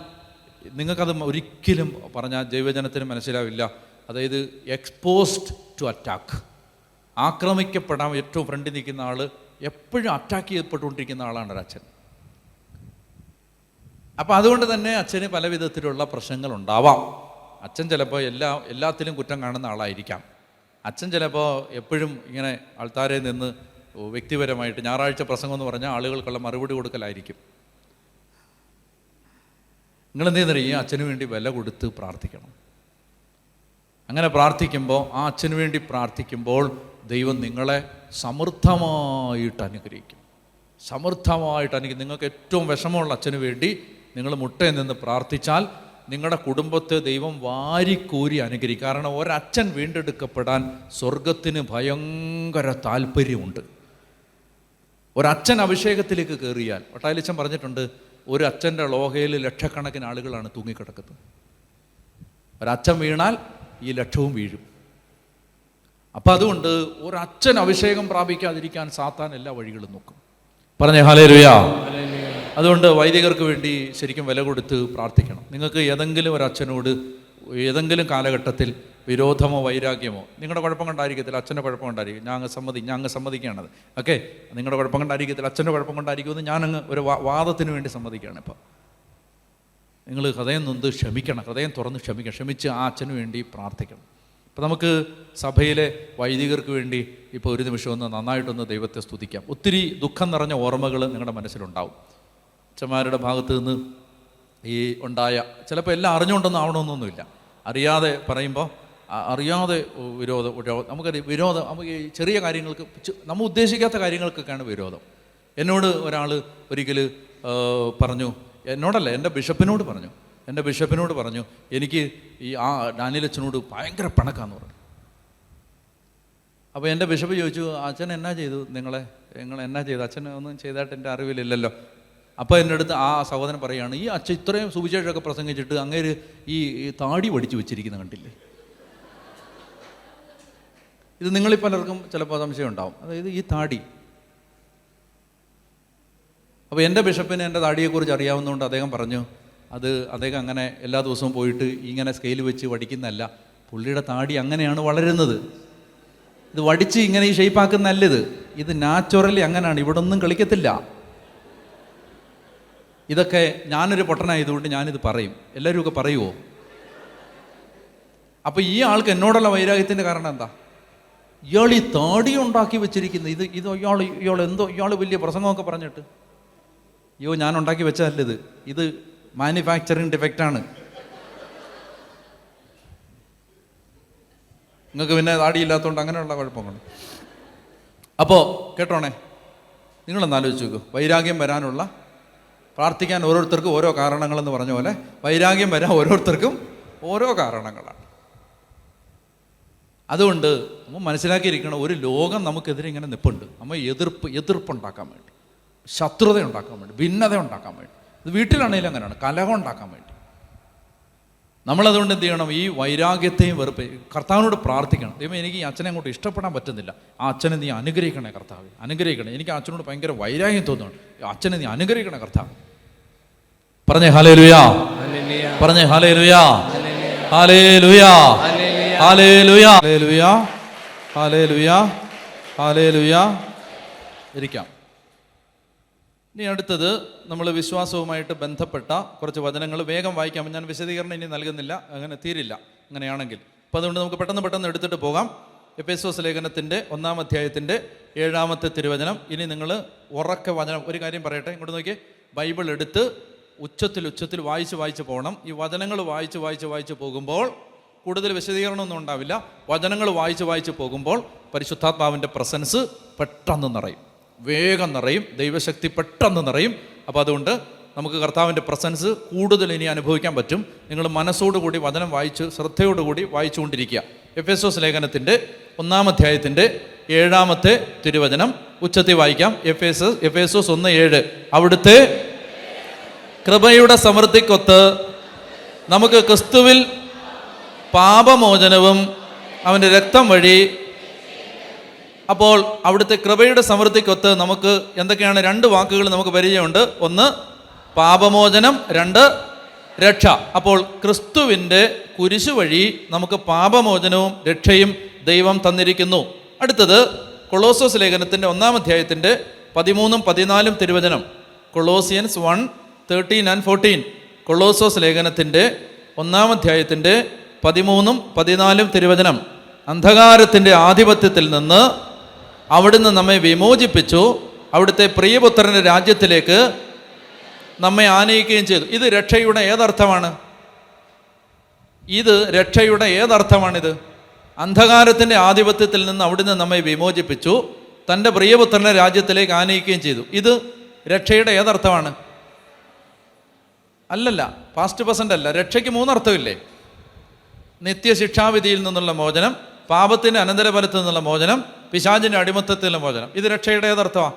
നിങ്ങൾക്കത് ഒരിക്കലും പറഞ്ഞാൽ ദൈവജനത്തിന് മനസ്സിലാവില്ല. അതായത് എക്സ്പോസ്ഡ് ടു അറ്റാക്ക്, ആക്രമിക്കപ്പെടാൻ ഏറ്റവും ഫ്രണ്ടിൽ നിൽക്കുന്ന ആൾ, എപ്പോഴും അറ്റാക്ക് ചെയ്യപ്പെട്ടുകൊണ്ടിരിക്കുന്ന ആളാണ് ഒരച്ഛൻ. അപ്പം അതുകൊണ്ട് തന്നെ അച്ഛന് പല വിധത്തിലുള്ള പ്രശ്നങ്ങളുണ്ടാവാം. അച്ഛൻ ചിലപ്പോൾ എല്ലാത്തിലും കുറ്റം കാണുന്ന ആളായിരിക്കാം. അച്ഛൻ ചിലപ്പോൾ എപ്പോഴും ഇങ്ങനെ ആൾക്കാരെ നിന്ന് വ്യക്തിപരമായിട്ട് ഞായറാഴ്ച പ്രസംഗം എന്ന് പറഞ്ഞാൽ ആളുകൾക്കുള്ള മറുപടി കൊടുക്കലായിരിക്കും. നിങ്ങളെന്ത് ചെയ്യുന്നില്ല, ഈ അച്ഛന് വേണ്ടി വില കൊടുത്ത് പ്രാർത്ഥിക്കണം. അങ്ങനെ പ്രാർത്ഥിക്കുമ്പോൾ, ആ അച്ഛന് വേണ്ടി പ്രാർത്ഥിക്കുമ്പോൾ ദൈവം നിങ്ങളെ സമൃദ്ധമായിട്ട് അനുഗ്രഹിക്കും. നിങ്ങൾക്ക് ഏറ്റവും വിഷമമുള്ള അച്ഛന് വേണ്ടി നിങ്ങൾ മുട്ടയിൽ നിന്ന് പ്രാർത്ഥിച്ചാൽ നിങ്ങളുടെ കുടുംബത്തെ ദൈവം വാരിക്കോരി അനുഗ്രഹിക്കും. കാരണം ഒരച്ഛൻ വീണ്ടെടുക്കപ്പെടാൻ സ്വർഗത്തിന് ഭയങ്കര താല്പര്യമുണ്ട്. ഒരച്ഛൻ അഭിഷേകത്തിലേക്ക് കയറിയാൽ, ഒട്ടാലിച്ചൻ പറഞ്ഞിട്ടുണ്ട്, ഒരു അച്ഛൻ്റെ ലോഹയിൽ ലക്ഷക്കണക്കിന് ആളുകളാണ് തൂങ്ങിക്കിടക്കുന്നത്. ഒരച്ഛൻ വീണാൽ ഈ ലക്ഷവും വീഴും. അപ്പം അതുകൊണ്ട് ഒരച്ഛൻ അഭിഷേകം പ്രാപിക്കാതിരിക്കാൻ സാത്താൻ എല്ലാ വഴികളും നോക്കും. പറഞ്ഞേ ഹല്ലേലൂയാ. അതുകൊണ്ട് വൈദികർക്ക് വേണ്ടി ശരിക്കും വില കൊടുത്ത് പ്രാർത്ഥിക്കണം. നിങ്ങൾക്ക് ഏതെങ്കിലും ഒരു അച്ഛനോട് ഏതെങ്കിലും കാലഘട്ടത്തിൽ വിരോധമോ വൈരാഗ്യമോ, നിങ്ങളുടെ കുഴപ്പം കൊണ്ടായിരിക്കത്തില്ല, അച്ഛൻ്റെ കുഴപ്പം കൊണ്ടായിരിക്കും, ഞാൻ അങ്ങ് സമ്മതിക്കുകയാണത്. ഓക്കെ, നിങ്ങളുടെ കുഴപ്പം കൊണ്ടായിരിക്കത്തില്ല, അച്ഛൻ്റെ കുഴപ്പം കൊണ്ടായിരിക്കുമെന്ന് ഞാനങ്ങ് ഒരു വാദത്തിന് വേണ്ടി സമ്മതിക്കുകയാണ്. ഇപ്പം നിങ്ങൾ ഹൃദയം നൊന്ത് ക്ഷമിക്കണം, ഹൃദയം തുറന്ന് ക്ഷമിച്ച് ആ അച്ഛന് വേണ്ടി പ്രാർത്ഥിക്കണം. ഇപ്പം നമുക്ക് സഭയിലെ വൈദികർക്ക് വേണ്ടി ഇപ്പോൾ ഒരു നിമിഷം ഒന്ന് നന്നായിട്ടൊന്ന് ദൈവത്തെ സ്തുതിക്കാം. ഒത്തിരി ദുഃഖം നിറഞ്ഞ ഓർമ്മകൾ നിങ്ങളുടെ മനസ്സിലുണ്ടാവും. അച്ഛന്മാരുടെ ഭാഗത്ത് നിന്ന് ഈ ഉണ്ടായ, ചിലപ്പോൾ എല്ലാം അറിഞ്ഞുകൊണ്ടൊന്നും ആവണമെന്നൊന്നുമില്ല, അറിയാതെ പറയുമ്പോൾ അറിയാതെ വിരോധം. നമുക്കറിയാം വിരോധം, നമുക്ക് ഈ ചെറിയ കാര്യങ്ങൾക്ക്, നമ്മൾ ഉദ്ദേശിക്കാത്ത കാര്യങ്ങൾക്കൊക്കെയാണ് വിരോധം. എന്നോട് ഒരാൾ ഒരിക്കൽ പറഞ്ഞു, എന്നോടല്ല, എൻ്റെ ബിഷപ്പിനോട് പറഞ്ഞു, എനിക്ക് ഈ ഡാനിയേൽ അച്ഛനോട് ഭയങ്കര പിണക്കാന്ന് പറഞ്ഞു. അപ്പോൾ എൻ്റെ ബിഷപ്പ് ചോദിച്ചു, അച്ഛൻ എന്നാ ചെയ്തു, നിങ്ങൾ എന്നാ ചെയ്തു? അച്ഛൻ ഒന്നും ചെയ്തായിട്ട് എൻ്റെ അറിവിലില്ലല്ലോ. അപ്പോൾ എൻ്റെ അടുത്ത് ആ സഹോദരൻ പറയുകയാണ്, ഈ അച്ഛൻ ഇത്രയും സുവിശേഷമൊക്കെ പ്രസംഗിച്ചിട്ട് അങ്ങേര് ഈ താടി വടിച്ചു വെച്ചിരിക്കുന്ന കണ്ടില്ലേ? ഇത് നിങ്ങളിൽ പലർക്കും ചിലപ്പോൾ സംശയം ഉണ്ടാവും, അതായത് ഈ താടി. അപ്പോൾ എൻ്റെ ബിഷപ്പിന് എൻ്റെ താടിയെക്കുറിച്ച് അറിയാവുന്നതുകൊണ്ട് അദ്ദേഹം പറഞ്ഞു, അദ്ദേഹം അങ്ങനെ എല്ലാ ദിവസവും പോയിട്ട് ഇങ്ങനെ സ്കെയിൽ വെച്ച് വടിക്കുന്നതല്ല, പുള്ളിയുടെ താടി അങ്ങനെയാണ് വളരുന്നത്. ഇത് വടിച്ച് ഇങ്ങനെ ഈ ഷേപ്പാക്കുന്നതല്ല, ഇത് നാച്ചുറലി അങ്ങനെയാണ്, ഇവിടെ ഒന്നും കളിക്കത്തില്ല. ഇതൊക്കെ ഞാനൊരു പൊട്ടനായതുകൊണ്ട് ഞാനിത് പറയും, എല്ലാവരും ഒക്കെ പറയുമോ? അപ്പോൾ ഈ ആൾക്ക് എന്നോടുള്ള വൈരാഗ്യത്തിൻ്റെ കാരണം എന്താ? ഇയാൾ ഈ താടി ഉണ്ടാക്കി വെച്ചിരിക്കുന്നത്, ഇത് ഇയാൾ വലിയ പ്രസംഗമൊക്കെ പറഞ്ഞിട്ട്, അയ്യോ ഞാൻ ഉണ്ടാക്കി വെച്ചതല്ല, ഇത് മാനുഫാക്ചറിങ് ഡിഫക്റ്റാണ്. നിങ്ങൾക്ക് പിന്നെ താടിയില്ലാത്തതുകൊണ്ട് അങ്ങനെയുള്ള കുഴപ്പങ്ങൾ. അപ്പോൾ കേട്ടോണേ, നിങ്ങളൊന്ന് ആലോചിച്ച് നോക്കൂ, വൈരാഗ്യം വരാനുള്ള, പ്രാർത്ഥിക്കാൻ ഓരോരുത്തർക്കും ഓരോ കാരണങ്ങളെന്ന് പറഞ്ഞ പോലെ വൈരാഗ്യം വരാൻ ഓരോരുത്തർക്കും ഓരോ കാരണങ്ങളാണ്. അതുകൊണ്ട് നമ്മൾ മനസ്സിലാക്കിയിരിക്കണം, ഒരു ലോകം നമുക്കെതിരെ ഇങ്ങനെ നിൽപ്പുണ്ട്. നമ്മൾ എതിർപ്പുണ്ടാക്കാൻ വേണ്ടി, ശത്രുത ഉണ്ടാക്കാൻ വേണ്ടി, ഭിന്നത ഉണ്ടാക്കാൻ വേണ്ടി. ഇത് വീട്ടിലാണെങ്കിലും അങ്ങനെയാണ്, കലഹം ഉണ്ടാക്കാൻ വേണ്ടി. നമ്മളതുകൊണ്ട് എന്ത് ചെയ്യണം? ഈ വൈരാഗ്യത്തെയും വെറുപ്പ് കർത്താവിനോട് പ്രാർത്ഥിക്കണം. ദൈവം, എനിക്ക് ഈ അച്ഛനെ അങ്ങോട്ട് ഇഷ്ടപ്പെടാൻ പറ്റുന്നില്ല, ആ അച്ഛനെ നീ അനുഗ്രഹിക്കണേ കർത്താവ്, അനുഗ്രഹിക്കണേ. എനിക്ക് അച്ഛനോട് ഭയങ്കര വൈരാഗ്യം തോന്നുന്നു, അച്ഛനെ നീ അനുഗ്രഹിക്കണേ കർത്താവ്. പറഞ്ഞേ ഹല്ലേലൂയാ, പറഞ്ഞേ ഹല്ലേലൂയാ, ഹല്ലേലൂയാ, ഹല്ലേലൂയാ, ഹല്ലേലൂയാ, ഹല്ലേലൂയാ, ഹല്ലേലൂയാ. ഇരിക്കാം. ഇനി അടുത്തത് നമ്മൾ വിശ്വാസവുമായിട്ട് ബന്ധപ്പെട്ട കുറച്ച് വചനങ്ങൾ വേഗം വായിക്കാം. ഞാൻ വിശദീകരണം ഇനി നൽകുന്നില്ല, അങ്ങനെ തീരില്ല അങ്ങനെയാണെങ്കിൽ. അപ്പോൾ അതുകൊണ്ട് നമുക്ക് പെട്ടെന്ന് എടുത്തിട്ട് പോകാം. എഫേസ്യോസ് ലേഖനത്തിൻ്റെ 1-ാം അധ്യായത്തിൻ്റെ 7-ാമത്തെ തിരുവചനം. ഇനി നിങ്ങൾ ഉറക്കെ വചനം, ഒരു കാര്യം പറയട്ടെ, ഇങ്ങോട്ട് നോക്കിയേ. ബൈബിൾ എടുത്ത് ഉച്ചത്തിൽ വായിച്ച് പോകണം. ഈ വചനങ്ങൾ വായിച്ച് പോകുമ്പോൾ കൂടുതൽ വിശദീകരണമൊന്നും ഉണ്ടാവില്ല. വചനങ്ങൾ വായിച്ച് പോകുമ്പോൾ പരിശുദ്ധാത്മാവിൻ്റെ പ്രസൻസ് പെട്ടെന്ന് നിറയും, വേഗം നിറയും, ദൈവശക്തി പെട്ടെന്ന് നിറയും. അപ്പോൾ അതുകൊണ്ട് നമുക്ക് കർത്താവിൻ്റെ പ്രസൻസ് കൂടുതൽ ഇനി അനുഭവിക്കാൻ പറ്റും. നിങ്ങൾ മനസ്സോടുകൂടി വചനം വായിച്ച് ശ്രദ്ധയോടുകൂടി വായിച്ചുകൊണ്ടിരിക്കുക. എഫേസ്യോസ് ലേഖനത്തിൻ്റെ 1-ാം അധ്യായത്തിൻ്റെ 7-ാമത്തെ തിരുവചനം ഉച്ചത്തിൽ വായിക്കാം. എഫേസ്യോസ് 1:7. അവിടുത്തെ കൃപയുടെ സമൃദ്ധിക്കൊത്ത് നമുക്ക് ക്രിസ്തുവിൽ പാപമോചനവും അവൻ്റെ രക്തം വഴി. അപ്പോൾ അവിടുത്തെ കൃപയുടെ സമൃദ്ധിക്കൊത്ത് നമുക്ക് എന്തൊക്കെയാണ്? 2 വാക്കുകൾ നമുക്ക് പരിചയമുണ്ട്. 1 പാപമോചനം, 2 രക്ഷ. അപ്പോൾ ക്രിസ്തുവിൻ്റെ കുരിശു വഴി നമുക്ക് പാപമോചനവും രക്ഷയും ദൈവം തന്നിരിക്കുന്നു. അടുത്തത് കൊളോസ്യോസ് ലേഖനത്തിൻ്റെ 1-ാം അധ്യായത്തിൻ്റെ 13-14 തിരുവചനം. കൊളോസിയൻസ് 1:13-14. കൊളോസ്യോസ് ലേഖനത്തിൻ്റെ 1-ാം അധ്യായത്തിൻ്റെ 13-14 തിരുവചനം. അന്ധകാരത്തിൻ്റെ ആധിപത്യത്തിൽ നിന്ന് അവിടുന്ന് നമ്മെ വിമോചിപ്പിച്ചു, അവിടുത്തെ പ്രിയപുത്രൻ്റെ രാജ്യത്തിലേക്ക് നമ്മെ ആനയിക്കുകയും ചെയ്തു. ഇത് രക്ഷയുടെ ഏതർത്ഥമാണ്? അന്ധകാരത്തിൻ്റെ ആധിപത്യത്തിൽ നിന്ന് അവിടുന്ന് നമ്മെ വിമോചിപ്പിച്ചു, തൻ്റെ പ്രിയപുത്രൻ്റെ രാജ്യത്തിലേക്ക് ആനയിക്കുകയും ചെയ്തു. ഇത് രക്ഷയുടെ ഏതർത്ഥമാണ്? അല്ലല്ല, പാസ്റ്റ് പ്രസന്റ് അല്ല. രക്ഷയ്ക്ക് 3 അർത്ഥമില്ലേ? നിത്യശിക്ഷാവിധിയിൽ നിന്നുള്ള മോചനം, പാപത്തിൻ്റെ അനന്തരഫലത്തിൽ നിന്നുള്ള മോചനം, പിശാചിൻ്റെ അടിമത്തത്തിൽ നിന്നുള്ള മോചനം. ഇത് രക്ഷയുടെ ഏതർത്ഥമാണ്?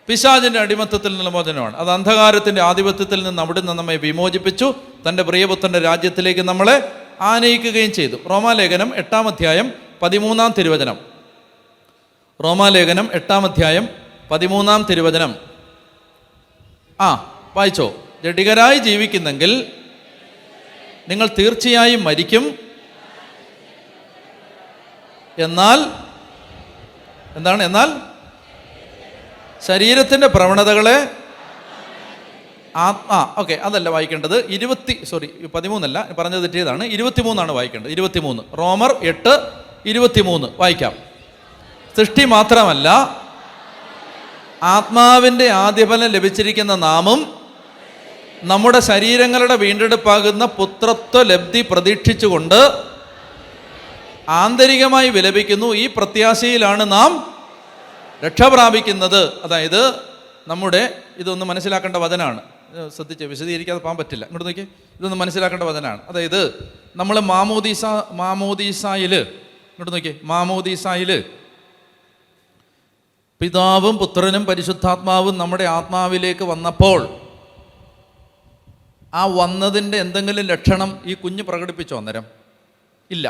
പിശാചിൻ്റെ അടിമത്തത്തിൽ നിന്നുള്ള മോചനമാണ്. അത് അന്ധകാരത്തിൻ്റെ ആധിപത്യത്തിൽ നിന്ന് അവിടുന്ന് നമ്മെ വിമോചിപ്പിച്ചു, തൻ്റെ പ്രിയപുത്രൻ്റെ രാജ്യത്തിലേക്ക് നമ്മളെ ആനയിക്കുകയും ചെയ്തു. റോമാലേഖനം 8-ാം അധ്യായം 13-ാം തിരുവചനം. റോമാലേഖനം 8-ാം അധ്യായം 13-ാം തിരുവചനം. വായിച്ചോ. ജഡികരായി ജീവിക്കുന്നെങ്കിൽ നിങ്ങൾ തീർച്ചയായും മരിക്കും, എന്നാൽ ശരീരത്തിൻ്റെ പ്രവണതകളെ അതല്ല വായിക്കേണ്ടത്. 13 പറഞ്ഞത് തെറ്റിയതാണ്. 23 വായിക്കേണ്ടത്. 23 റോമർ 8:23 വായിക്കാം. സൃഷ്ടി മാത്രമല്ല, ആത്മാവിൻ്റെ ആദ്യഫലം ലഭിച്ചിരിക്കുന്ന നാമും നമ്മുടെ ശരീരങ്ങളുടെ വീണ്ടെടുപ്പാകുന്ന പുത്രത്വ ലബ്ധി പ്രതീക്ഷിച്ചുകൊണ്ട് ആന്തരികമായി വിലപിക്കുന്നു. ഈ പ്രത്യാശയിലാണ് നാം രക്ഷ പ്രാപിക്കുന്നത്. അതായത് നമ്മുടെ ഇതൊന്ന് മനസ്സിലാക്കേണ്ട വചനമാണ്. ശ്രദ്ധിച്ച് വിശദീകരിക്കാതെ പോകാൻ പറ്റില്ല. ഇങ്ങോട്ട് നോക്കി, ഇതൊന്ന് മനസ്സിലാക്കേണ്ട വചനമാണ്. അതായത് നമ്മൾ മാമോദീസായിൽ ഇങ്ങോട്ട് നോക്കി, മാമോദീസായിൽ പിതാവും പുത്രനും പരിശുദ്ധാത്മാവും നമ്മുടെ ആത്മാവിലേക്ക് വന്നപ്പോൾ ആ വന്നതിൻ്റെ എന്തെങ്കിലും ലക്ഷണം ഈ കുഞ്ഞ് പ്രകടിപ്പിച്ചോ? അന്നേരം ഇല്ല,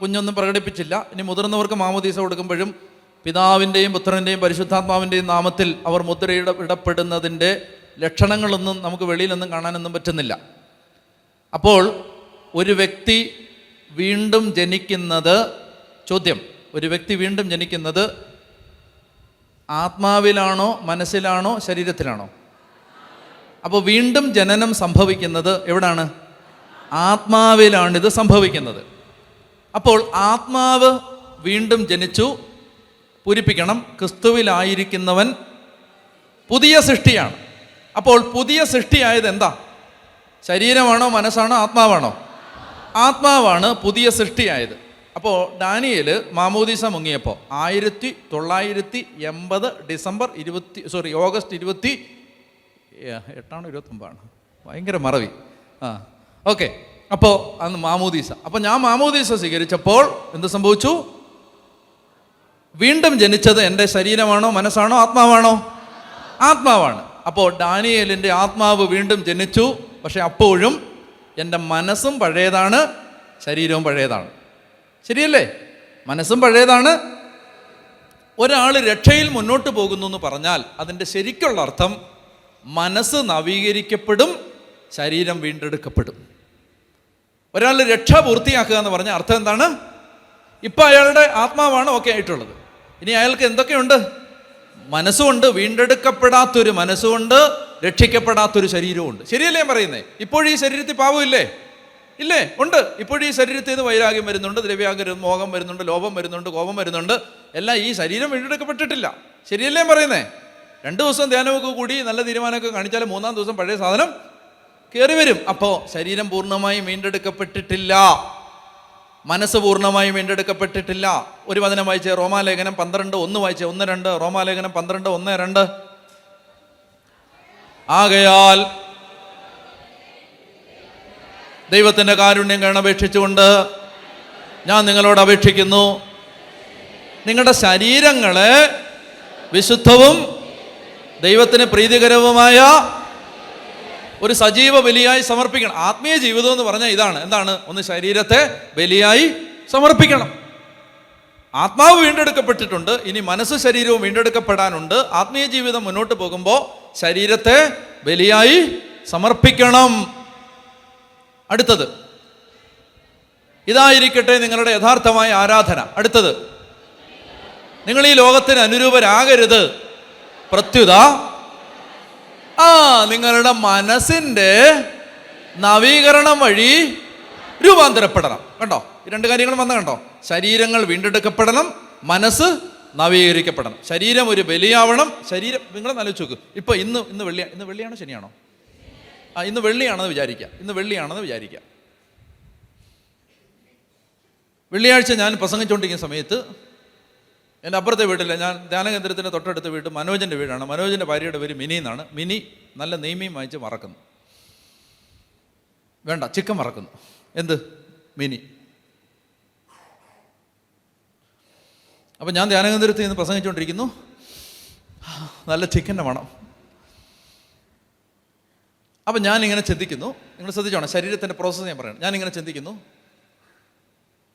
കുഞ്ഞൊന്നും പ്രകടിപ്പിച്ചില്ല. ഇനി മുതിർന്നവർക്ക് മാമോദീസ കൊടുക്കുമ്പോഴും പിതാവിൻ്റെയും പുത്രൻ്റെയും പരിശുദ്ധാത്മാവിൻ്റെയും നാമത്തിൽ അവർ മുദ്രയിടപ്പെടുന്നതിൻ്റെ ലക്ഷണങ്ങളൊന്നും നമുക്ക് വെളിയിലൊന്നും കാണാനൊന്നും പറ്റുന്നില്ല. അപ്പോൾ ഒരു വ്യക്തി വീണ്ടും ജനിക്കുന്നത്, ചോദ്യം, ഒരു വ്യക്തി വീണ്ടും ജനിക്കുന്നത് ആത്മാവിലാണോ മനസ്സിലാണോ ശരീരത്തിലാണോ? അപ്പോൾ വീണ്ടും ജനനം സംഭവിക്കുന്നത് എവിടാണ്? ആത്മാവിലാണിത് സംഭവിക്കുന്നത്. അപ്പോൾ ആത്മാവ് വീണ്ടും ജനിച്ചു. പൂരിപ്പിക്കണം, ക്രിസ്തുവിലായിരിക്കുന്നവൻ പുതിയ സൃഷ്ടിയാണ്. അപ്പോൾ പുതിയ സൃഷ്ടിയായത് എന്താ? ശരീരമാണോ മനസ്സാണോ ആത്മാവാണോ? ആത്മാവാണ് പുതിയ സൃഷ്ടിയായത്. അപ്പോൾ ഡാനിയേൽ മാമോദീസ മുങ്ങിയപ്പോൾ 1980 ഡിസംബർ ഓഗസ്റ്റ് 28 29 ഭയങ്കര മറവി. ഓക്കെ, അപ്പോൾ അന്ന് മാമോദീസ. അപ്പോൾ ഞാൻ മാമോദീസ സ്വീകരിച്ചപ്പോൾ എന്ത് സംഭവിച്ചു? വീണ്ടും ജനിച്ചത് എൻ്റെ ശരീരമാണോ മനസ്സാണോ ആത്മാവാണോ? ആത്മാവാണ്. അപ്പോൾ ഡാനിയേലിൻ്റെ ആത്മാവ് വീണ്ടും ജനിച്ചു. പക്ഷെ അപ്പോഴും എൻ്റെ മനസ്സും പഴയതാണ്, ശരീരവും പഴയതാണ്. ശരിയല്ലേ? മനസ്സും പഴയതാണ്. ഒരാൾ രക്ഷയിൽ മുന്നോട്ട് പോകുന്നു എന്ന് പറഞ്ഞാൽ അതിൻ്റെ ശരിക്കുള്ള അർത്ഥം മനസ്സ് നവീകരിക്കപ്പെടും, ശരീരം വീണ്ടെടുക്കപ്പെടും. ഒരാൾ രക്ഷ പൂർത്തിയാക്കുക എന്ന് പറഞ്ഞാൽ അർത്ഥം എന്താണ്? ഇപ്പം അയാളുടെ ആത്മാവാണ് ഓക്കെ ആയിട്ടുള്ളത്. ഇനി അയാൾക്ക് എന്തൊക്കെയുണ്ട്? മനസ്സുകൊണ്ട്, വീണ്ടെടുക്കപ്പെടാത്തൊരു മനസ്സുകൊണ്ട്, രക്ഷിക്കപ്പെടാത്തൊരു ശരീരമുണ്ട്. ശരിയല്ലേ ഞാൻ പറയുന്നത്? ഇപ്പോഴും ഈ ശരീരത്തിൽ പാവമില്ലേ? ഇല്ലേ? ഉണ്ട്. ഇപ്പോഴും ഈ ശരീരത്തിൽ നിന്ന് വൈരാഗ്യം വരുന്നുണ്ട്, ദ്രവ്യാഗ്രഹം, മോഹം വരുന്നുണ്ട്, ലോഭം വരുന്നുണ്ട്, കോപം വരുന്നുണ്ട്. എല്ലാം ഈ ശരീരം വീണ്ടെടുക്കപ്പെട്ടിട്ടില്ല. ശരിയല്ലേ ഞാൻ പറയുന്നത്? 2 ദിവസം ധ്യാനമൊക്കെ കൂടി നല്ല തീരുമാനമൊക്കെ കാണിച്ചാൽ 3-ാം ദിവസം പഴയ സാധനം കയറി വരും. അപ്പോൾ ശരീരം പൂർണ്ണമായും വീണ്ടെടുക്കപ്പെട്ടിട്ടില്ല, മനസ്സ് പൂർണ്ണമായും വീണ്ടെടുക്കപ്പെട്ടിട്ടില്ല. ഒരു വചനം വായിച്ചേ, റോമാലേഖനം 12:1 വായിച്ചേ. 1-2 റോമാലേഖനം 12:1-2. ആകയാൽ ദൈവത്തിൻ്റെ കാരുണ്യം കാണപേക്ഷിച്ചുകൊണ്ട് ഞാൻ നിങ്ങളോട് അപേക്ഷിക്കുന്നു, നിങ്ങളുടെ ശരീരങ്ങളെ വിശുദ്ധവും ദൈവത്തിന് പ്രീതികരവുമായ ഒരു സജീവ ബലിയായി സമർപ്പിക്കണം. ആത്മീയ ജീവിതം എന്ന് പറഞ്ഞാൽ ഇതാണ്. എന്താണ്? ഒന്ന്, ശരീരത്തെ ബലിയായി സമർപ്പിക്കണം. ആത്മാവ് വീണ്ടെടുക്കപ്പെട്ടിട്ടുണ്ട്, ഇനി മനസ്സ് ശരീരവും വീണ്ടെടുക്കപ്പെടാനുണ്ട്. ആത്മീയ ജീവിതം മുന്നോട്ട് പോകുമ്പോൾ ശരീരത്തെ ബലിയായി സമർപ്പിക്കണം. അടുത്തത്, ഇതായിരിക്കട്ടെ നിങ്ങളുടെ യഥാർത്ഥമായ ആരാധന. അടുത്തത്, നിങ്ങൾ ഈ ലോകത്തിന് അനുരൂപരാകരുത്, പ്രത്യുത നിങ്ങളുടെ മനസ്സിൻ്റെ നവീകരണം വഴി രൂപാന്തരപ്പെടണം. കണ്ടോ? ഈ 2 കാര്യങ്ങൾ വന്ന കണ്ടോ? ശരീരങ്ങൾ വീണ്ടെടുക്കപ്പെടണം, മനസ്സ് നവീകരിക്കപ്പെടണം. ശരീരം ഒരു ബലിയാവണം. ശരീരം, നിങ്ങൾ ആലോചിച്ച് നോക്ക്. ഇപ്പൊ ഇന്ന് വെള്ളിയാണോ ശനിയാണോ? ഇന്ന് വെള്ളിയാണെന്ന് വിചാരിക്കാം. വെള്ളിയാഴ്ച ഞാൻ പ്രസംഗിച്ചുകൊണ്ടിരിക്കുന്ന സമയത്ത് എൻ്റെ അപ്പുറത്തെ വീട്ടിലെ, ഞാൻ ധ്യാനകേന്ദ്രത്തിൻ്റെ തൊട്ടടുത്ത വീട് മനോജൻ്റെ വീടാണ്. മനോജൻ്റെ ഭാര്യയുടെ പേര് മിനി എന്നാണ്. മിനി നല്ല നെയ്മീൻ വാങ്ങിച്ച് മറക്കുന്നു. വേണ്ട, ചിക്കൻ മറക്കുന്നു. എന്ത്? മിനി. അപ്പം ഞാൻ ധ്യാനകേന്ദ്രത്തിൽ നിന്ന് പ്രസംഗിച്ചുകൊണ്ടിരിക്കുന്നു, നല്ല ചിക്കൻ്റെ മണം. അപ്പം ഞാനിങ്ങനെ ചിന്തിക്കുന്നു, നിങ്ങൾ ശ്രദ്ധിച്ചോണം, ശരീരത്തിൻ്റെ പ്രോസസ്സ് ഞാൻ പറയണം. ഞാനിങ്ങനെ ചിന്തിക്കുന്നു,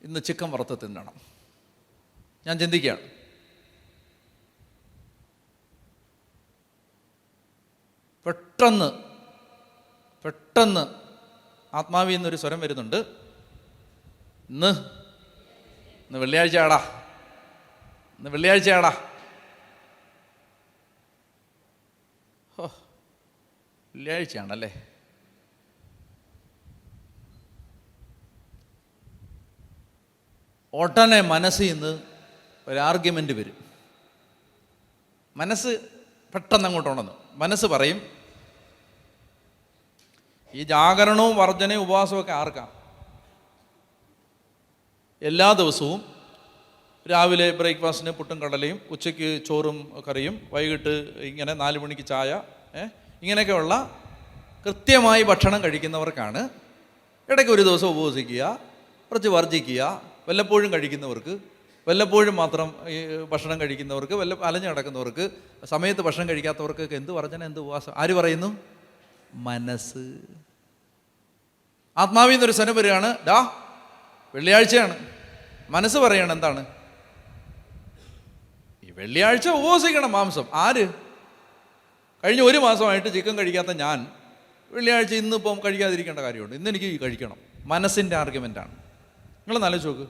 ഇന്ന് ചിക്കൻ വറുത്ത് തിന്നണം. ഞാൻ ചിന്തിക്കുകയാണ്. പെട്ടെന്ന് ആത്മാവിൽ നിന്നൊരു സ്വരം വരുന്നുണ്ട്, ഇന്ന് വെള്ളിയാഴ്ചയാടാ. വെള്ളിയാഴ്ചയാണല്ലേ. ഉടനെ മനസ്സിൽ നിന്ന് ഒരു ആർഗ്യുമെൻ്റ് വരും. മനസ്സ് പെട്ടെന്ന് അങ്ങോട്ട് ഉണർന്നു. മനസ്സ് പറയും, ഈ ജാഗരണവും വർജനയും ഉപവാസവും ഒക്കെ ആർക്കാ? എല്ലാ ദിവസവും രാവിലെ ബ്രേക്ക്ഫാസ്റ്റിന് പുട്ടും കടലയും, ഉച്ചയ്ക്ക് ചോറും കറിയും, വൈകിട്ട് ഇങ്ങനെ 4 മണിക്ക് ചായ, ഇങ്ങനെയൊക്കെയുള്ള കൃത്യമായി ഭക്ഷണം കഴിക്കുന്നവർക്കാണ്. ഇടയ്ക്ക് ഒരു ദിവസം ഉപവസിക്കുക, കുറച്ച് വർജിക്കുക, വല്ലപ്പോഴും കഴിക്കുന്നവർക്ക്, വല്ലപ്പോഴും മാത്രം ഈ ഭക്ഷണം കഴിക്കുന്നവർക്ക്, അലഞ്ഞു കിടക്കുന്നവർക്ക്, സമയത്ത് ഭക്ഷണം കഴിക്കാത്തവർക്കൊക്കെ എന്ത് പറഞ്ഞാൽ എന്ത് ഉപവാസം? ആര് പറയുന്നു? മനസ്സ്. ആത്മാവിൽ നിന്നൊരു സ്വരം വരികയാണ്, ഡാ വെള്ളിയാഴ്ചയാണ്. മനസ്സ് പറയണം എന്താണ്? ഈ വെള്ളിയാഴ്ച ഉപവസിക്കണം മാംസം. ആര്? കഴിഞ്ഞ 1 മാസമായിട്ട് ചിക്കൻ കഴിക്കാത്ത ഞാൻ വെള്ളിയാഴ്ച ഇന്നിപ്പം കഴിക്കാതിരിക്കേണ്ട കാര്യമുണ്ട്, ഇന്നെനിക്ക് കഴിക്കണം. മനസ്സിൻ്റെ ആർഗ്യുമെൻ്റാണ്. നിങ്ങൾ ആലോചിച്ച് നോക്ക്.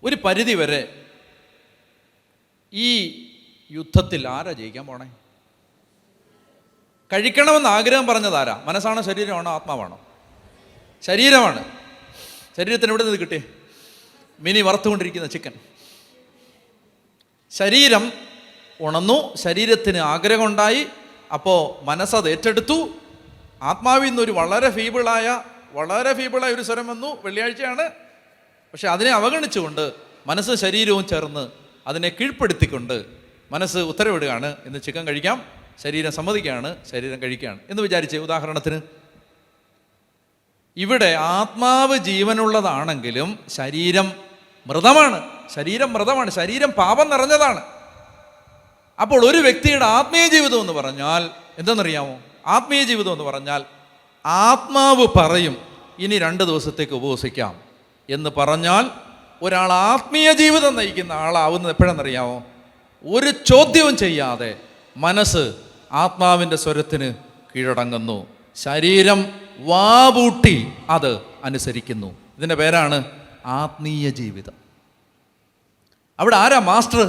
ഒരു പരിധി വരെ ഈ യുദ്ധത്തിൽ ആരാ ജയിക്കാൻ പോണേ? കഴിക്കണമെന്ന് ആഗ്രഹം പറഞ്ഞതാരാ? മനസ്സാണോ ശരീരമാണോ ആത്മാവാണോ? ശരീരമാണ്. ശരീരത്തിന് എവിടെ നിന്ന് കിട്ടിയേ? മിനി വറുത്തുകൊണ്ടിരിക്കുന്ന ചിക്കൻ. ശരീരം ഉണർന്നു, ശരീരത്തിന് ആഗ്രഹമുണ്ടായി, അപ്പോൾ മനസ്സത് ഏറ്റെടുത്തു. ആത്മാവിൽ നിന്നൊരു വളരെ ഫീബിളായ ഒരു സ്വരം വന്നു, വെള്ളിയാഴ്ചയാണ്. പക്ഷെ അതിനെ അവഗണിച്ചുകൊണ്ട് മനസ്സും ശരീരവും ചേർന്ന് അതിനെ കീഴ്പ്പെടുത്തിക്കൊണ്ട് മനസ്സ് ഉത്തരവിടുകയാണ്, ഇന്ന് ചിക്കൻ കഴിക്കാം. ശരീരം സമ്മതിക്കുകയാണ്, ശരീരം കഴിക്കുകയാണ് എന്ന് വിചാരിച്ചേ. ഉദാഹരണത്തിന്, ഇവിടെ ആത്മാവ് ജീവനുള്ളതാണെങ്കിലും ശരീരം മൃതമാണ്. ശരീരം പാപം നിറഞ്ഞതാണ്. അപ്പോൾ ഒരു വ്യക്തിയുടെ ആത്മീയ ജീവിതം എന്ന് പറഞ്ഞാൽ എന്തെന്നറിയാമോ? ആത്മീയ ജീവിതം എന്ന് പറഞ്ഞാൽ ആത്മാവ് പറയും ഇനി 2 ദിവസത്തേക്ക് ഉപവസിക്കാം എന്ന് പറഞ്ഞാൽ ഒരാൾ ആത്മീയ ജീവിതം നയിക്കുന്ന ആളാവുന്നത് എപ്പോഴെന്നറിയാമോ? ഒരു ചോദ്യവും ചെയ്യാതെ മനസ്സ് ആത്മാവിൻ്റെ സ്വരത്തിന് കീഴടങ്ങുന്നു. ശരീരം വാപൂട്ടി അത് അനുസരിക്കുന്നു. ഇതിൻ്റെ പേരാണ് ആത്മീയ ജീവിതം. അവിടെ ആരാ മാസ്റ്റർ?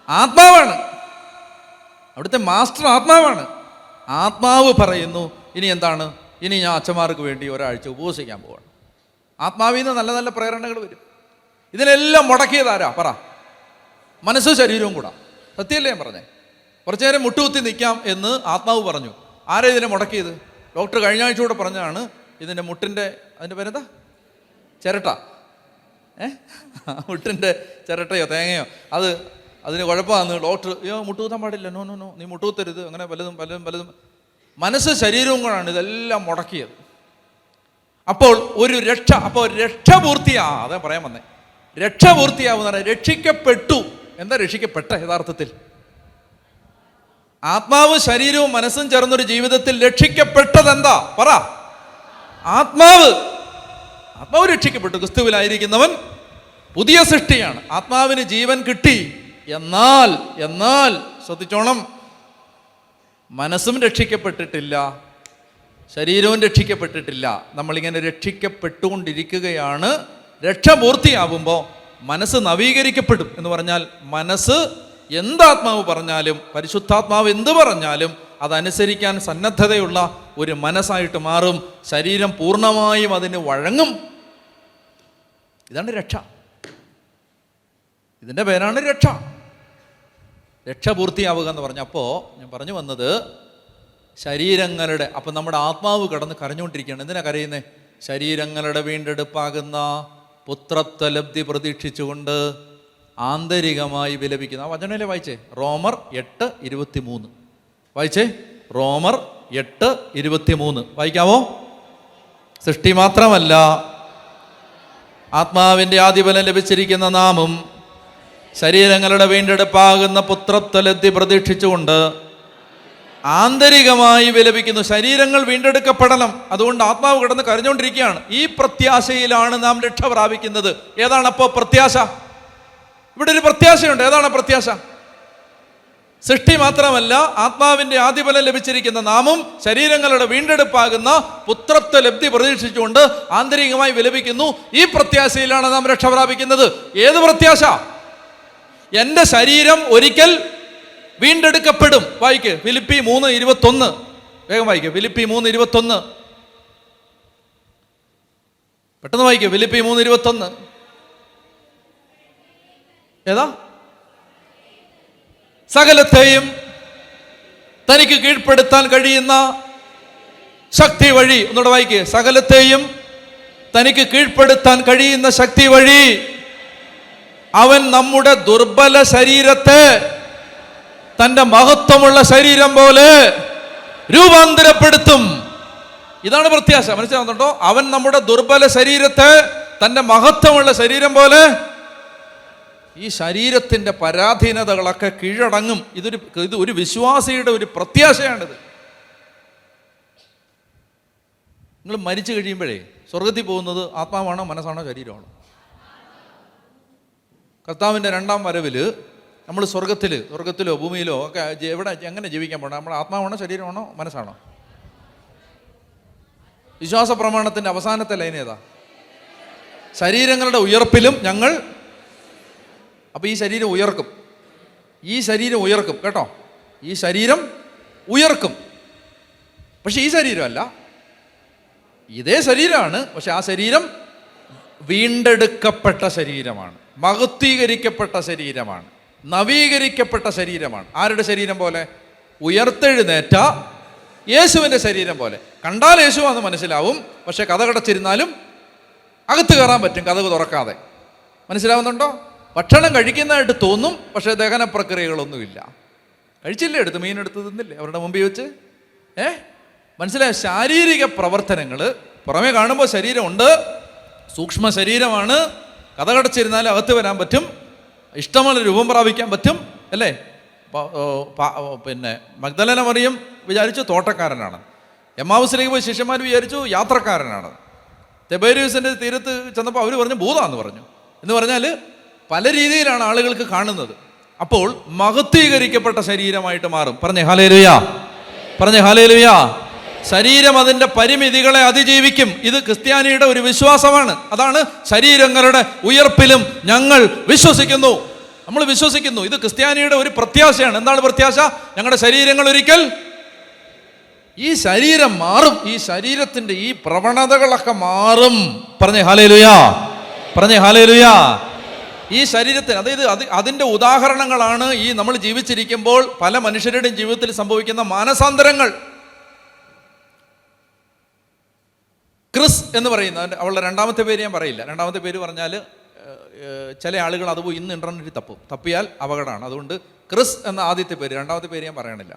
ആത്മാവാണ്. അവിടുത്തെ മാസ്റ്റർ ആത്മാവാണ്. ആത്മാവ് പറയുന്നു ഇനി എന്താണ്? ഇനി ഞാൻ അച്ഛന്മാർക്ക് വേണ്ടി ഒരാഴ്ച ഉപവസിക്കാൻ പോവാണ്. ആത്മാവിൽ നിന്ന് നല്ല നല്ല പ്രേരണകൾ വരും. ഇതിനെല്ലാം മുടക്കിയതാരാ? പറ. മനസ്സും ശരീരവും കൂടാ. സത്യമല്ലേ ഞാൻ പറഞ്ഞേ? കുറച്ചു നേരം മുട്ടുകുത്തി നിൽക്കാം എന്ന് ആത്മാവ് പറഞ്ഞു. ആരാ ഇതിനെ മുടക്കിയത്? ഡോക്ടർ കഴിഞ്ഞ ആഴ്ച കൂടെ പറഞ്ഞതാണ് ഇതിൻ്റെ അതിൻ്റെ പേരെന്താ? ചിരട്ട. മുട്ടിൻ്റെ ചിരട്ടയോ തേങ്ങയോ അതിന് കുഴപ്പമാണ്. ഡോക്ടർ മുട്ടുകുത്താൻ പാടില്ല, നോ, നീ മുട്ടുകുത്തരുത്, അങ്ങനെ പലതും. മനസ്സ് ശരീരവും കൂടാണ് ഇതെല്ലാം മുടക്കിയത്. അപ്പോൾ രക്ഷ പൂർത്തിയാവും. അതാ പറയാൻ വന്നേ. രക്ഷ പൂർത്തിയാവുന്ന രക്ഷിക്കപ്പെട്ടു. എന്താ രക്ഷിക്കപ്പെട്ട യഥാർത്ഥത്തിൽ? ആത്മാവും ശരീരവും മനസ്സും ചേർന്നൊരു ജീവിതത്തിൽ രക്ഷിക്കപ്പെട്ടതെന്താ? പറ. ആത്മാവ് രക്ഷിക്കപ്പെട്ടു. ക്രിസ്തുവിലായിരിക്കുന്നവൻ പുതിയ സൃഷ്ടിയാണ്. ആത്മാവിന് ജീവൻ കിട്ടി. എന്നാൽ ശ്രദ്ധിച്ചോണം, മനസ്സും രക്ഷിക്കപ്പെട്ടിട്ടില്ല, ശരീരവും രക്ഷിക്കപ്പെട്ടിട്ടില്ല. നമ്മളിങ്ങനെ രക്ഷിക്കപ്പെട്ടുകൊണ്ടിരിക്കുകയാണ്. രക്ഷ പൂർത്തിയാവുമ്പോൾ മനസ്സ് നവീകരിക്കപ്പെടും. എന്ന് പറഞ്ഞാൽ മനസ്സ് എന്താത്മാവ് പറഞ്ഞാലും പരിശുദ്ധാത്മാവ് എന്ത് പറഞ്ഞാലും അതനുസരിക്കാൻ സന്നദ്ധതയുള്ള ഒരു മനസ്സായിട്ട് മാറും. ശരീരം പൂർണ്ണമായും അതിന് വഴങ്ങും. ഇതാണ് രക്ഷ. ഇതിൻ്റെ പേരാണ് രക്ഷ. രക്ഷ പൂർത്തിയാവുക എന്ന് പറഞ്ഞപ്പോൾ ഞാൻ പറഞ്ഞു വന്നത് ശരീരങ്ങളുടെ, അപ്പം നമ്മുടെ ആത്മാവ് കിടന്ന് കരഞ്ഞുകൊണ്ടിരിക്കുകയാണ്. എന്തിനാ കരയുന്നേ? ശരീരങ്ങളുടെ വീണ്ടെടുപ്പാകുന്ന പുത്രത്വലബ്ധി പ്രതീക്ഷിച്ചുകൊണ്ട് ആന്തരികമായി വിലപിക്കുന്നു. ആ വചനല്ലേ വായിച്ചേ? റോമർ 8:23 വായിച്ചേ. റോമർ 8:23 വായിക്കാമോ? സൃഷ്ടി മാത്രമല്ല, ആത്മാവിൻ്റെ ആദിഫലം ലഭിച്ചിരിക്കുന്ന നാമും ശരീരങ്ങളുടെ വീണ്ടെടുപ്പാകുന്ന പുത്രത്വലബ്ധി പ്രതീക്ഷിച്ചുകൊണ്ട് ആന്തരികമായി വിലപിക്കുന്നു. ശരീരങ്ങൾ വീണ്ടെടുക്കപ്പെടണം. അതുകൊണ്ട് ആത്മാവ് കിടന്ന് കരഞ്ഞുകൊണ്ടിരിക്കുകയാണ്. ഈ പ്രത്യാശയിലാണ് നാം രക്ഷ പ്രാപിക്കുന്നത്. ഏതാണ് അപ്പോൾ പ്രത്യാശ? ഇവിടെ ഒരു പ്രത്യാശയുണ്ട്. ഏതാണ് പ്രത്യാശ? സൃഷ്ടി മാത്രമല്ല, ആത്മാവിൻ്റെ ആദിഫലം ലഭിച്ചിരിക്കുന്ന നാമും ശരീരങ്ങളുടെ വീണ്ടെടുപ്പാകുന്ന പുത്രത്വ ലബ്ധി പ്രതീക്ഷിച്ചുകൊണ്ട് ആന്തരികമായി വിലപിക്കുന്നു. ഈ പ്രത്യാശയിലാണ് നാം രക്ഷ പ്രാപിക്കുന്നത്. ഏത് പ്രത്യാശ? എൻ്റെ ശരീരം ഒരിക്കൽ വീണ്ടെടുക്കപ്പെടും. വായിക്ക് ഫിലിപ്പി 3:21. വേഗം വായിക്ക് ഫിലിപ്പി 3:21. പെട്ടെന്ന് വായിക്ക് ഫിലിപ്പി 3:21. ഏതാ? സകലത്തെയും തനിക്ക് കീഴ്പ്പെടുത്താൻ കഴിയുന്ന ശക്തി വഴി. ഒന്നുകൂടെ വായിക്ക്. സകലത്തെയും തനിക്ക് കീഴ്പ്പെടുത്താൻ കഴിയുന്ന ശക്തി വഴി അവൻ നമ്മുടെ ദുർബല ശരീരത്തെ തൻ്റെ മഹത്വമുള്ള ശരീരം പോലെ രൂപാന്തരപ്പെടുത്തും. ഇതാണ് പ്രത്യാശ. മനസ്സിലാവുന്നുണ്ടോ? അവൻ നമ്മുടെ ദുർബല ശരീരത്തെ തൻ്റെ മഹത്വമുള്ള ശരീരം പോലെ, ഈ ശരീരത്തിൻ്റെ പരാധീനതകളൊക്കെ കീഴടങ്ങും. ഇത് ഒരു വിശ്വാസിയുടെ ഒരു പ്രത്യാശയാണിത്. നിങ്ങൾ മരിച്ചു കഴിയുമ്പോഴേ സ്വർഗത്തിൽ പോകുന്നത് ആത്മാവാണോ മനസ്സാണോ ശരീരമാണോ? കർത്താവിൻ്റെ രണ്ടാം വരവിൽ നമ്മൾ സ്വർഗത്തിലോ ഭൂമിയിലോ ഒക്കെ എവിടെ എങ്ങനെ ജീവിക്കാൻ പോകണം? നമ്മുടെ ആത്മാവാണോ ശരീരമാണോ മനസ്സാണോ? വിശ്വാസ പ്രമാണത്തിൻ്റെ അവസാനത്തെ ലൈൻ ഏതാ? ശരീരങ്ങളുടെ ഉയർപ്പിലും ഞങ്ങൾ. അപ്പോൾ ഈ ശരീരം ഉയർക്കും കേട്ടോ. ഈ ശരീരം ഉയർക്കും. പക്ഷെ ഈ ശരീരമല്ല, ഇതേ ശരീരമാണ്. പക്ഷെ ആ ശരീരം വീണ്ടെടുക്കപ്പെട്ട ശരീരമാണ്, മഹത്വീകരിക്കപ്പെട്ട ശരീരമാണ്, നവീകരിക്കപ്പെട്ട ശരീരമാണ്. ആരുടെ ശരീരം പോലെ? ഉയർത്തെഴുന്നേറ്റ യേശുവിൻ്റെ ശരീരം പോലെ. കണ്ടാൽ യേശുവാന്ന് മനസ്സിലാവും, പക്ഷെ കതകടച്ചിരുന്നാലും അകത്ത് കയറാൻ പറ്റും കതക് തുറക്കാതെ. മനസ്സിലാവുന്നുണ്ടോ? ഭക്ഷണം കഴിക്കുന്നതായിട്ട് തോന്നും, പക്ഷേ ദഹന പ്രക്രിയകളൊന്നുമില്ല. കഴിച്ചില്ലേ? എടുത്ത് മീനെടുത്ത് തിന്നില്ലേ അവരുടെ മുമ്പിൽ വെച്ച്? മനസ്സിലായ? ശാരീരിക പ്രവർത്തനങ്ങൾ പുറമേ കാണുമ്പോൾ ശരീരമുണ്ട്, സൂക്ഷ്മ ശരീരമാണ്. കതകടച്ചിരുന്നാലും അകത്ത് വരാൻ പറ്റും, ഇഷ്ടമുള്ള രൂപം പ്രാപിക്കാൻ പറ്റും, അല്ലേ? പിന്നെ മഗ്ദലന മറിയം വിചാരിച്ചു തോട്ടക്കാരനാണ്. എമ്മാവുസിലേക്ക് പോയി ശിഷ്യന്മാർ വിചാരിച്ചു യാത്രക്കാരനാണ്. തെബേരിയസിൻ്റെ തീരത്ത് ചെന്നപ്പോൾ അവർ പറഞ്ഞു ഭൂതാന്ന് പറഞ്ഞു. എന്ന് പറഞ്ഞാൽ പല രീതിയിലാണ് ആളുകൾക്ക് കാണുന്നത്. അപ്പോൾ മഹത്വീകരിക്കപ്പെട്ട ശരീരമായിട്ട് മാറും. പറഞ്ഞേ ഹല്ലേലൂയ, പറഞ്ഞേ ഹല്ലേലൂയ. ശരീരം അതിൻ്റെ പരിമിതികളെ അതിജീവിക്കും. ഇത് ക്രിസ്ത്യാനിയുടെ ഒരു വിശ്വാസമാണ്. അതാണ് ശരീരങ്ങളുടെ ഉയർപ്പിലും ഞങ്ങൾ വിശ്വസിക്കുന്നു. നമ്മൾ വിശ്വസിക്കുന്നു. ഇത് ക്രിസ്ത്യാനിയുടെ ഒരു പ്രത്യാശയാണ്. എന്താണ് പ്രത്യാശ? ഞങ്ങളുടെ ശരീരങ്ങൾ ഒരിക്കൽ, ഈ ശരീരം മാറും, ഈ ശരീരത്തിൻ്റെ ഈ പ്രവണതകളൊക്കെ മാറും. പറഞ്ഞേ ഹല്ലേലൂയ, പറഞ്ഞേ ഹല്ലേലൂയ. ഈ ശരീരത്തിന്, അതായത് അതിൻ്റെ ഉദാഹരണങ്ങളാണ് ഈ നമ്മൾ ജീവിച്ചിരിക്കുമ്പോൾ പല മനുഷ്യരുടെയും ജീവിതത്തിൽ സംഭവിക്കുന്ന മാനസാന്തരങ്ങൾ. ക്രിസ് എന്ന് പറയുന്ന അവളുടെ രണ്ടാമത്തെ പേര് ഞാൻ പറയില്ല. രണ്ടാമത്തെ പേര് പറഞ്ഞാൽ ചില ആളുകൾ അത് പോയി ഇന്ന് ഇൻ്റർനെറ്റിൽ തപ്പിയാൽ അപകടമാണ്. അതുകൊണ്ട് ക്രിസ് എന്ന ആദ്യത്തെ പേര്, രണ്ടാമത്തെ പേര് ഞാൻ പറയണില്ല.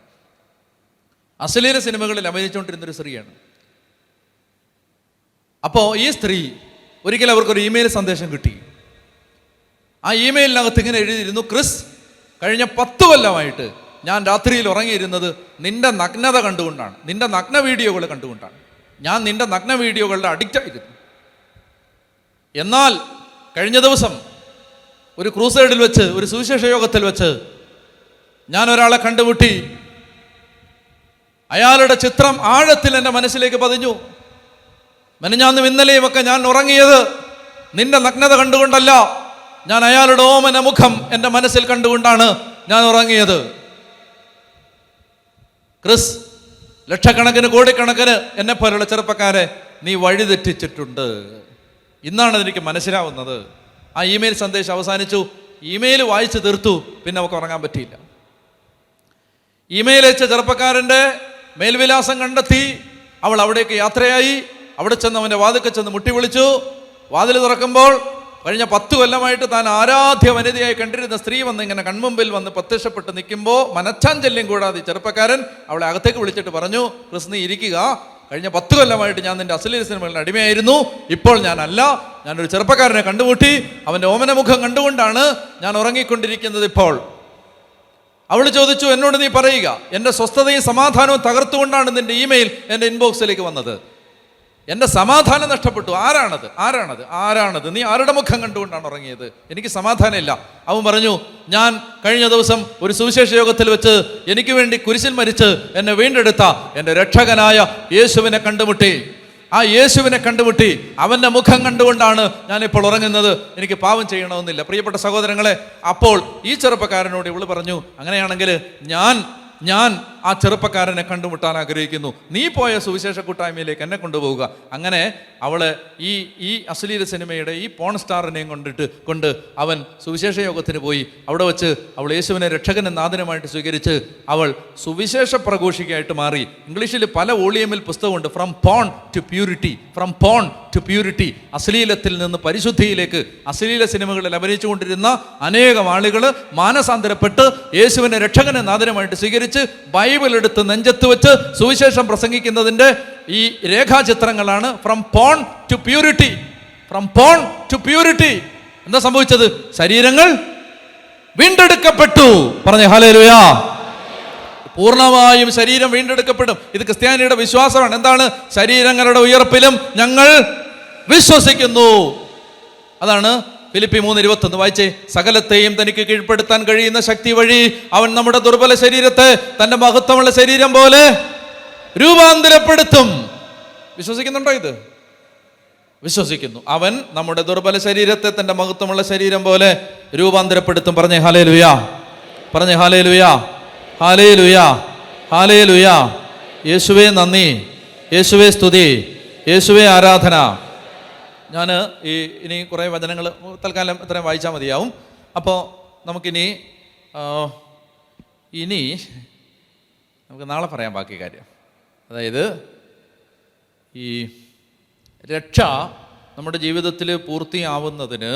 അശ്ലീല സിനിമകളിൽ അഭിനയിച്ചുകൊണ്ടിരുന്നൊരു സ്ത്രീയാണ്. അപ്പോൾ ഈ സ്ത്രീ ഒരിക്കലും അവർക്കൊരു ഇമെയിൽ സന്ദേശം കിട്ടി. ആ ഇമെയിലിനകത്ത് ഇങ്ങനെ എഴുതിയിരുന്നു, ക്രിസ്, കഴിഞ്ഞ 10 കൊല്ലമായിട്ട് ഞാൻ രാത്രിയിൽ ഉറങ്ങിയിരുന്നത് നിന്റെ നഗ്നത കണ്ടുകൊണ്ടാണ്, നിന്റെ നഗ്ന വീഡിയോകൾ കണ്ടുകൊണ്ടാണ്. ഞാൻ നിന്റെ നഗ്ന വീഡിയോകളുടെ അഡിക്റ്റ് ആയിരുന്നു. എന്നാൽ കഴിഞ്ഞ ദിവസം ഒരു ക്രൂസൈഡിൽ വെച്ച്, ഒരു സുവിശേഷ യോഗത്തിൽ വെച്ച് ഞാൻ ഒരാളെ കണ്ടുമുട്ടി. അയാളുടെ ചിത്രം ആഴത്തിൽ എൻ്റെ മനസ്സിലേക്ക് പതിഞ്ഞു. മെനഞ്ഞാന്നും ഇന്നലെയും ഒക്കെ ഞാൻ ഉറങ്ങിയത് നിന്റെ നഗ്നത കണ്ടുകൊണ്ടല്ല, ഞാൻ അയാളുടെ ഓമന മുഖം എൻ്റെ മനസ്സിൽ കണ്ടുകൊണ്ടാണ് ഞാൻ ഉറങ്ങിയത്. ക്രിസ്, ലക്ഷക്കണക്കിന് കോടിക്കണക്കിന് എന്നെ പോലുള്ള ചെറുപ്പക്കാരെ നീ വഴിതെറ്റിച്ചിട്ടുണ്ട്. ഇന്നാണ് എനിക്ക് മനസ്സിലാവുന്നത്. ആ ഇമെയിൽ സന്ദേശം അവസാനിച്ചു. ഇമെയിൽ വായിച്ച് തീർത്തു. പിന്നെ നമുക്ക് ഉറങ്ങാൻ പറ്റിയില്ല. ഇമെയിൽ അയച്ച ചെറുപ്പക്കാരൻ്റെ മേൽവിലാസം കണ്ടെത്തി. അവൾ അവിടേക്ക് യാത്രയായി. അവിടെ ചെന്ന് അവൻ്റെ വാതിൽക്ക് ചെന്ന് മുട്ടി വിളിച്ചു. വാതിൽ തുറക്കുമ്പോൾ കഴിഞ്ഞ 10 കൊല്ലമായിട്ട് താൻ ആരാധ്യ വനിതയായി കണ്ടിരുന്ന സ്ത്രീ വന്ന് ഇങ്ങനെ കൺമുമ്പിൽ വന്ന് പ്രത്യക്ഷപ്പെട്ട് നിൽക്കുമ്പോൾ മനച്ചാഞ്ചല്യം കൂടാതെ ചെറുപ്പക്കാരൻ അവളെ അകത്തേക്ക് വിളിച്ചിട്ട് പറഞ്ഞു, ക്രിസ് നീ ഇരിക്കുക, കഴിഞ്ഞ 10 കൊല്ലമായിട്ട് ഞാൻ നിന്റെ അശ്ലീല സിനിമകളുടെ അടിമയായിരുന്നു. ഇപ്പോൾ ഞാനല്ല, ഞാനൊരു ചെറുപ്പക്കാരനെ കണ്ടുമുട്ടി. അവൻ്റെ ഓമന മുഖം കണ്ടുകൊണ്ടാണ് ഞാൻ ഉറങ്ങിക്കൊണ്ടിരിക്കുന്നത് ഇപ്പോൾ. അവൾ ചോദിച്ചു, എന്നോട് നീ പറയുക, എൻ്റെ സ്വസ്ഥതയും സമാധാനവും തകർത്തുകൊണ്ടാണ് നിന്റെ ഇമെയിൽ എൻ്റെ ഇൻബോക്സിലേക്ക് വന്നത്. എൻ്റെ സമാധാനം നഷ്ടപ്പെട്ടു. ആരാണത്? നീ ആരുടെ മുഖം കണ്ടുകൊണ്ടാണ് ഉറങ്ങിയത്? എനിക്ക് സമാധാനമില്ല. അവൻ പറഞ്ഞു, ഞാൻ കഴിഞ്ഞ ദിവസം ഒരു സുവിശേഷ യോഗത്തിൽ വെച്ച് എനിക്ക് വേണ്ടി കുരിശിൽ മരിച്ച് എന്നെ വീണ്ടെടുത്ത എൻ്റെ രക്ഷകനായ യേശുവിനെ കണ്ടുമുട്ടി. ആ യേശുവിനെ കണ്ടുമുട്ടി അവൻ്റെ മുഖം കണ്ടുകൊണ്ടാണ് ഞാനിപ്പോൾ ഉറങ്ങുന്നത്. എനിക്ക് പാപം ചെയ്യണമെന്നില്ല. പ്രിയപ്പെട്ട സഹോദരങ്ങളെ, അപ്പോൾ ഈ ചെറുപ്പക്കാരനോട് ഇവള് പറഞ്ഞു, അങ്ങനെയാണെങ്കിൽ ഞാൻ ആ ചെറുപ്പക്കാരനെ കണ്ടുമുട്ടാൻ ആഗ്രഹിക്കുന്നു. നീ പോയ സുവിശേഷ കൂട്ടായ്മയിലേക്ക് എന്നെ കൊണ്ടുപോവുക. അങ്ങനെ അവള് ഈ അശ്ലീല സിനിമയുടെ ഈ പോൺ സ്റ്റാറിനെയും കൊണ്ട് അവൻ സുവിശേഷ യോഗത്തിന് പോയി. അവിടെ വെച്ച് അവൾ യേശുവിനെ രക്ഷകനും നാഥനുമായിട്ട് സ്വീകരിച്ച് അവൾ സുവിശേഷ പ്രഘോഷികയായിട്ട് മാറി. ഇംഗ്ലീഷിൽ പല വോളിയമിൽ പുസ്തകമുണ്ട്, from porn to purity, from porn to purity. അശ്ലീലത്തിൽ നിന്ന് പരിശുദ്ധിയിലേക്ക്. അശ്ലീല സിനിമകളിൽ അഭിനയിച്ചുകൊണ്ടിരുന്ന അനേകം ആളുകൾ മാനസാന്തരപ്പെട്ട് യേശുവിനെ രക്ഷകനും നാഥനുമായിട്ട് സ്വീകരിച്ച് ബൈബിൾ എടുത്ത് നെഞ്ചത്ത് വെച്ച് സുവിശേഷം പ്രസംഗിക്കുന്നതിൻ്റെ ഈ രേഖാചിത്രങ്ങളാണ് from porn to purity. From porn to purity. എന്താ സംഭവിച്ചത്? ശരീരങ്ങൾ വീണ്ടെടുക്കപ്പെട്ടു. പറഞ്ഞേ ഹല്ലേലൂയാ. പൂർണ്ണമായും ശരീരം വീണ്ടെടുക്കപ്പെടും. ഇത് ക്രിസ്ത്യാനിയുടെ വിശ്വാസമാണ്. എന്താണ്? ശരീരങ്ങളുടെ ഉയർപ്പിലും ഞങ്ങൾ വിശ്വസിക്കുന്നു. അതാണ് ഫിലിപ്പി 3:21 വായിച്ചേ. സകലത്തെയും തനിക്ക് കീഴ്പ്പെടുത്താൻ കഴിയുന്ന ശക്തി വഴി അവൻ നമ്മുടെ ദുർബല ശരീരത്തെ തന്റെ മഹത്വമുള്ള ശരീരം പോലെ രൂപാന്തരപ്പെടുത്തും. വിശ്വസിക്കുന്നുണ്ടോ? ഇത് വിശ്വസിക്കുന്നു. അവൻ നമ്മുടെ ദുർബല ശരീരത്തെ തന്റെ മഹത്വമുള്ള ശരീരം പോലെ രൂപാന്തരപ്പെടുത്തും. പറഞ്ഞേ ഹല്ലേലൂയാ. പറഞ്ഞേ ഹല്ലേലൂയാ. ഹല്ലേലൂയാ. ഹല്ലേലൂയാ. യേശുവേ നന്ദി, യേശുവേ സ്തുതി, യേശുവേ ആരാധന. ഞാൻ ഇനി കുറേ വചനങ്ങൾ തൽക്കാലം ഇത്രയും വായിച്ചാൽ മതിയാവും. അപ്പോൾ നമുക്കിനി നമുക്ക് നാളെ പറയാം ബാക്കി കാര്യം. അതായത് ഈ രക്ഷ നമ്മുടെ ജീവിതത്തിൽ പൂർത്തിയാവുന്നതിന്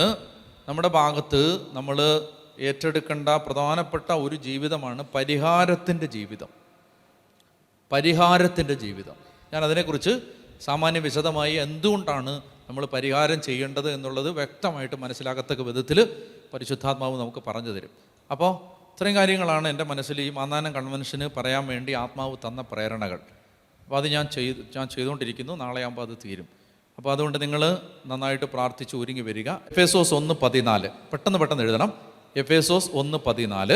നമ്മുടെ ഭാഗത്ത് നമ്മൾ ഏറ്റെടുക്കേണ്ട പ്രധാനപ്പെട്ട ഒരു ജീവിതമാണ് പരിഹാരത്തിൻ്റെ ജീവിതം. പരിഹാരത്തിൻ്റെ ജീവിതം. ഞാൻ അതിനെക്കുറിച്ച് സാമാന്യ വിശദമായി എന്തുകൊണ്ടാണ് നമ്മൾ പരിഹാരം ചെയ്യേണ്ടത് എന്നുള്ളത് വ്യക്തമായിട്ട് മനസ്സിലാകത്തക്ക വിധത്തിൽ പരിശുദ്ധാത്മാവ് നമുക്ക് പറഞ്ഞു തരും. അപ്പോൾ ഇത്രയും കാര്യങ്ങളാണ് എൻ്റെ മനസ്സിൽ ഈ മാന്നാനം കൺവെൻഷന് പറയാൻ വേണ്ടി ആത്മാവ് തന്ന പ്രേരണകൾ. അപ്പോൾ അത് ഞാൻ ചെയ്തുകൊണ്ടിരിക്കുന്നു. നാളെ ആകുമ്പോൾ അത് തീരും. അപ്പോൾ അതുകൊണ്ട് നിങ്ങൾ നന്നായിട്ട് പ്രാർത്ഥിച്ച് ഒരുങ്ങി വരിക. എഫേസോസ് 1:14 പെട്ടെന്ന് എഴുതണം. എഫേസോസ് 1:14,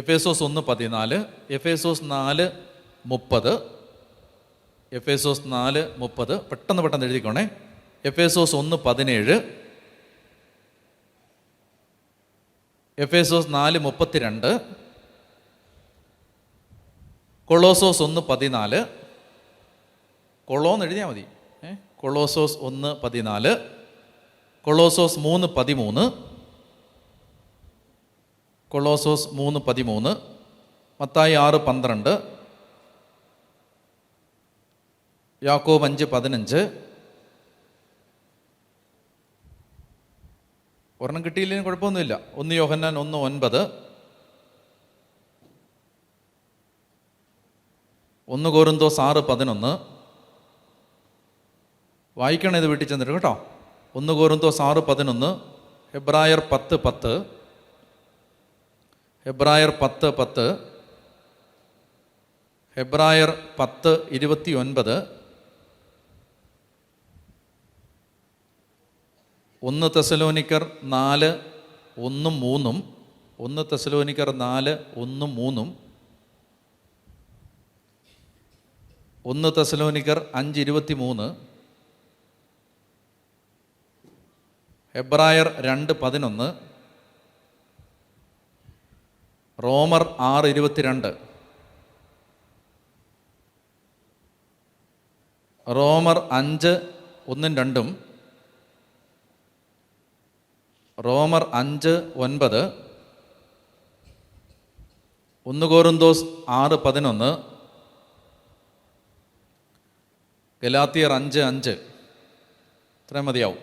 എഫേസോസ് 1:14, എഫേസോസ് 4:30, എഫേസോസ് 4:30 പെട്ടെന്ന് എഴുതിക്കോണേ. എഫേസോസ് 1:17, എഫേസോസ് 4:32, കൊളോസോസ് 1:14. കൊളോന്ന് എഴുതിയാൽ മതി. കൊളോസോസ് 1:14, കൊളോസോസ് 3:13, കൊളോസോസ് 3:13, മത്തായി 6:12, യാക്കോബ് 5:15. ഒരെണ്ണം കിട്ടിയില്ലെങ്കിൽ കുഴപ്പമൊന്നുമില്ല. 1 യോഹന്നാൻ 1:9, 1 കൊരിന്തോസ് 6:11. വായിക്കണം ഇത് വീട്ടിൽ ചെന്നിട്ട് കേട്ടോ. 1 കൊരിന്തോസ് 6:11, ഹെബ്രായർ 10:10, ഹെബ്രായർ 10:10, ഹെബ്രായർ 10:29, 1 തെസ്സലോനിക്കർ 4:1-3, 1 തെസ്സലോനിക്കർ 4:1-3, 1 തെസ്സലോനിക്കർ 5:23, ഹെബ്രായർ 2:11, റോമർ 6:22, റോമർ 5:1-2, റോമർ 5:9, 1 കൊരിന്തോസ് 6:11, ഗലാത്യർ 5:5. ഇത്രയും മതിയാവും.